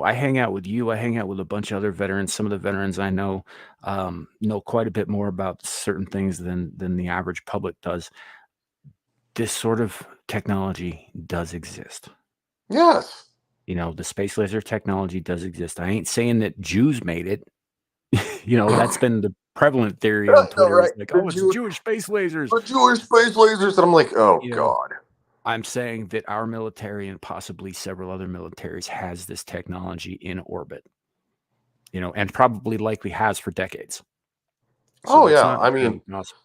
I hang out with you. I hang out with a bunch of other veterans. Some of the veterans I know quite a bit more about certain things than the average public does. This sort of technology does exist. Yes. The space laser technology does exist. I ain't saying that Jews made it. That's been the prevalent theory on Twitter. Right. It's like, it's Jewish space lasers. The Jewish space lasers. And I'm like, oh, God. I'm saying that our military and possibly several other militaries has this technology in orbit, and probably likely has for decades. So Oh that's yeah, not I mean entirely possible.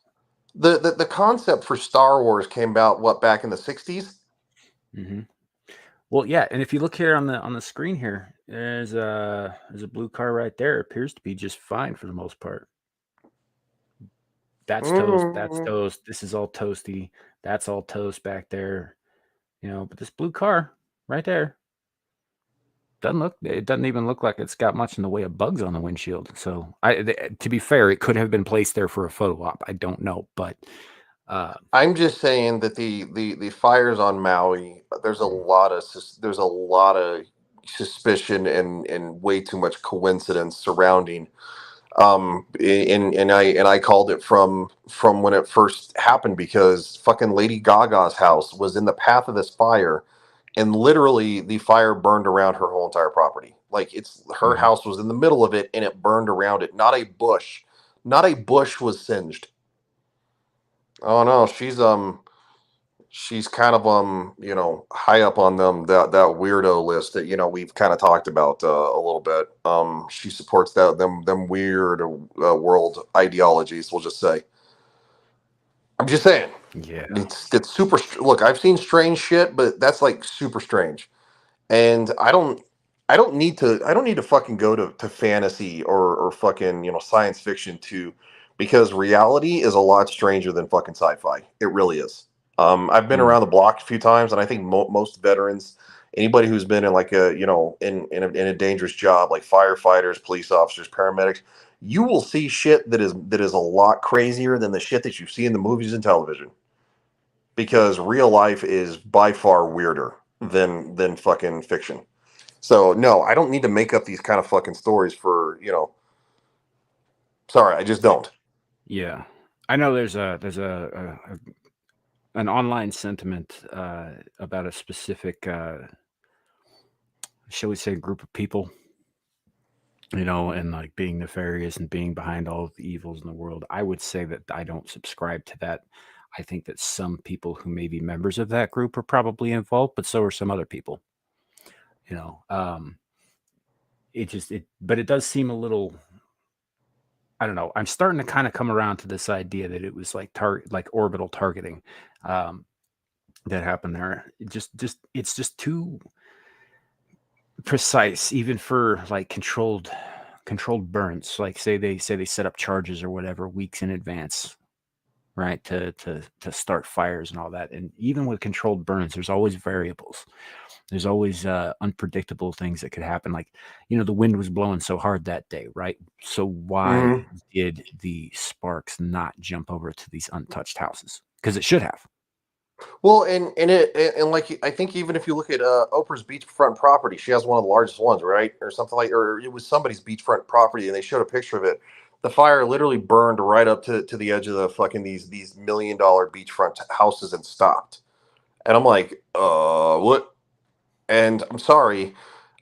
the concept for Star Wars came about back in the 60s. hmm Well, yeah, and if you look here on the screen here, there's a blue car right there. It appears to be just fine for the most part. That's toast. That's Mm, toast. This is all toasty. That's all toast back there. But this blue car right there doesn't even look like it's got much in the way of bugs on the windshield. So to be fair, it could have been placed there for a photo op. I don't know, but I'm just saying that the fires on Maui, there's a lot of suspicion and way too much coincidence surrounding. And I called it from when it first happened, because fucking Lady Gaga's house was in the path of this fire, and literally the fire burned around her whole entire property. Like, her mhm. house was in the middle of it and it burned around it. Not a bush was singed. Oh no, she's kind of high up on that weirdo list that we've kind of talked about a little bit. She supports them weird world ideologies, we'll just say. I'm just saying, Yeah, it's super look, I've seen strange shit, but that's like super strange. And I don't need to fucking go to fantasy or fucking science fiction to, because reality is a lot stranger than fucking sci-fi. It really is. I've been mm, around the block a few times, and I think most veterans, anybody who's been in like a in a dangerous job, like firefighters, police officers, paramedics, you will see shit that is a lot crazier than the shit that you see in the movies and television, because real life is by far weirder than fucking fiction. So no, I don't need to make up these kind of fucking stories for. Sorry, I just don't. yeah. I know there's an online sentiment about a specific, shall we say, group of people, and like being nefarious and being behind all of the evils in the world. I would say that I don't subscribe to that. I think that some people who may be members of that group are probably involved, but so are some other people. You know, um, but it does seem a little. I don't know. I'm starting to kind of come around to this idea that it was like orbital targeting um, that happened there. It's just too precise, even for like controlled burns. Like say they set up charges or whatever weeks in advance, right? To start fires and all that. And even with controlled burns, there's always variables. There's always unpredictable things that could happen. Like, the wind was blowing so hard that day, right? So why Mhm. did the sparks not jump over to these untouched houses? Because it should have. Well, and like, I think even if you look at Oprah's beachfront property, she has one of the largest ones, right, or something like, or it was somebody's beachfront property, and they showed a picture of it. The fire literally burned right up to the edge of the fucking these $1 million beachfront houses and stopped. And I'm like, what? And I'm sorry,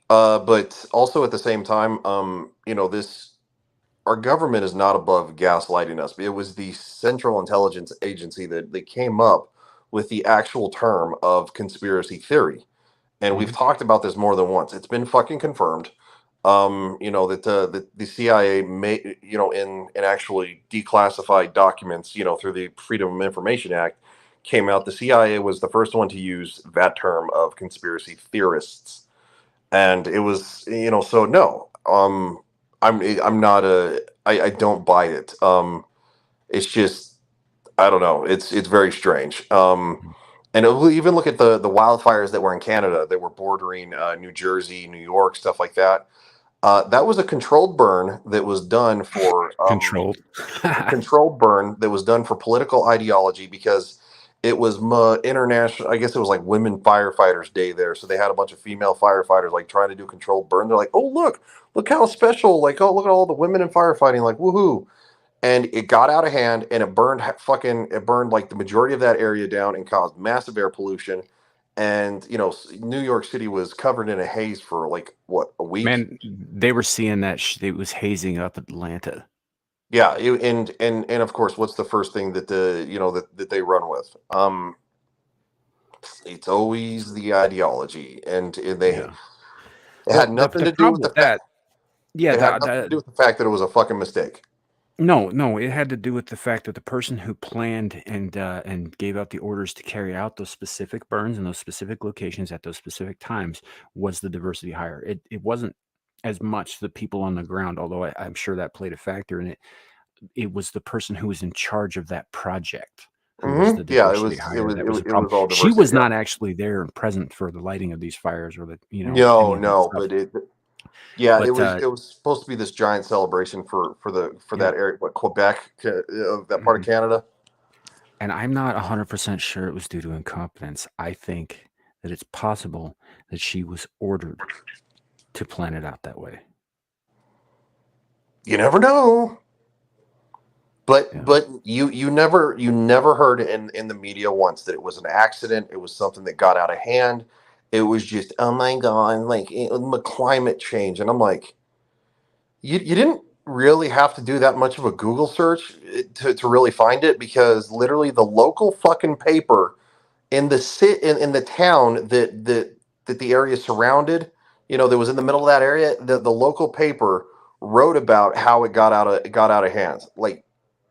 but also at the same time, this our government is not above gaslighting us. It was the Central Intelligence Agency that they came up with the actual term of conspiracy theory. And we've Mhm. talked about this more than once. It's been fucking confirmed. That the CIA may, in actually declassified documents, through the Freedom of Information Act, came out. The CIA was the first one to use that term of conspiracy theorists, and it was, so no, I'm not I don't buy it. It's just, I don't know, it's very strange. And we even look at the wildfires that were in Canada, that were bordering New Jersey, New York, stuff like that. That was a controlled burn that was done for Controlled. a controlled burn that was done for political ideology, because it was international. I guess it was like Women Firefighters Day there, so they had a bunch of female firefighters like trying to do controlled burn. They're like, "Oh, look how special! Like, oh, look at all the women in firefighting! Like, woohoo!" And it got out of hand, and it burned like the majority of that area down and caused massive air pollution. And New York City was covered in a haze for like, what, a week. Man, they were seeing that it was hazing up Atlanta. Yeah, and of course, what's the first thing that that they run with? It's always the ideology, and they Yeah. it Well, had nothing the to do with problem the with fact. that, yeah, It had nothing to do with the fact that it was a fucking mistake. no, it had to do with the fact that the person who planned and gave out the orders to carry out those specific burns in those specific locations at those specific times was the diversity hire. It wasn't as much the people on the ground, although I'm sure that played a factor in it. It was the person who was in charge of that project who was the Yeah, it diversity was. It hire was. that was the It problem. was all She diversity. was Yeah. not actually there and present for the lighting of these fires or any of that No, stuff. but it. Yeah, it But was. It was supposed to be this giant celebration for yeah. that area, what, Quebec, of that part of Mhm. Canada. And I'm not 100% sure it was due to incompetence. I think that it's possible that she was ordered to plan it out that way. You never know. But Yeah. you never heard in the media once that it was an accident. It was something that got out of hand. It was just, oh my god, like climate change, and I'm like, you didn't really have to do that much of a Google search to really find it, because literally the local fucking paper in the in the town that the area surrounded, that was in the middle of that area, the local paper wrote about how it got out of hand, like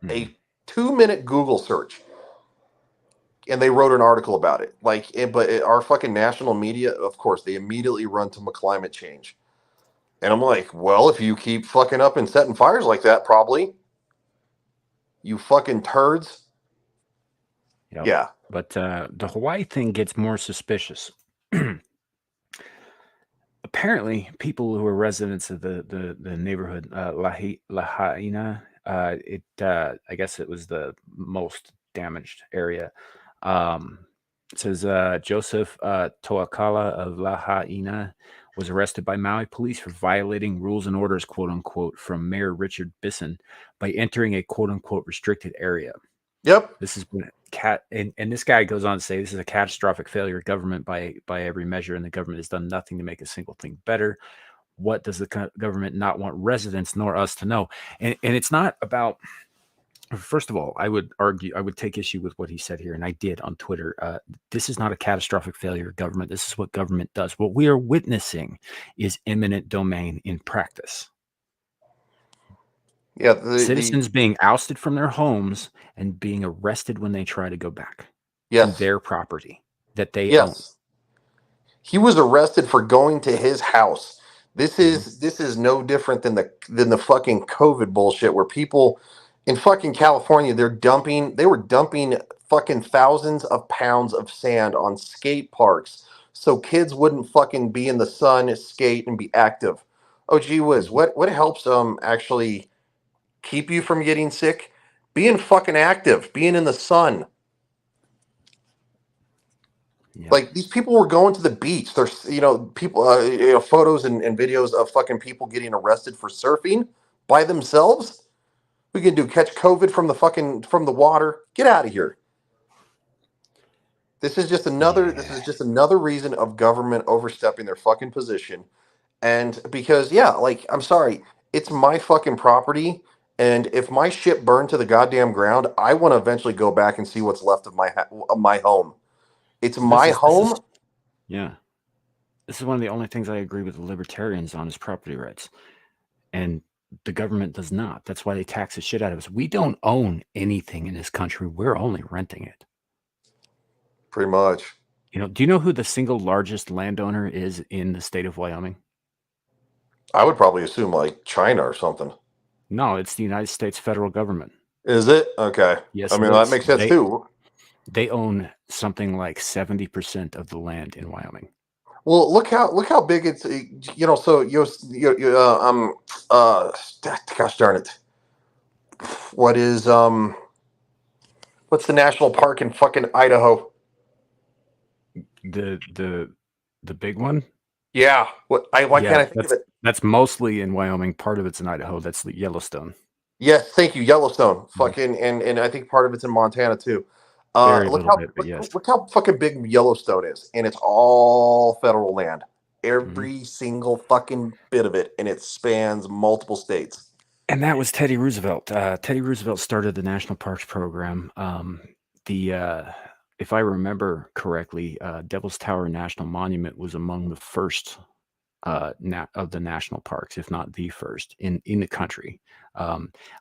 Mhm. a 2-minute Google search, and they wrote an article about it. Our fucking national media, of course, they immediately run to climate change, and I'm like, well, if you keep fucking up and setting fires like that, probably you fucking turds. Yep. Yeah. But the Hawaii thing gets more suspicious. Apparently, people who are residents of the neighborhood Lahaina, I guess it was the most damaged area. It says Joseph Toakala of Lahaina was arrested by Maui police for violating rules and orders, quote unquote, from Mayor Richard Bisson by entering a quote unquote restricted area. Yep. This has been and this guy goes on to say this is a catastrophic failure of government by every measure, and the government has done nothing to make a single thing better. What does the government not want residents nor us to know? And it's not about. First of all, I would take issue with what he said here, and I did on Twitter. This is not a catastrophic failure of government. This is what government does. What we are witnessing is eminent domain in practice. Yeah. Citizens being ousted from their homes and being arrested when they try to go back to their property that they own. Yes. He was arrested for going to his house. This is no different than the fucking COVID bullshit, where people in fucking California, they were dumping fucking thousands of pounds of sand on skate parks so kids wouldn't fucking be in the sun, skate, and be active. Oh gee whiz, what helps actually keep you from getting sick? Being fucking active, being in the sun. Yeah. Like, these people were going to the beach. There's people, photos and videos of fucking people getting arrested for surfing by themselves. We can catch COVID from the water. Get out of here. This is just another reason of government overstepping their fucking position. And because, yeah, like, I'm sorry, it's my fucking property, and if my shit burned to the goddamn ground, I want to eventually go back and see what's left of my home. It's my home. Yeah. This is one of the only things I agree with the libertarians on is property rights. And the government does not. That's why they tax the shit out of us. We don't own anything in this country. We're only renting it. Pretty much. Do you know who the single largest landowner is in the state of Wyoming? I would probably assume like China or something. No, it's the United States federal government. Is it? Okay. Yes, I mean, that makes sense too. They own something like 70% of the land in Wyoming. Well, look how big it's. So gosh darn it. What's the national park in fucking Idaho? The big one? Yeah. Why can't I think of it? That's mostly in Wyoming. Part of it's in Idaho. That's the Yellowstone. Yes, thank you, Yellowstone. Fucking and I think part of it's in Montana too. Look how fucking big Yellowstone is, and it's all federal land. Every single fucking bit of it, and it spans multiple states. And that was Teddy Roosevelt. Teddy Roosevelt started the National Parks Program. It if I remember correctly, Devil's Tower National Monument was among the first of the national parks, if not the first in the country.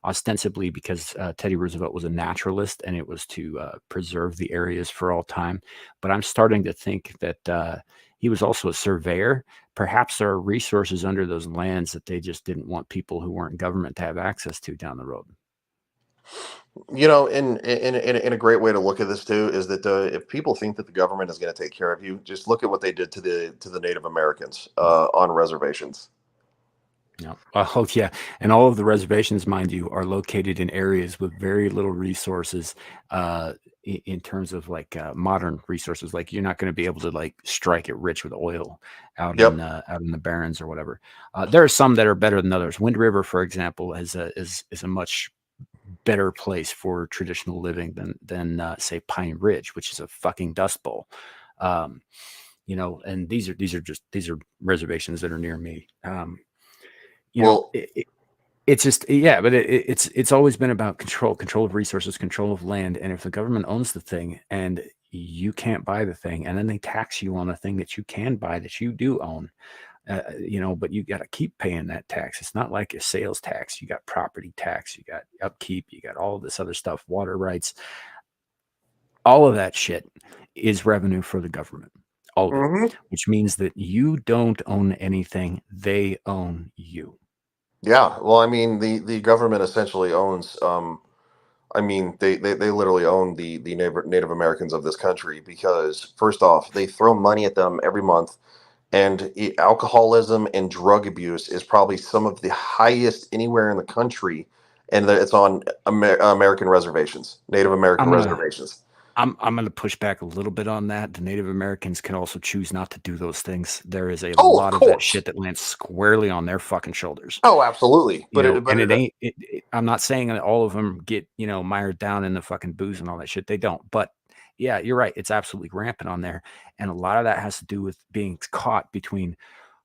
Ostensibly because Teddy Roosevelt was a naturalist, and it was to preserve the areas for all time. But I'm starting to think that he was also a surveyor. Perhaps there are resources under those lands that they just didn't want people who weren't government to have access to down the road. You know, in a great way to look at this too is that if people think that the government is going to take care of you, just look at what they did to the Native Americans on reservations. Yeah. Oh, yeah. And all of the reservations, mind you, are located in areas with very little resources in terms of like modern resources. Like you're not going to be able to like strike it rich with oil out Yep. in the barrens or whatever. There are some that are better than others. Wind River, for example, is a much better place for traditional living than say Pine Ridge, which is a fucking dust bowl. You know, and these are reservations that are near me. You know, Well, it's just but it's always been about control of resources, control of land. And if the government owns the thing and you can't buy the thing, and then they tax you on a thing that you can buy, that you do own, you know, but you got to keep paying that tax. It's not like a sales tax. You got property tax, you got upkeep, you got all of this other stuff, water rights. All of that shit is revenue for the government. All of it, which means that you don't own anything. They own you. yeah. Well, I mean, the government essentially owns. I mean, they literally own the Native Americans of this country because first off, they throw money at them every month, and alcoholism and drug abuse is probably some of the highest anywhere in the country, and it's on American reservations, Native American I'm gonna reservations. I'm going to push back a little bit on that. The Native Americans can also choose not to do those things. There is a Oh, of lot of that course. shit that lands squarely on their fucking shoulders. Oh, absolutely. You know, and it ain't. I'm not saying that all of them get mired down in the fucking booze and all that shit. They don't. But yeah, you're right. It's absolutely rampant on there, and a lot of that has to do with being caught between.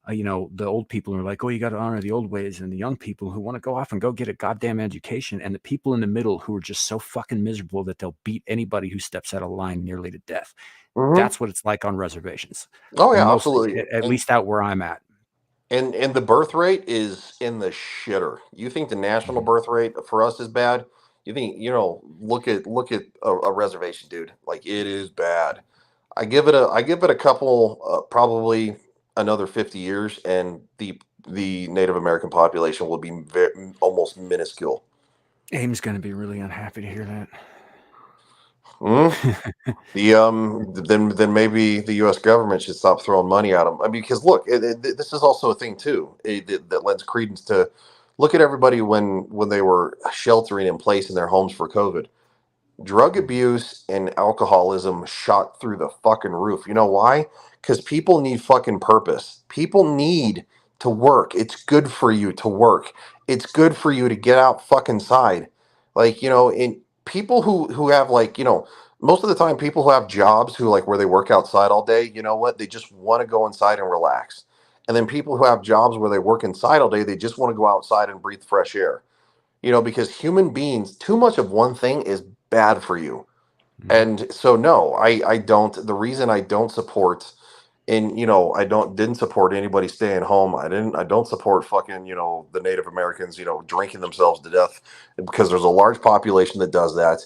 The old people are like, oh, you got to honor the old ways, and the young people who want to go off and go get a goddamn education, and the people in the middle who are just so fucking miserable that they'll beat anybody who steps out of line nearly to death. That's what it's like on reservations. Oh yeah, Mostly, absolutely. at least out where I'm at. And the birth rate is in the shitter. You think the national birth rate for us is bad? You think look at a reservation, dude. Like it is bad. I give it a couple, probably another 50 years, and the Native American population will be almost minuscule. AIM's going to be really unhappy to hear that. Then maybe the U.S. government should stop throwing money at them. I mean, because look, this is also a thing too that lends credence to. Look at everybody when they were sheltering in place in their homes for COVID. Drug abuse and alcoholism shot through the fucking roof. You know why? Because people need fucking purpose. People need to work. It's good for you to work. It's good for you to get out fucking side. Like, in people who have most of the time people who have jobs who like where they work outside all day, you know what? They just want to go inside and relax. And then people who have jobs where they work inside all day, they just want to go outside and breathe fresh air. Because human beings, too much of one thing is bad for you. And so no, I don't. The reason I don't support, and I didn't support anybody staying home. I don't support fucking the Native Americans drinking themselves to death, because there's a large population that does that.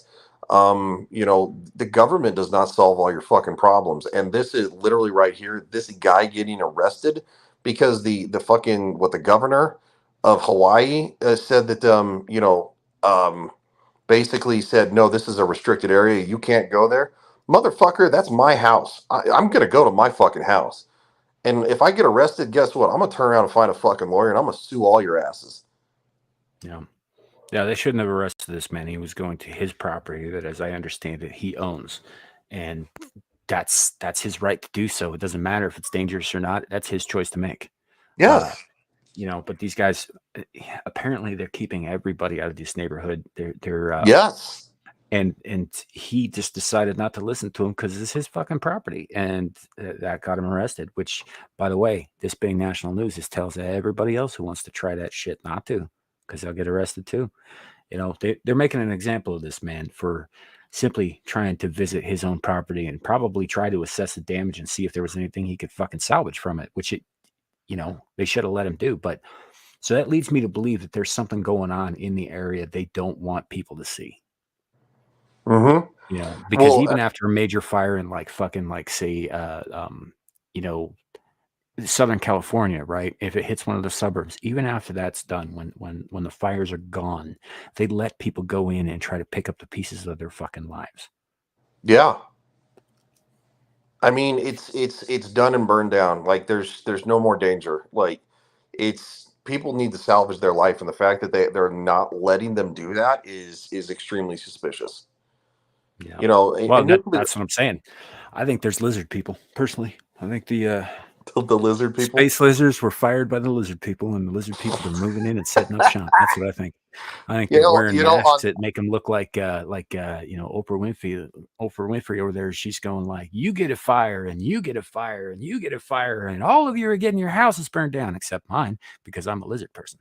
The government does not solve all your fucking problems, and this is literally right here. This guy getting arrested because the fucking what the governor of Hawaii said that basically said, no, this is a restricted area. You can't go there. Motherfucker, that's my house. I'm going to go to my fucking house. And if I get arrested, guess what? I'm going to turn around and find a fucking lawyer, and I'm going to sue all your asses. Yeah. Yeah, they shouldn't have arrested this man. He was going to his property that, as I understand it, he owns. And that's his right to do so. It doesn't matter if it's dangerous or not. That's his choice to make. Yes. But these guys, apparently they're keeping everybody out of this neighborhood. They're yes. And he just decided not to listen to him because it's his fucking property, and that got him arrested. Which, by the way, this being national news, this tells everybody else who wants to try that shit not to, because they'll get arrested too. They're making an example of this man for simply trying to visit his own property and probably try to assess the damage and see if there was anything he could fucking salvage from it, which they should have let him do. But so that leads me to believe that there's something going on in the area they don't want people to see. Mm-hmm. Because even after a major fire in say, Southern California, right? If it hits one of the suburbs, even after that's done, when the fires are gone, they let people go in and try to pick up the pieces of their fucking lives. Yeah. I mean, it's done and burned down. Like there's no more danger. Like it's people need to salvage their life, and the fact that they're not letting them do that is extremely suspicious. Yeah. That's what I'm saying. I think there's lizard people. Personally, I think the lizard people, space lizards, were fired by the lizard people, and the lizard people are moving in and setting up shop. That's what I think. I think they're wearing masks that make them look like Oprah Winfrey over there. She's going like, "You get a fire, and you get a fire, and you get a fire, and all of you are getting your houses burned down except mine because I'm a lizard person."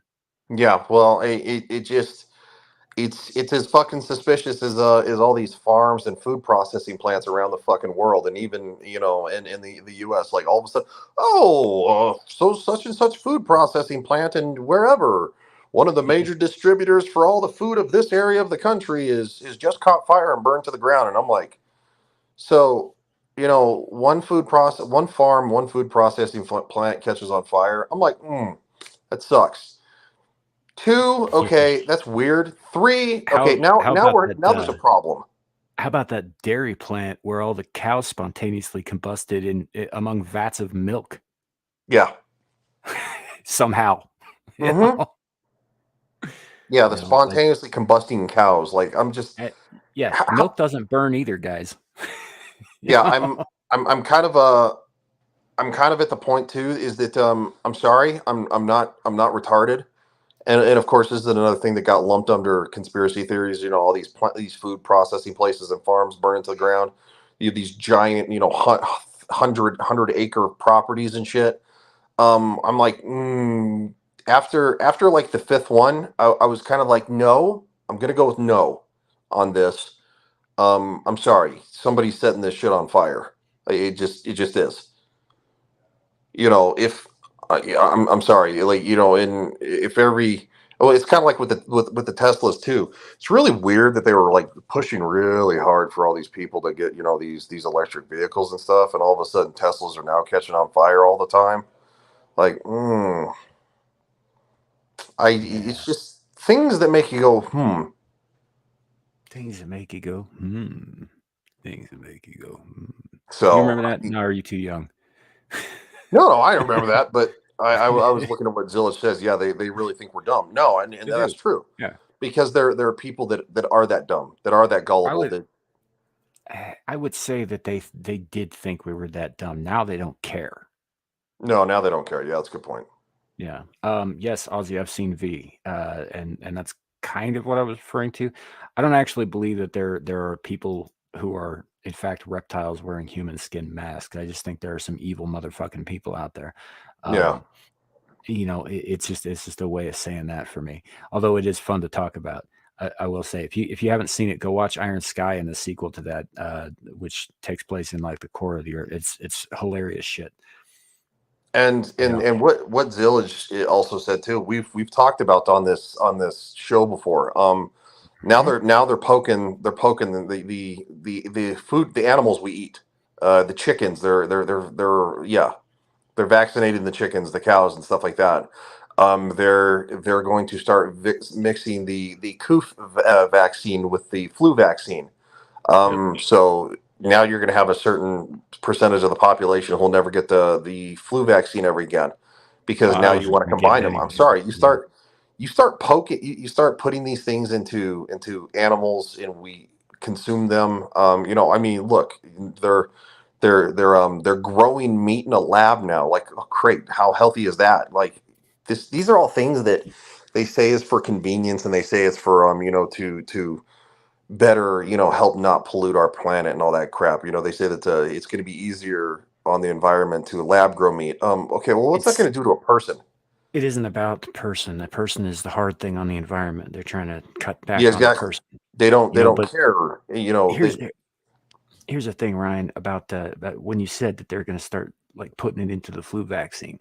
Yeah, well, it's as fucking suspicious as all these farms and food processing plants around the fucking world, and even in the U.S. Like all of a sudden, so such and such food processing plant and wherever one of the major distributors for all the food of this area of the country is just caught fire and burned to the ground, and I'm like, so one food processing plant catches on fire. I'm like, that sucks. 2, okay, that's weird. 3, okay, now there's a problem. How about that dairy plant where all the cows spontaneously combusted among vats of milk? Yeah. Somehow. Mm-hmm. Yeah, the spontaneously combusting cows. Like I'm just milk doesn't burn either, guys. Yeah, I'm kind of at the point too, is that I'm sorry, I'm not retarded. And of course, this is another thing that got lumped under conspiracy theories. All these food processing places and farms burning to the ground. You have these giant, 100 acre properties and shit. I'm like, after like the 5th one, I was kind of like, no, I'm gonna go with no on this. I'm sorry, somebody's setting this shit on fire. It just is. If I'm sorry, like and if it's kind of like with the Teslas too. It's really weird that they were like pushing really hard for all these people to get these electric vehicles and stuff, and all of a sudden Teslas are now catching on fire all the time. Like, it's just things that make you go, Things that make you go, Things that make you go, So you remember that? No, are you too young? No, I remember that, but I was looking at what Zillage says. Yeah, they really think we're dumb. No, and that's true. Yeah, because there are people that are that dumb, that are that gullible. I would say that they did think we were that dumb. Now they don't care. No, now they don't care. Yeah, that's a good point. Yeah. Yes, Ozzy, I've seen V, and that's kind of what I was referring to. I don't actually believe that there are people who are in fact reptiles wearing human skin masks. I just think there are some evil motherfucking people out there. Yeah. It's just a way of saying that for me. Although it is fun to talk about. I will say, if you haven't seen it, go watch Iron Sky and the sequel to that, which takes place in like the core of the earth. It's hilarious shit. And what Zillage also said too, we've talked about on this show before. Now they're poking the food, the animals we eat, the chickens. They're vaccinating the chickens, the cows, and stuff like that. They're going to start mixing the COOF vaccine with the flu vaccine. So now you're going to have a certain percentage of the population who'll never get the flu vaccine ever again, because now you want to combine them. I'm sorry, you start putting these things into animals, and we consume them. I mean, look, they're growing meat in a lab now. Like, oh, great, how healthy is that? Like, these are all things that they say is for convenience, and they say it's for to better help not pollute our planet and all that crap. They say that it's going to be easier on the environment to lab grow meat. Okay, well, what's that going to do to a person? It isn't about the person. The person is the hard thing on the environment. They're trying to cut back Yeah, on the exactly. person, They don't but care. here's here's the thing, Ryan, about when you said that they're going to start like putting it into the flu vaccine.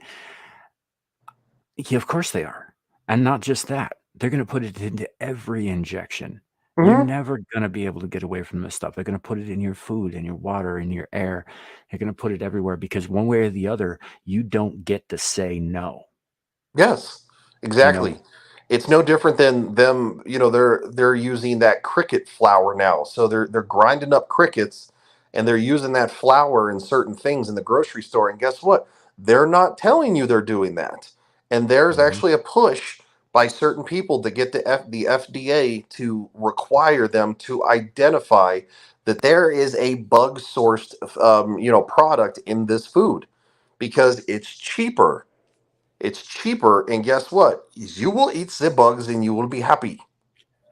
Yeah, of course they are. And not just that. They're going to put it into every injection. You're Mhm. never going to be able to get away from this stuff. They're going to put it in your food, in your water, in your air. They're going to put it everywhere because one way or the other, you don't get to say no. Yes, You know, exactly. It's no different than them, they're using that cricket flour now. So they're grinding up crickets and they're using that flour in certain things in the grocery store. And guess what? They're not telling you they're doing that. And there's Mhm. actually a push by certain people to get the FDA to require them to identify that there is a bug sourced product in this food because it's cheaper. It's cheaper, and guess what? You will eat the bugs and you will be happy.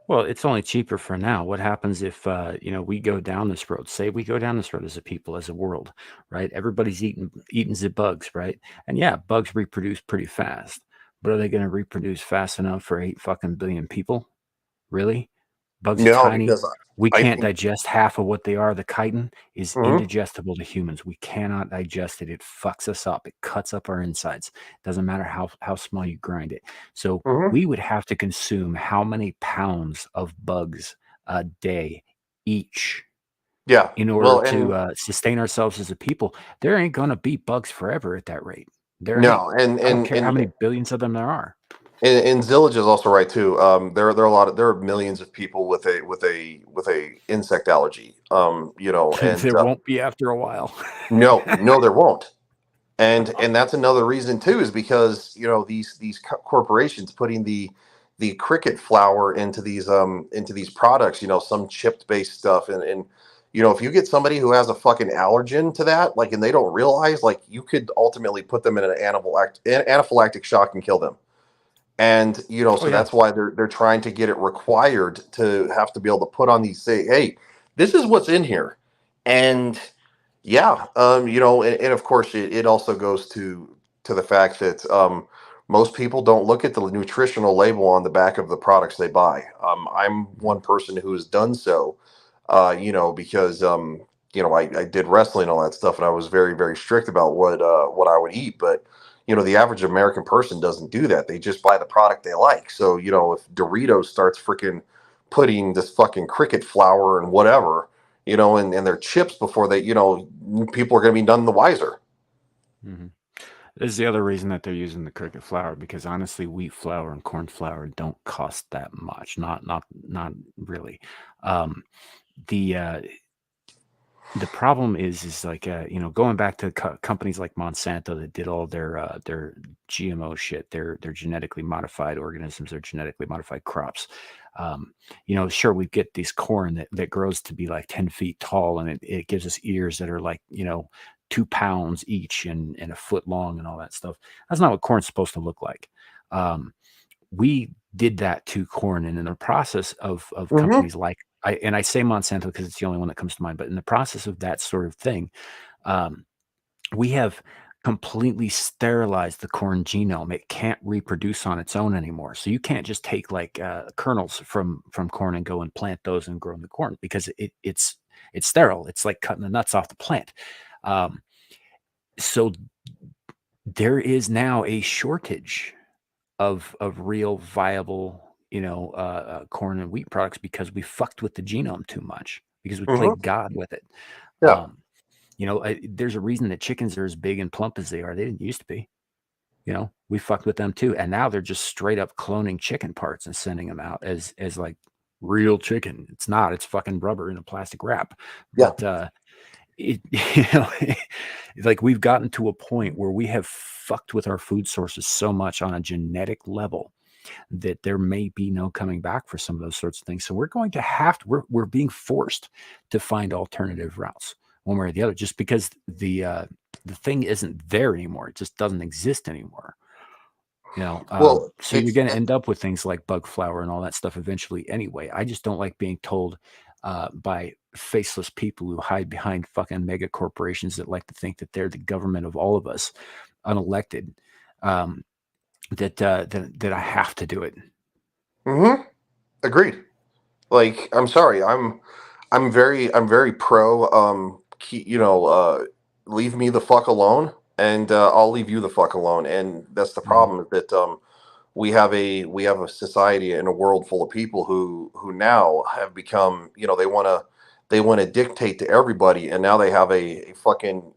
Well, it's only cheaper for now. What happens if we go down this road? Say we go down this road as a people, as a world, right? Everybody's eating the bugs, right? And yeah, bugs reproduce pretty fast. But are they going to reproduce fast enough for 8 fucking billion people? Really? Bugs are No, tiny. because We I can't think digest half of what they are. The chitin is mhm, indigestible to humans. We cannot digest it. It fucks us up. It cuts up our insides. Doesn't matter how small you grind it. So mhm. we would have to consume how many pounds of bugs a day each Yeah. in order Well, to and sustain ourselves as a people. There ain't going to be bugs forever at that rate. There ain't. no, and I don't and care how and many billions of them there are. and Zillage is also right too. There are a lot of there are millions of people with a insect allergy. And There won't be after a while. no, there won't. And that's another reason too, is because these corporations putting the cricket flour into these products, some chipped based stuff, and if you get somebody who has a fucking allergen to that, like, and they don't realize, like, you could ultimately put them in an anaphylactic shock and kill them. And Oh so yeah. that's why they're trying to get it required to have to be able to put on these, say, hey, this is what's in here. And yeah, and of course it also goes to the fact that most people don't look at the nutritional label on the back of the products they buy. I'm one person who has done so, because I did wrestling and all that stuff, and I was very, very strict about what I would eat. But the average American person doesn't do that. They just buy the product they like. So if Doritos starts freaking putting this fucking cricket flour and whatever, and their chips before they, people are going to be none the wiser. Mhm. This is the other reason that they're using the cricket flour, because honestly, wheat flour and corn flour don't cost that much. Not really. Um, the uh, the problem is like going back to companies like Monsanto that did all their GMO shit, their genetically modified organisms, their genetically modified crops. Sure, we get this corn that grows to be like 10 feet tall, and it gives us ears that are like 2 pounds each and a foot long and all that stuff. That's not what corn's supposed to look like. We did that to corn, and in the process of Hmm. companies like I say Monsanto because it's the only one that comes to mind, but in the process of that sort of thing, um, we have completely sterilized the corn genome. It can't reproduce on its own anymore. So you can't just take like kernels from corn and go and plant those and grow the corn, because it's sterile. It's like cutting the nuts off the plant. Um, so there is now a shortage of real viable corn and wheat products, because we fucked with the genome too much, because we Hmm. played God with it. Yeah. um there's a reason that chickens are as big and plump as they are. They didn't used to be. We fucked with them too, and now they're just straight up cloning chicken parts and sending them out as like real chicken. It's not. It's fucking rubber in a plastic wrap. Yeah. But it you know like, we've gotten to a point where we have fucked with our food sources so much on a genetic level that there may be no coming back for some of those sorts of things. So we're going to have to, we're being forced to find alternative routes one way or the other, just because the thing isn't there anymore. It just doesn't exist anymore. Well, So you're it's going to end up with things like bug flour and all that stuff eventually anyway. I just don't like being told by faceless people who hide behind fucking mega corporations that like to think that they're the government of all of us, unelected. Um, that I have to do it. Mm-hmm. Agreed. Like, I'm sorry, I'm very pro. Leave me the fuck alone, and I'll leave you the fuck alone. And that's the Mhm. problem, is that we have a society and a world full of people who now have become, they want to dictate to everybody, and now they have a fucking,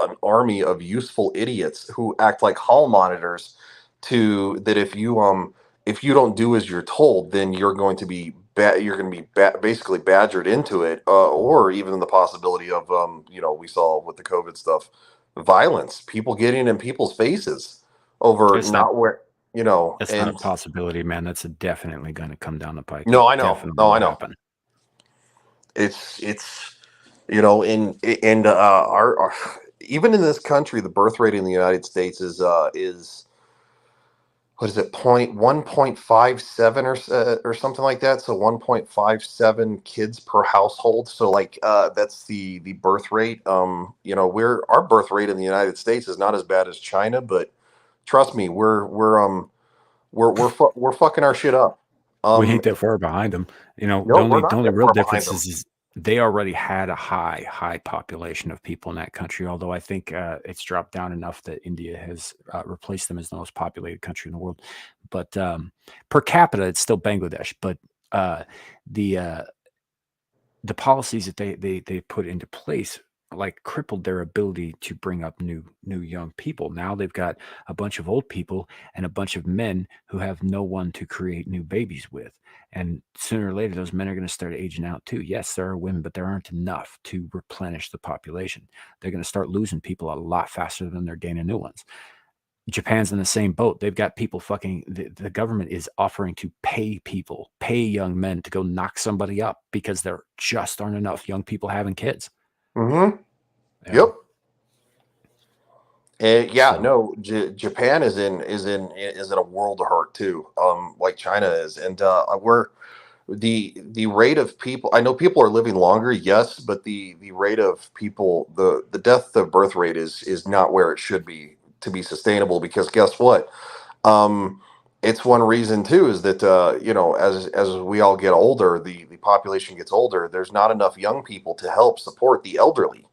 an army of useful idiots who act like hall monitors, to that if you don't do as you're told, then you're going to be you're going to be basically badgered into it, or even the possibility of, we saw with the COVID stuff, violence, people getting in people's faces over It's not not where, That's not a and possibility, man. That's definitely going to come down the pike. It no, I know, definitely no, will I know, happen. it's and our even in this country, the birth rate in the United States is, what is it, 1.57 or something like that, so 1.57 kids per household, so like, that's the birth rate. We're our birth rate in the United States is not as bad as China, but trust me, we're fucking our shit up. We ain't um that far behind them. The no, we're only the not only that real far behind difference them. is they already had a high population of people in that country. Although I think it's dropped down enough that India has replaced them as the most populated country in the world. But per capita, it's still Bangladesh. But uh, the uh, the policies that they put into place like crippled their ability to bring up new young people. Now they've got a bunch of old people and a bunch of men who have no one to create new babies with. And sooner or later, those men are going to start aging out too. Yes, there are women, but there aren't enough to replenish the population. They're going to start losing people a lot faster than they're gaining new ones. Japan's in the same boat. They've got people fucking, the government is offering to pay young men to go knock somebody up because there just aren't enough young people having kids. Mm-hmm. Yeah. Yep. And yeah, So no, Japan is in a world of hurt too, like China is, and we're the rate of people. I know people are living longer, yes, but the rate of people, the death to birth rate is not where it should be to be sustainable. Because guess what? Um, it's one reason too, is that, as we all get older, the population gets older. There's not enough young people to help support the elderly.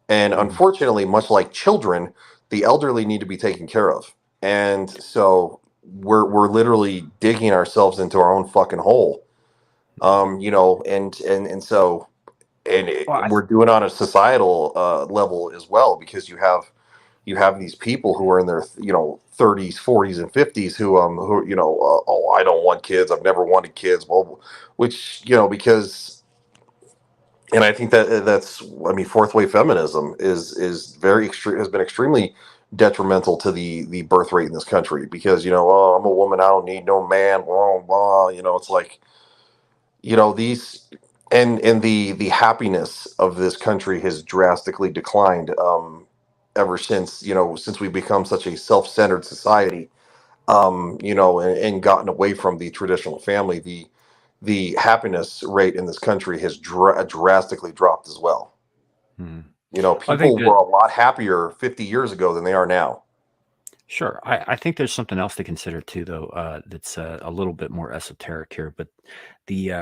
And mhm. unfortunately, much like children, the elderly need to be taken care of. And so we're literally digging ourselves into our own fucking hole. And so, Well, we're doing it on a societal level as well, because you have these people who are in their 30s, 40s, and 50s, who oh, I don't want kids. I've never wanted kids. Well, which, because, and I think that's, I mean, fourth wave feminism is very extreme, has been extremely detrimental to the birth rate in this country, because, oh, I'm a woman, I don't need no man, blah blah. It's like, these, and the happiness of this country has drastically declined, ever since, since we become such a self-centered society, and gotten away from the traditional family. The happiness rate in this country has drastically dropped as well. mhm. I think People that were a lot happier 50 years ago than they are now. sure. I think there's something else to consider too, though. That's a little bit more esoteric here, but the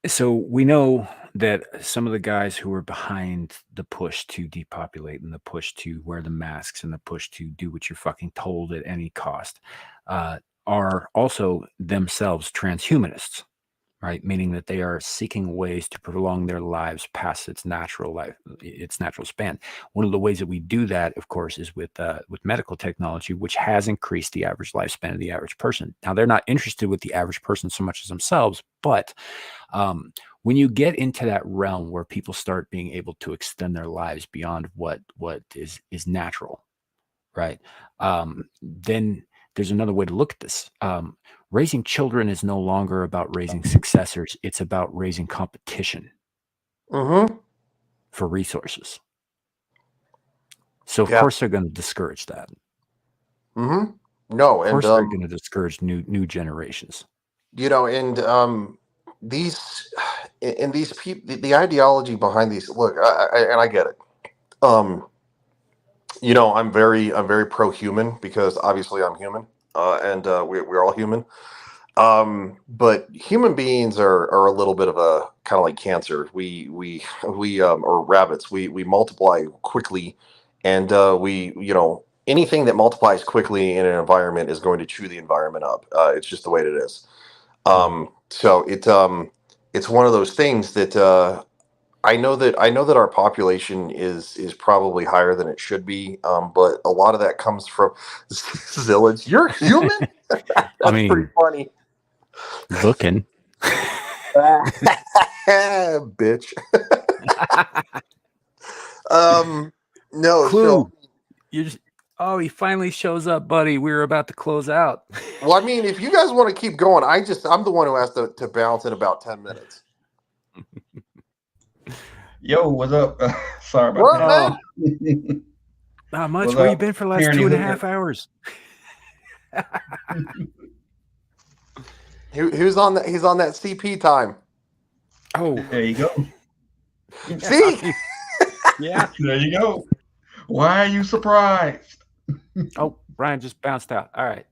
so we know that some of the guys who are behind the push to depopulate and the push to wear the masks and the push to do what you're fucking told at any cost uh, are also themselves transhumanists, right? Meaning that they are seeking ways to prolong their lives past its natural span. One of the ways that we do that, of course, is with medical technology, which has increased the average lifespan of the average person. Now, they're not interested with the average person so much as themselves, but when you get into that realm where people start being able to extend their lives beyond what is natural, right? Then there's another way to look at this. Raising children is no longer about raising successors; it's about raising competition Mm-hmm. for resources. So of Yeah. course they're going to discourage that. Mm-hmm. No, Of and course they're going to discourage new generations. and these and these people, the ideology behind these. Look, and I get it. Um, I'm very pro-human because obviously I'm human, and we're all human. But human beings are a little bit of a kind of like cancer. We or rabbits. We multiply quickly, and we anything that multiplies quickly in an environment is going to chew the environment up. It's just the way it is. So it's one of those things that I know that our population is probably higher than it should be. But a lot of that comes from Zillage. You're human. That's I mean, pretty funny. looking. Bitch. No, Clue. so You just. Oh, he finally shows up, buddy. We were about to close out. well, I mean, if you guys want to keep going, I'm the one who has to bounce in about 10 minutes. Yo, what's up? Sorry about What, that. man? Not much. What's Where you up? been for the last Tyranny 2.5 Hooker. hours? Who's on that? He's on that CP time. Oh, There you go. See? yeah. There you go. Why are you surprised? Oh, Brian just bounced out. All right.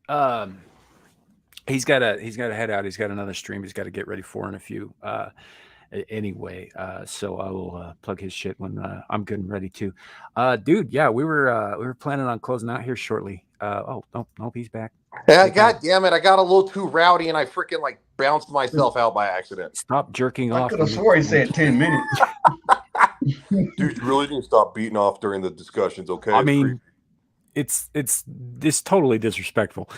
He's got to head out. He's got another stream he's got to get ready for in a few. Anyway, so I will plug his shit when I'm good and ready to. Dude, yeah, we were planning on closing out here shortly. Oh, nope, he's back. Yeah, God damn it! I got a little too rowdy and I freaking like bounced myself out by accident. Stop jerking I off. could have swore he said 10 minutes. Dude, you really didn't stop beating off during the discussions, okay? I mean, it's this totally disrespectful.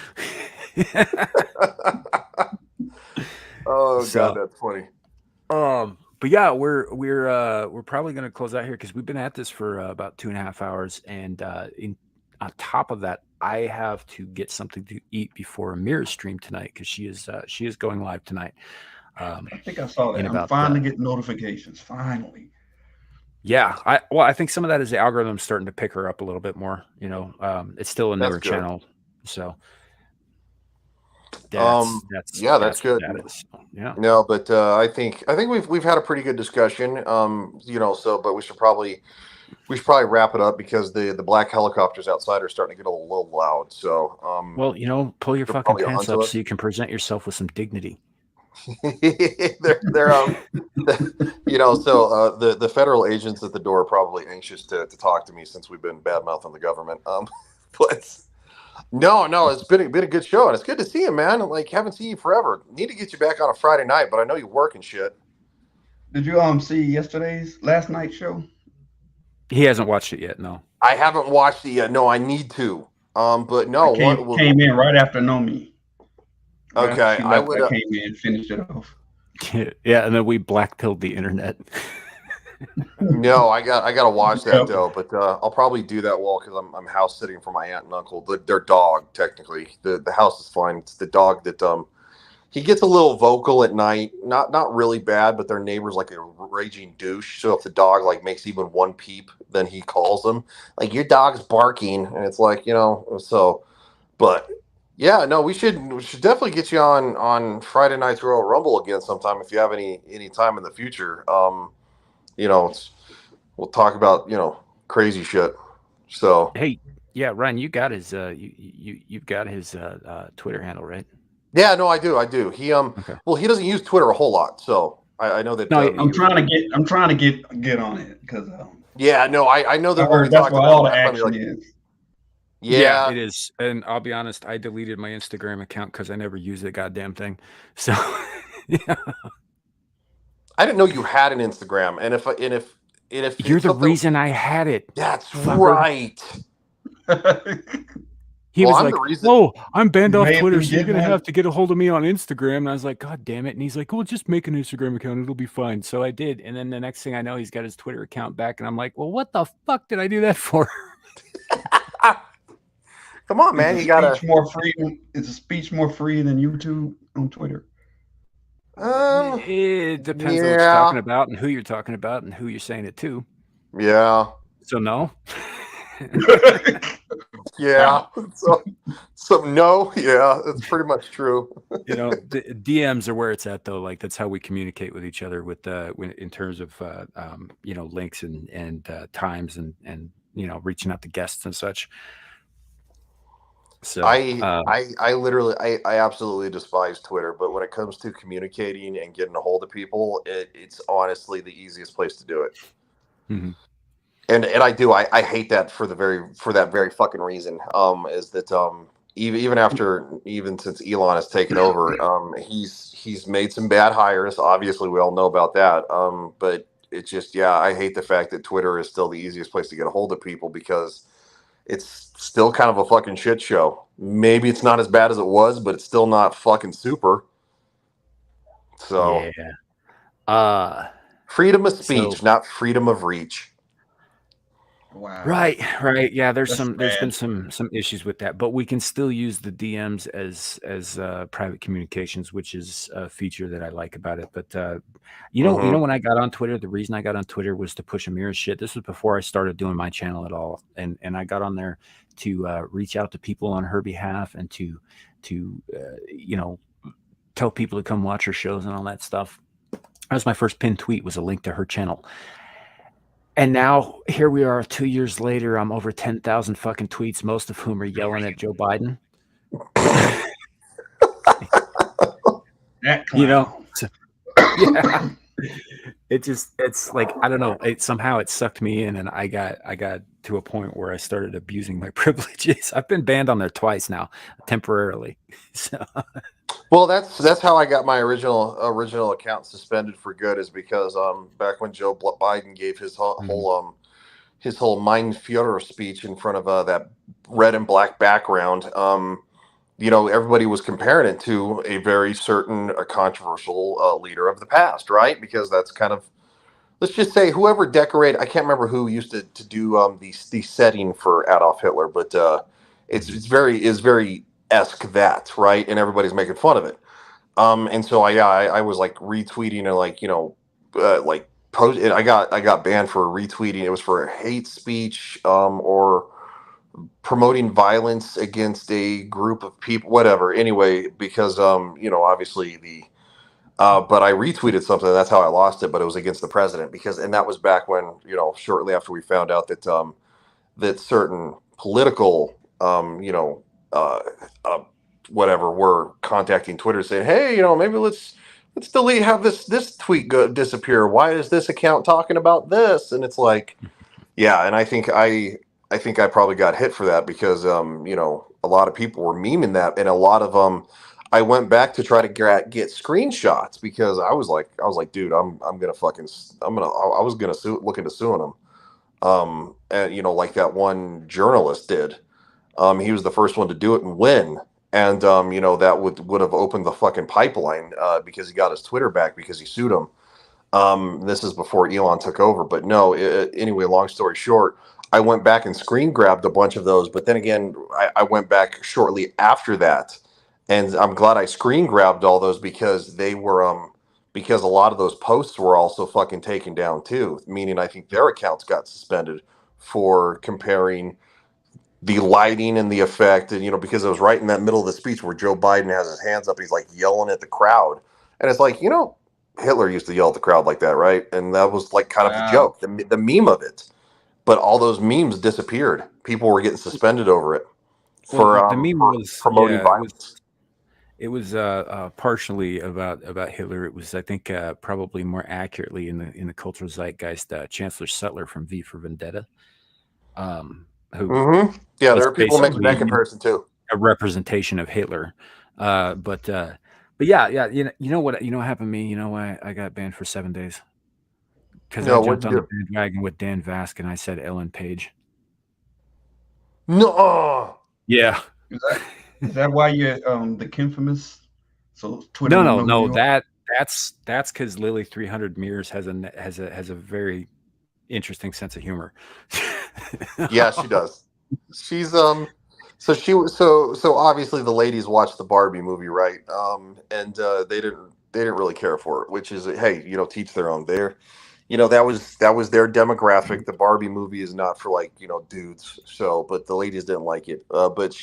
Oh So- God, that's funny. But yeah, we're probably going to close out here because we've been at this for about 2.5 hours, and on top of that, I have to get something to eat before Amira's stream tonight because she is going live tonight. I think I saw that. In I'm about, finally getting notifications. Finally. Yeah, I think some of that is the algorithm starting to pick her up a little bit more. It's still a That's newer good. channel, so that's good. That is, yeah. No, but I think we've had a pretty good discussion. But we should probably wrap it up because the black helicopters outside are starting to get a little loud. So Well, pull your They're fucking probably pants onto up us. so you can present yourself with some dignity. they're the federal agents at the door are probably anxious to talk to me since we've been bad mouthing the government. But no, it's been a good show and it's good to see you, man. Like haven't seen you forever. Need to get you back on a Friday night, but I know you work and shit. Did you see last night's show? He hasn't watched it yet. No. I haven't watched it yet. No, I need to. But no, Came in right after Nomi. Okay, I would. came in and finished it off. Yeah, and then we blackpilled the internet. No, I got to watch that though. But I'll probably do that because I'm house sitting for my aunt and uncle. Their dog, technically, the house is fine. It's the dog that he gets a little vocal at night. Not really bad, but their neighbor's like a raging douche. So if the dog like makes even one peep, then he calls them like your dog's barking, and it's like so. But yeah, no, we should definitely get you on Friday night's Royal Rumble again sometime if you have any time in the future. We'll talk about crazy shit. So Hey, yeah, Ryan, you got his you've got his Twitter handle, right? yeah, no, I do. He Okay. well, he doesn't use Twitter a whole lot, so I know that. No, I'm trying to get on it because yeah, no, I know that. When we that's talked where about all the last time, action you're like, is. yeah, it is. And I'll be honest, I deleted my Instagram account because I never use the goddamn thing. So yeah. I didn't know you had an Instagram, and if You're the reason I had it. That's fucker. right. He Well, was I'm like, the reason- "Oh, I'm banned You off made Twitter, him so you're get gonna mad. have to get a hold of me on Instagram." And I was like, "God damn it!" And he's like, "Well, just make an Instagram account; it'll be fine." So I did, and then the next thing I know, he's got his Twitter account back, and I'm like, "Well, what the fuck did I do that for?" Come on, man, you gotta. Is the speech more free than YouTube on Twitter? It depends on what you're yeah. talking about, and who you're talking about, and who you're saying it to. Yeah, So no. yeah. So no, yeah, that's pretty much true. The DMs are where it's at, though. Like that's how we communicate with each other, in terms of links and times and reaching out to guests and such. So I literally I absolutely despise Twitter, but when it comes to communicating and getting a hold of people, it's honestly the easiest place to do it. mm-hmm. And I hate that for that very fucking reason. Is that even since Elon has taken over, he's made some bad hires. Obviously, we all know about that. But it's just, yeah, I hate the fact that Twitter is still the easiest place to get a hold of people because it's still kind of a fucking shit show. Maybe it's not as bad as it was, but it's still not fucking super. So yeah, freedom of speech, not freedom of reach. Wow. Right. Yeah, there's That's been bad. some issues with that, but we can still use the DMs as private communications, which is a feature that I like about it. But you know, when I got on Twitter, the reason I got on Twitter was to push Amir's shit. This was before I started doing my channel at all, and I got on there to reach out to people on her behalf and to tell people to come watch her shows and all that stuff. That was my first pinned tweet, was a link to her channel. And now here we are 2 years later. I'm over 10,000 fucking tweets, most of whom are yelling at Joe Biden. That clown. Yeah. It's like, I don't know. Somehow it sucked me in, and I got to a point where I started abusing my privileges. I've been banned on there twice now, temporarily. So. Well, that's how I got my original account suspended for good, is because back when Joe Biden gave his whole Mein Führer speech in front of that red and black background, everybody was comparing it to a very certain controversial leader of the past, right? Because that's kind of, let's just say, whoever decorated, I can't remember who used to do the setting for Adolf Hitler, but it's very esque that, right? And everybody's making fun of it. And so I was like retweeting and like post. I got banned for retweeting. It was for hate speech or promoting violence against a group of people, whatever. Anyway, because obviously but I retweeted something. That's how I lost it. But it was against the president and that was back when, shortly after we found out that that certain political whatever were contacting Twitter saying, hey, maybe let's have this tweet disappear. Why is this account talking about this? And it's like, yeah, and I think I probably got hit for that because a lot of people were memeing that, and a lot of I went back to try to get screenshots because I was like, dude, I was gonna look into suing them. And like that one journalist did. He was the first one to do it and win. And that would have opened the fucking pipeline because he got his Twitter back because he sued him. This is before Elon took over, but no. Anyway, long story short, I went back and screen grabbed a bunch of those, but then again, I went back shortly after that, and I'm glad I screen grabbed all those because they were because a lot of those posts were also fucking taken down too. Meaning, I think their accounts got suspended for comparing the lighting and the effect, and because it was right in that middle of the speech where Joe Biden has his hands up, he's like yelling at the crowd, and it's like, Hitler used to yell at the crowd like that, right? And that was like kind of the joke, the meme of it. But all those memes disappeared. People were getting suspended over it for the meme was promoting violence. It was partially about Hitler. It was, I think, probably more accurately in the cultural zeitgeist, Chancellor Sutler from V for Vendetta. Yeah, there are people making that comparison too. A representation of Hitler, but yeah, you know what happened to me? You know why I got banned for 7 days? Because I jumped on the bandwagon with Dan Vask and I said Ellen Page. No. Yeah. Is that why you're the Infamous? So Twitter. No. That's because Lily 300 Mirrors has a very interesting sense of humor. Yeah, she does. She's so obviously the ladies watched the Barbie movie, right? And they didn't really care for it, which is, hey, teach their own. That was their demographic. The Barbie movie is not for dudes. So, but the ladies didn't like it. But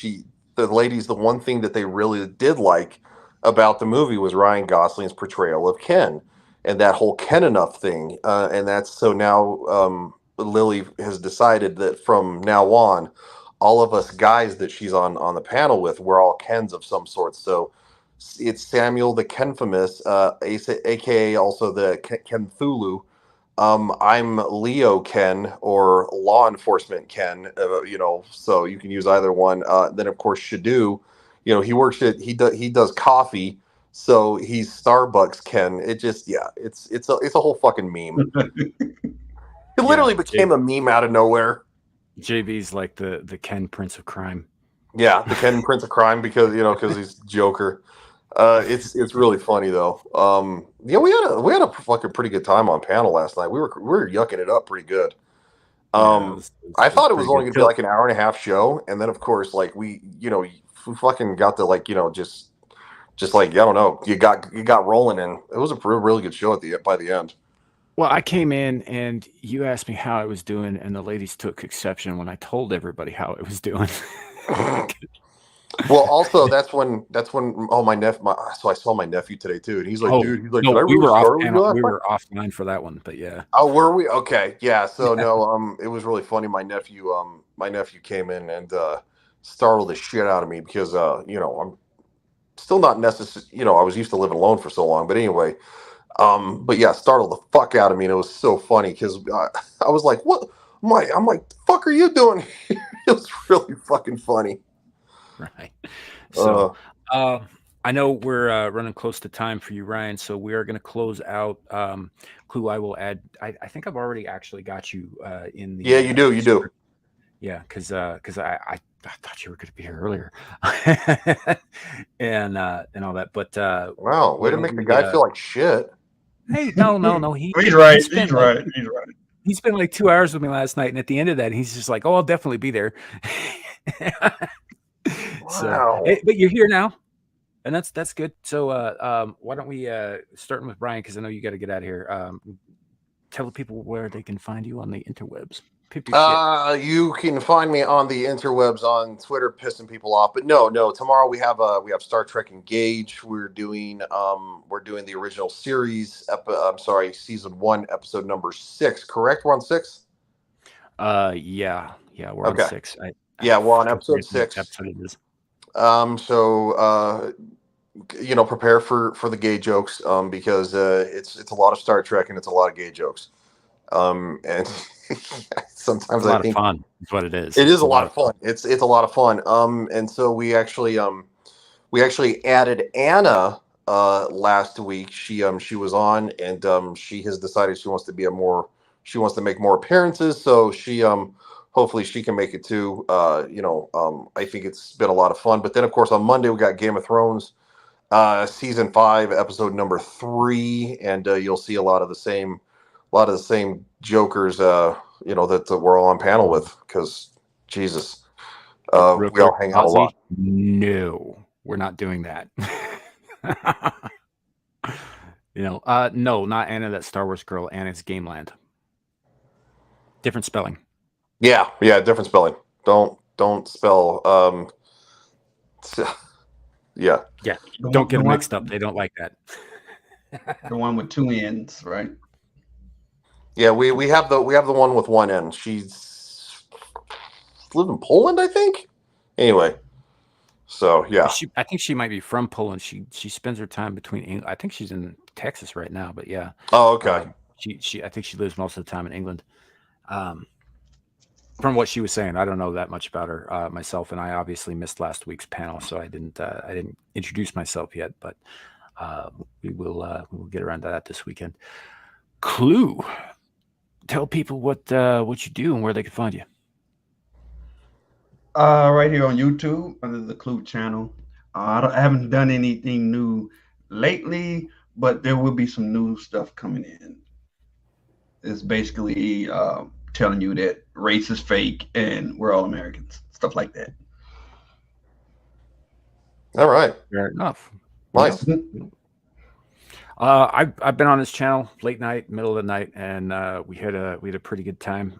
the ladies, the one thing that they really did like about the movie was Ryan Gosling's portrayal of Ken and that whole Ken enough thing. And that's so now Lily has decided that from now on, all of us guys that she's on the panel with, we're all Kens of some sort. So it's Samiel the Infamous, aka also the Ken Thulu. I'm Leo Ken or Law Enforcement Ken. So you can use either one. Then of course Shadu, he does coffee, so he's Starbucks Ken. It just it's a whole fucking meme. It literally became a meme out of nowhere. JB's like the Ken Prince of Crime. Yeah, the Ken Prince of Crime because he's Joker. It's really funny though. We had a fucking pretty good time on panel last night. We were yucking it up pretty good. I thought it was only gonna be like an hour and a half show, and then of course like we fucking got to just like I don't know, you got rolling, and it was a really good show by the end. Well, I came in and you asked me how I was doing, and the ladies took exception when I told everybody how I was doing. Well, also that's when so I saw my nephew today too, and he's like, dude, he's like, no, did I we really were start with you last we night? were offline for that one, but yeah. Oh, were we? Okay, yeah. So no, it was really funny. My nephew came in and startled the shit out of me because I'm still not necessarily, I was used to living alone for so long, but anyway, but yeah, startled the fuck out of me, and it was so funny because I was like, what? I'm like, the fuck are you doing? It was really fucking funny. Right. So I know we're running close to time for you, Ryan. So we are going to close out. Clue, I will add. I think I've already actually got you in the. Yeah, you do. You do. Yeah, because I thought you were going to be here earlier, and all that. But wow, way to make the guy feel like shit. Hey, no. He's right. He's right. He spent like 2 hours with me last night, and at the end of that, he's just like, "Oh, I'll definitely be there." Wow. So, but you're here now, and that's good. So, why don't we starting with Brian, because I know you got to get out of here. Tell the people where they can find you on the interwebs. You can find me on the interwebs on Twitter, pissing people off. But no. Tomorrow we have Star Trek Engage. We're doing the original series. Season 1, episode number 6. Correct? We're on 6. Yeah, we're on 6. We're on episode 6. Episode it is. Prepare for the gay jokes because it's a lot of Star Trek and it's a lot of gay jokes. And sometimes I think fun is what it is. It is a lot of fun. It's a lot of fun. And so we actually added Anna last week. She was on, and she has decided she wants to make more appearances. So she hopefully she can make it too. I think it's been a lot of fun. But then of course on Monday we got Game of Thrones season 5, episode number 3, and you'll see a lot of the same jokers that we're all on panel with, because Jesus, we all hang out a lot. No, we're not doing that. No, not Anna, that Star Wars girl. Anna's Gameland. Different spelling. Yeah, different spelling. Don't spell yeah. Don't get them mixed up. They don't like that. The one with 2 N's, right? Yeah, we have the one with 1 N. She's live in Poland, I think. Anyway, so yeah, I think she might be from Poland. She spends her time between England. I think she's in Texas right now, but yeah. Oh, okay. I think she lives most of the time in England. From what she was saying, I don't know that much about her myself, and I obviously missed last week's panel, so I didn't introduce myself yet. But we will get around to that this weekend. Clue. Tell people what you do and where they can find you. Right here on YouTube under the Clue channel. I haven't done anything new lately, but there will be some new stuff coming in. It's basically telling you that race is fake and we're all Americans, stuff like that. All right. Fair enough. Nice. I've been on this channel late night, middle of the night, and we had a pretty good time,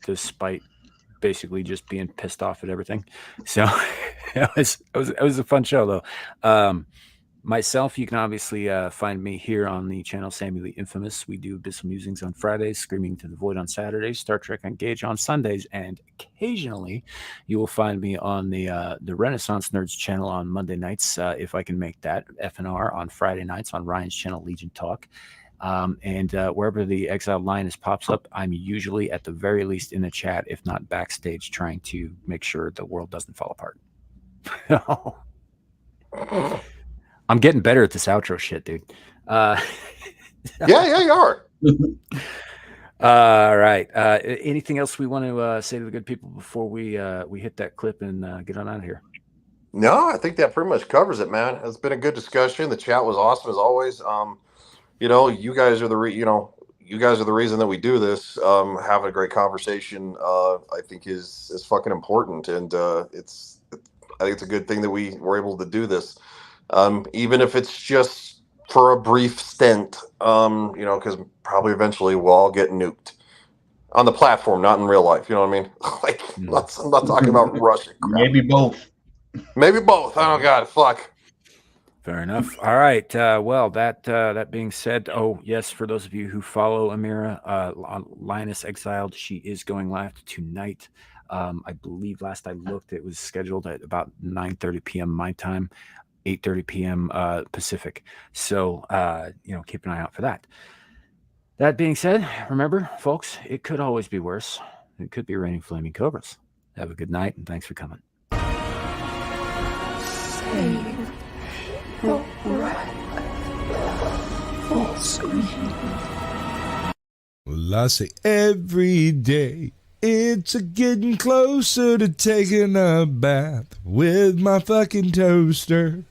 despite basically just being pissed off at everything. So it was a fun show though. Myself, you can obviously find me here on the channel Samiel the Infamous. We do Abyssal Musings on Fridays, Screaming to the Void on Saturdays, Star Trek Engage on Sundays, and occasionally you will find me on the Renaissance Nerds channel on Monday nights, if I can make that, FNR on Friday nights on Ryan's channel, Legion Talk. And wherever the Exiled Lioness pops up, I'm usually at the very least in the chat, if not backstage, trying to make sure the world doesn't fall apart. I'm getting better at this outro shit, dude. Yeah, you are. All right. Anything else we want to say to the good people before we hit that clip and get on out of here? No, I think that pretty much covers it, man. It's been a good discussion. The chat was awesome as always. You guys are the reason that we do this. Having a great conversation, I think is fucking important, and I think it's a good thing that we were able to do this, even if it's just for a brief stint. Because probably eventually we'll all get nuked on the platform, not in real life. You know what I mean? Like, I'm not talking about Russia. Crap. Maybe both. Maybe both. Oh God, fuck. Fair enough. All right. Well, that being said, oh yes, for those of you who follow Amira on Lioness Exiled, she is going live tonight. I believe last I looked, it was scheduled at about 9:30 p.m. my time, 8:30 p.m. Pacific. So keep an eye out for that. That being said, remember, folks, it could always be worse. It could be raining flaming cobras. Have a good night, and thanks for coming. Well, I say every day it's a getting closer to taking a bath with my fucking toaster.